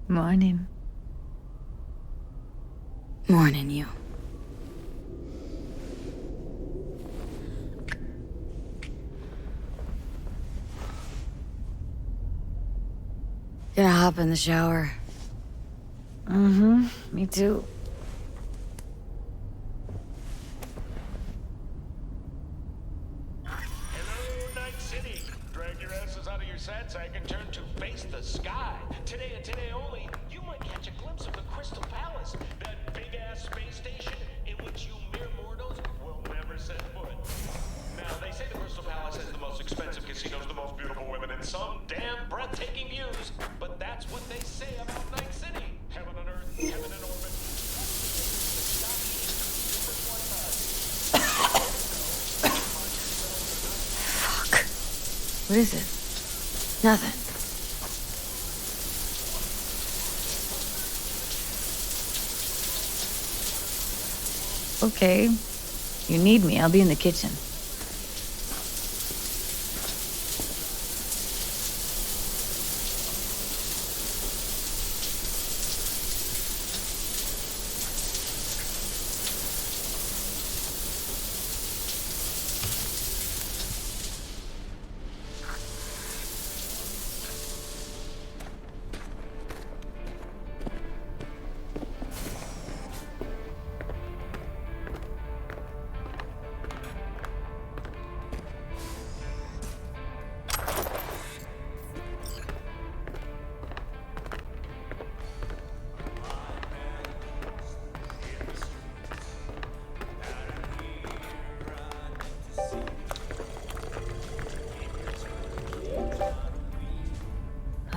Morning. Morning, you. Gonna hop in the shower. Mm-hmm. Me too. Hello, Night City. Drag your asses out of your sad sack and turn to face the sky. Today and today only, you might catch a glimpse of the Crystal Palace, that big-ass space station in which you mere mortals will never set foot. Now, they say the Crystal Palace has the most expensive casinos, the most beautiful women, and some damn breathtaking views. But that's what they say about Night City. Heaven on earth, heaven in orbit. Fuck. What is it? Nothing. Okay. You need me, I'll be in the kitchen.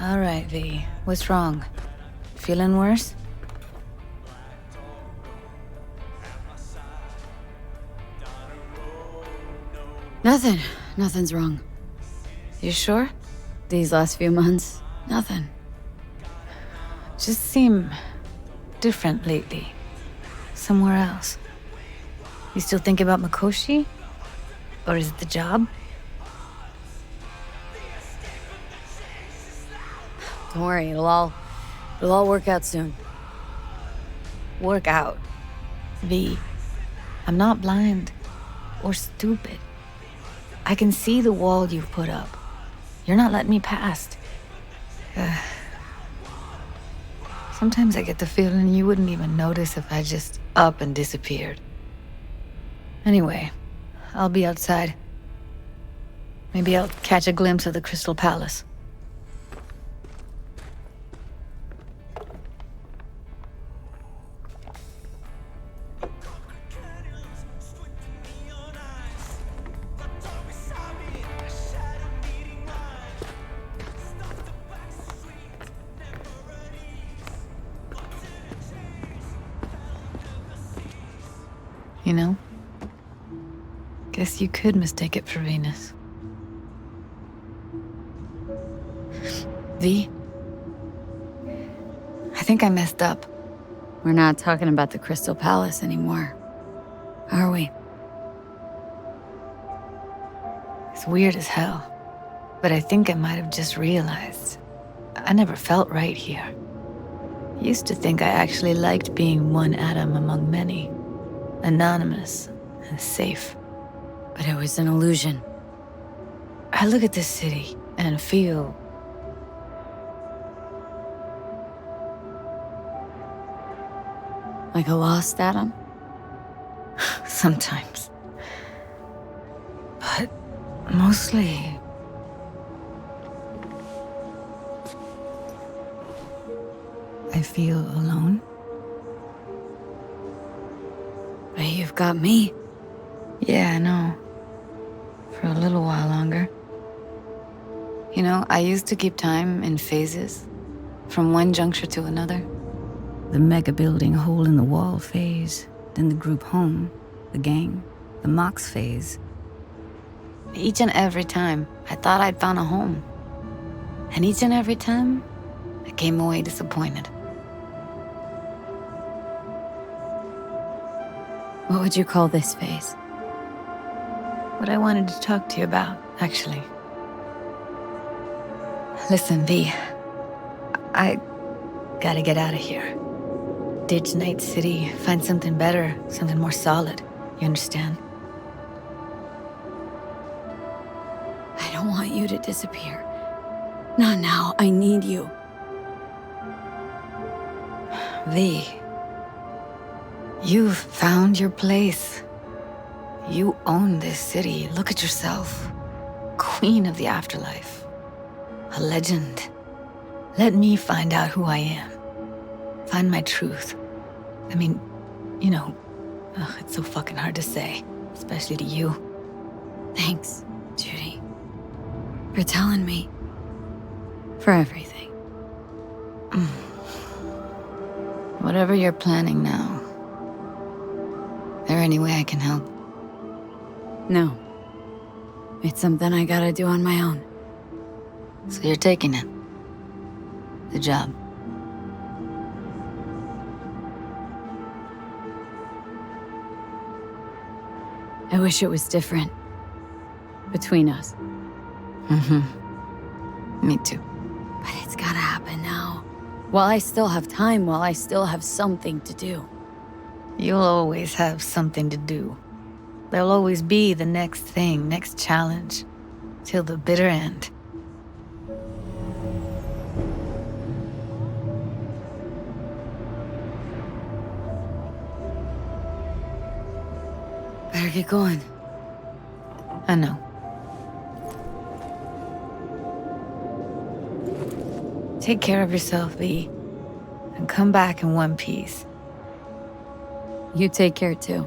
All right, V. What's wrong? Feeling worse? Nothing. Nothing's wrong. You sure? These last few months, nothing. Just seem different lately. Somewhere else. You still think about Mikoshi? Or is it the job? Don't worry, it'll all work out soon. Work out. V. I'm not blind. Or stupid. I can see the wall you've put up. You're not letting me past. Sometimes I get the feeling you wouldn't even notice if I just up and disappeared. Anyway, I'll be outside. Maybe I'll catch a glimpse of the Crystal Palace. you know? Guess you could mistake it for Venus. V? I think I messed up. We're not talking about the Crystal Palace anymore, are we? It's weird as hell, but I think I might have just realized I never felt right here. Used to think I actually liked being one atom among many, anonymous and safe. But it was an illusion. I look at this city and feel like a lost atom? Sometimes. But mostly, I feel alone. But you've got me. Yeah, I know. For a little while longer. You know, I used to keep time in phases, from one juncture to another. The mega building hole in the wall phase, then the group home, the gang, the Mox phase. Each and every time, I thought I'd found a home. And each and every time, I came away disappointed. What would you call this phase? What I wanted to talk to you about, actually. Listen, V. I gotta get out of here. Ditch Night City, find something better, something more solid. You understand? I don't want you to disappear. Not now. I need you. V. You've found your place. You own this city. Look at yourself. Queen of the afterlife. A legend. Let me find out who I am. Find my truth. I mean, you know, it's so fucking hard to say, especially to you. Thanks, Judy. For telling me. For everything. Whatever you're planning now. There any way I can help? No. It's something I gotta do on my own. So you're taking it? The job? I wish it was different. Between us. Me too. But it's gotta happen now. While I still have time, while I still have something to do. You'll always have something to do. There'll always be the next thing, next challenge. Till the bitter end. Better get going. I know. Take care of yourself, V. And come back in one piece. You take care too.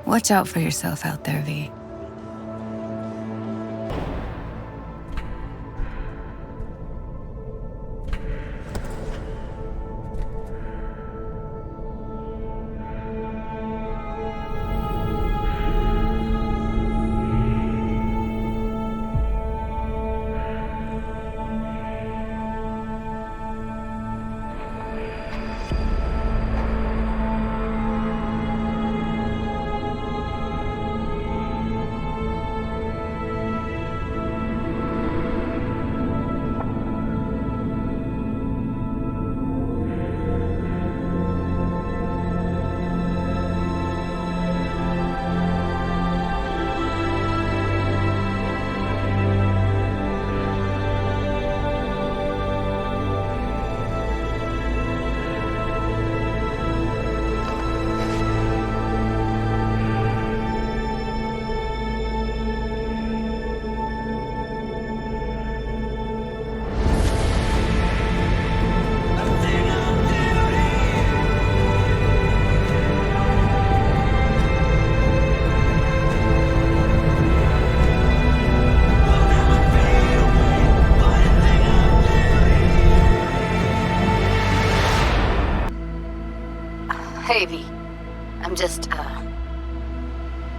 Watch out for yourself out there, V.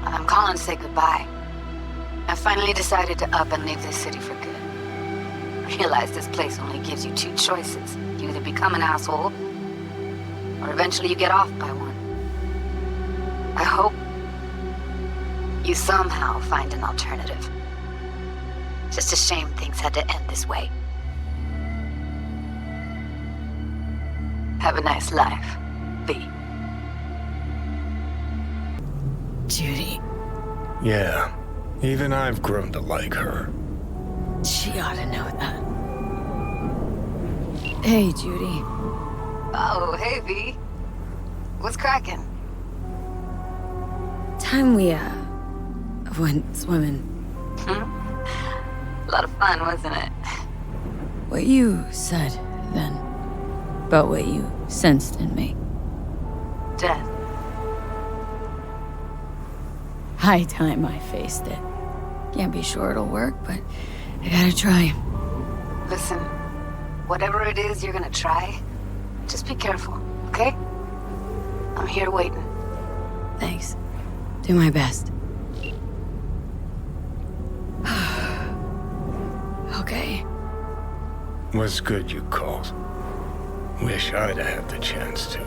I'm calling to say goodbye. I finally decided to up and leave this city for good. Realize this place only gives you two choices. You either become an asshole, or eventually you get off by one. I hope you somehow find an alternative. Just a shame things had to end this way. Have a nice life, V. Judy. Yeah, even I've grown to like her. She ought to know that. Hey, Judy. Oh, hey, V. What's cracking? Time we, went swimming. A lot of fun, wasn't it? What you said then, about what you sensed in me. Death. High time I faced it. Can't be sure it'll work, but I gotta try. Listen, whatever it is you're gonna try, just be careful, okay? I'm here waiting. Thanks. Do my best. Okay. Was good you called. Wish I'd had the chance to.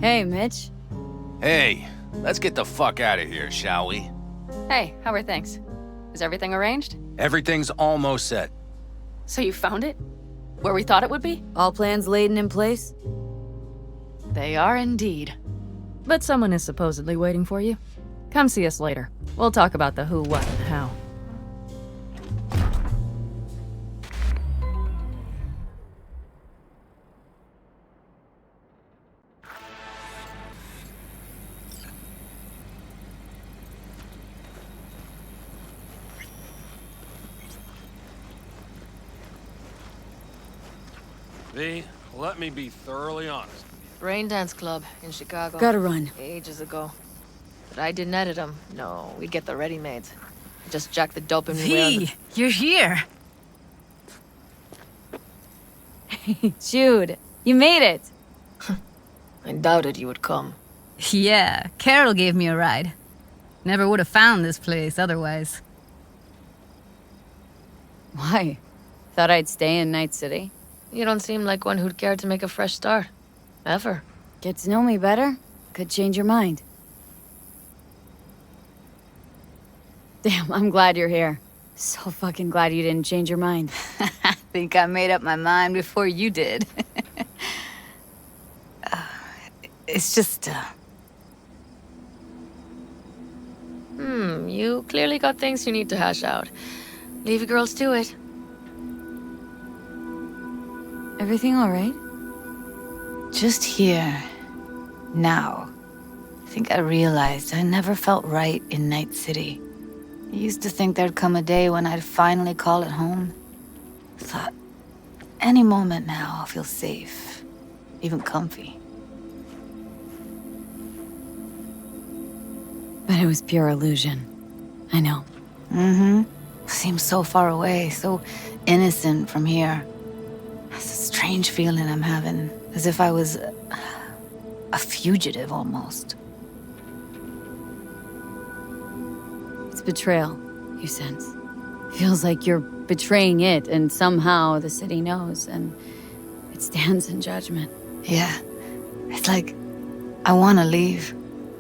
Hey, Mitch. Hey, let's get the fuck out of here, shall we? Hey, how are things? Is everything arranged? Everything's almost set. So you found it? Where we thought it would be? All plans laid and in place? They are indeed. But someone is supposedly waiting for you. Come see us later. We'll talk about the who, what, and how. V, let me be thoroughly honest. Rain Dance Club in Chicago. Gotta run. Ages ago. But I didn't edit them. No, we'd get the ready-mades. Just jack the dope in V, you're here. Jude, you made it. I doubted you would come. Yeah, Carol gave me a ride. Never would have found this place otherwise. Why? Thought I'd stay in Night City? You don't seem like one who'd care to make a fresh start. Ever. Get to know me better? Could change your mind. Damn, I'm glad you're here. So fucking glad you didn't change your mind. I think I made up my mind before you did. It's just, You clearly got things you need to hash out. Leave you girls to it. Everything all right? just here, now. I think I realized I never felt right in Night City. I used to think there'd come a day when I'd finally call it home. Thought, any moment now I'll feel safe, even comfy. But it was pure illusion. I know. Mm-hmm. Seems so far away, so innocent from here. It's a strange feeling I'm having, as if I was a fugitive almost. It's betrayal, you sense. Feels like you're betraying it, and somehow the city knows, and it stands in judgment. Yeah. It's like I want to leave,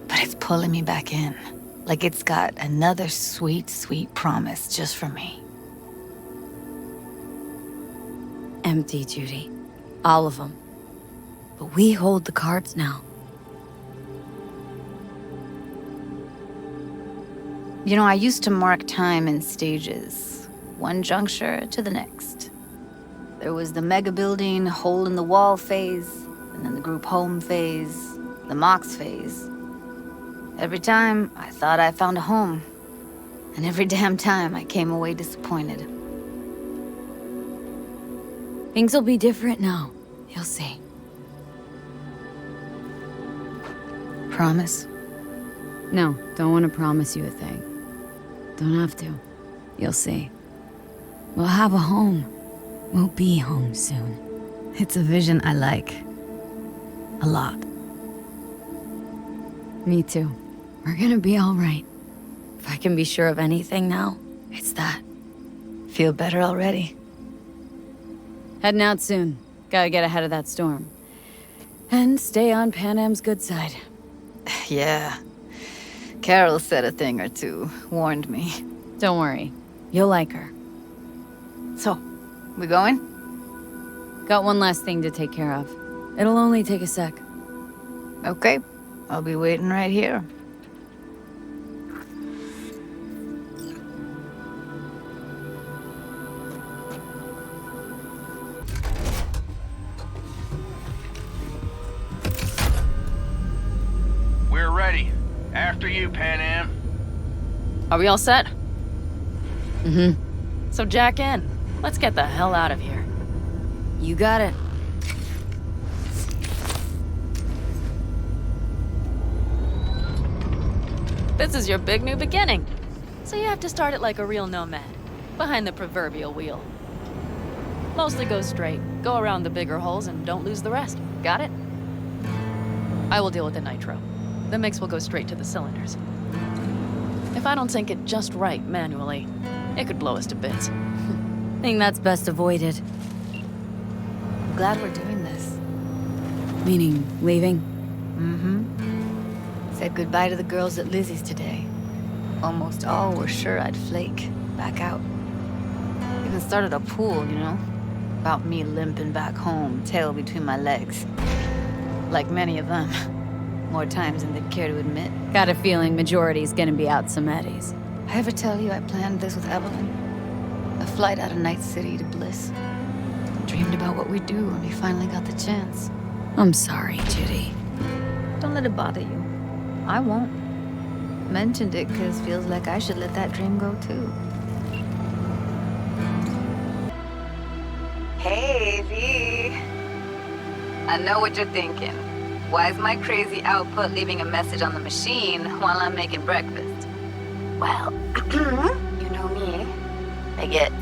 but it's pulling me back in. Like it's got another sweet, sweet promise just for me. Empty, Judy. All of them. But we hold the cards now. You know, I used to mark time in stages, one juncture to the next. There was the mega building, hole in the wall phase, and then the group home phase, the Mox phase. Every time, I thought I found a home. And every damn time, I came away disappointed. Things will be different now. You'll see. Promise? No, don't want to promise you a thing. Don't have to. You'll see. We'll have a home. We'll be home soon. It's a vision I like. A lot. Me too. We're gonna be alright. If I can be sure of anything now, it's that. Feel better already? Heading out soon. Gotta get ahead of that storm. And stay on Pan Am's good side. Yeah. Carol said a thing or two, warned me. Don't worry. You'll like her. So, we going? Got one last thing to take care of. It'll only take a sec. Okay. I'll be waiting right here. We're ready. After you, Pan Am. Are we all set? Mm-hmm. So jack in. Let's get the hell out of here. You got it. This is your big new beginning. So you have to start it like a real nomad, behind the proverbial wheel. Mostly go straight, go around the bigger holes, and don't lose the rest. Got it? I will deal with the nitro. The mix will go straight to the cylinders. If I don't sync it just right manually, it could blow us to bits. Think that's best avoided. I'm glad we're doing this. Meaning, leaving? Mm-hmm. Said goodbye to the girls at Lizzie's today. Almost all were sure I'd flake, back out. Even started a pool, you know? About me limping back home, tail between my legs. Like many of them. More times than they'd care to admit. Got a feeling majority's gonna be out some eddies. I ever tell you I planned this with Evelyn? A flight out of Night City to Bliss. Dreamed about what we'd do when we finally got the chance. I'm sorry, Judy. Don't let it bother you. I won't. Mentioned it because feels like I should let that dream go too. Hey, V. I know what you're thinking. Why is my crazy output leaving a message on the machine while I'm making breakfast? Well, you know me. I get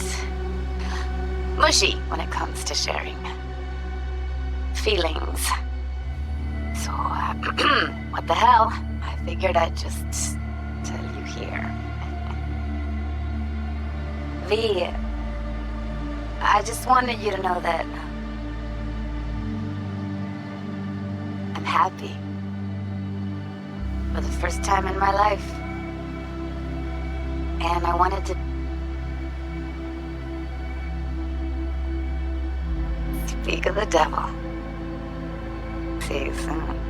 mushy when it comes to sharing feelings. So, what the hell? I figured I'd just tell you here. V, I just wanted you to know that I'm happy. For the first time in my life. And I wanted to speak of the devil. See you soon.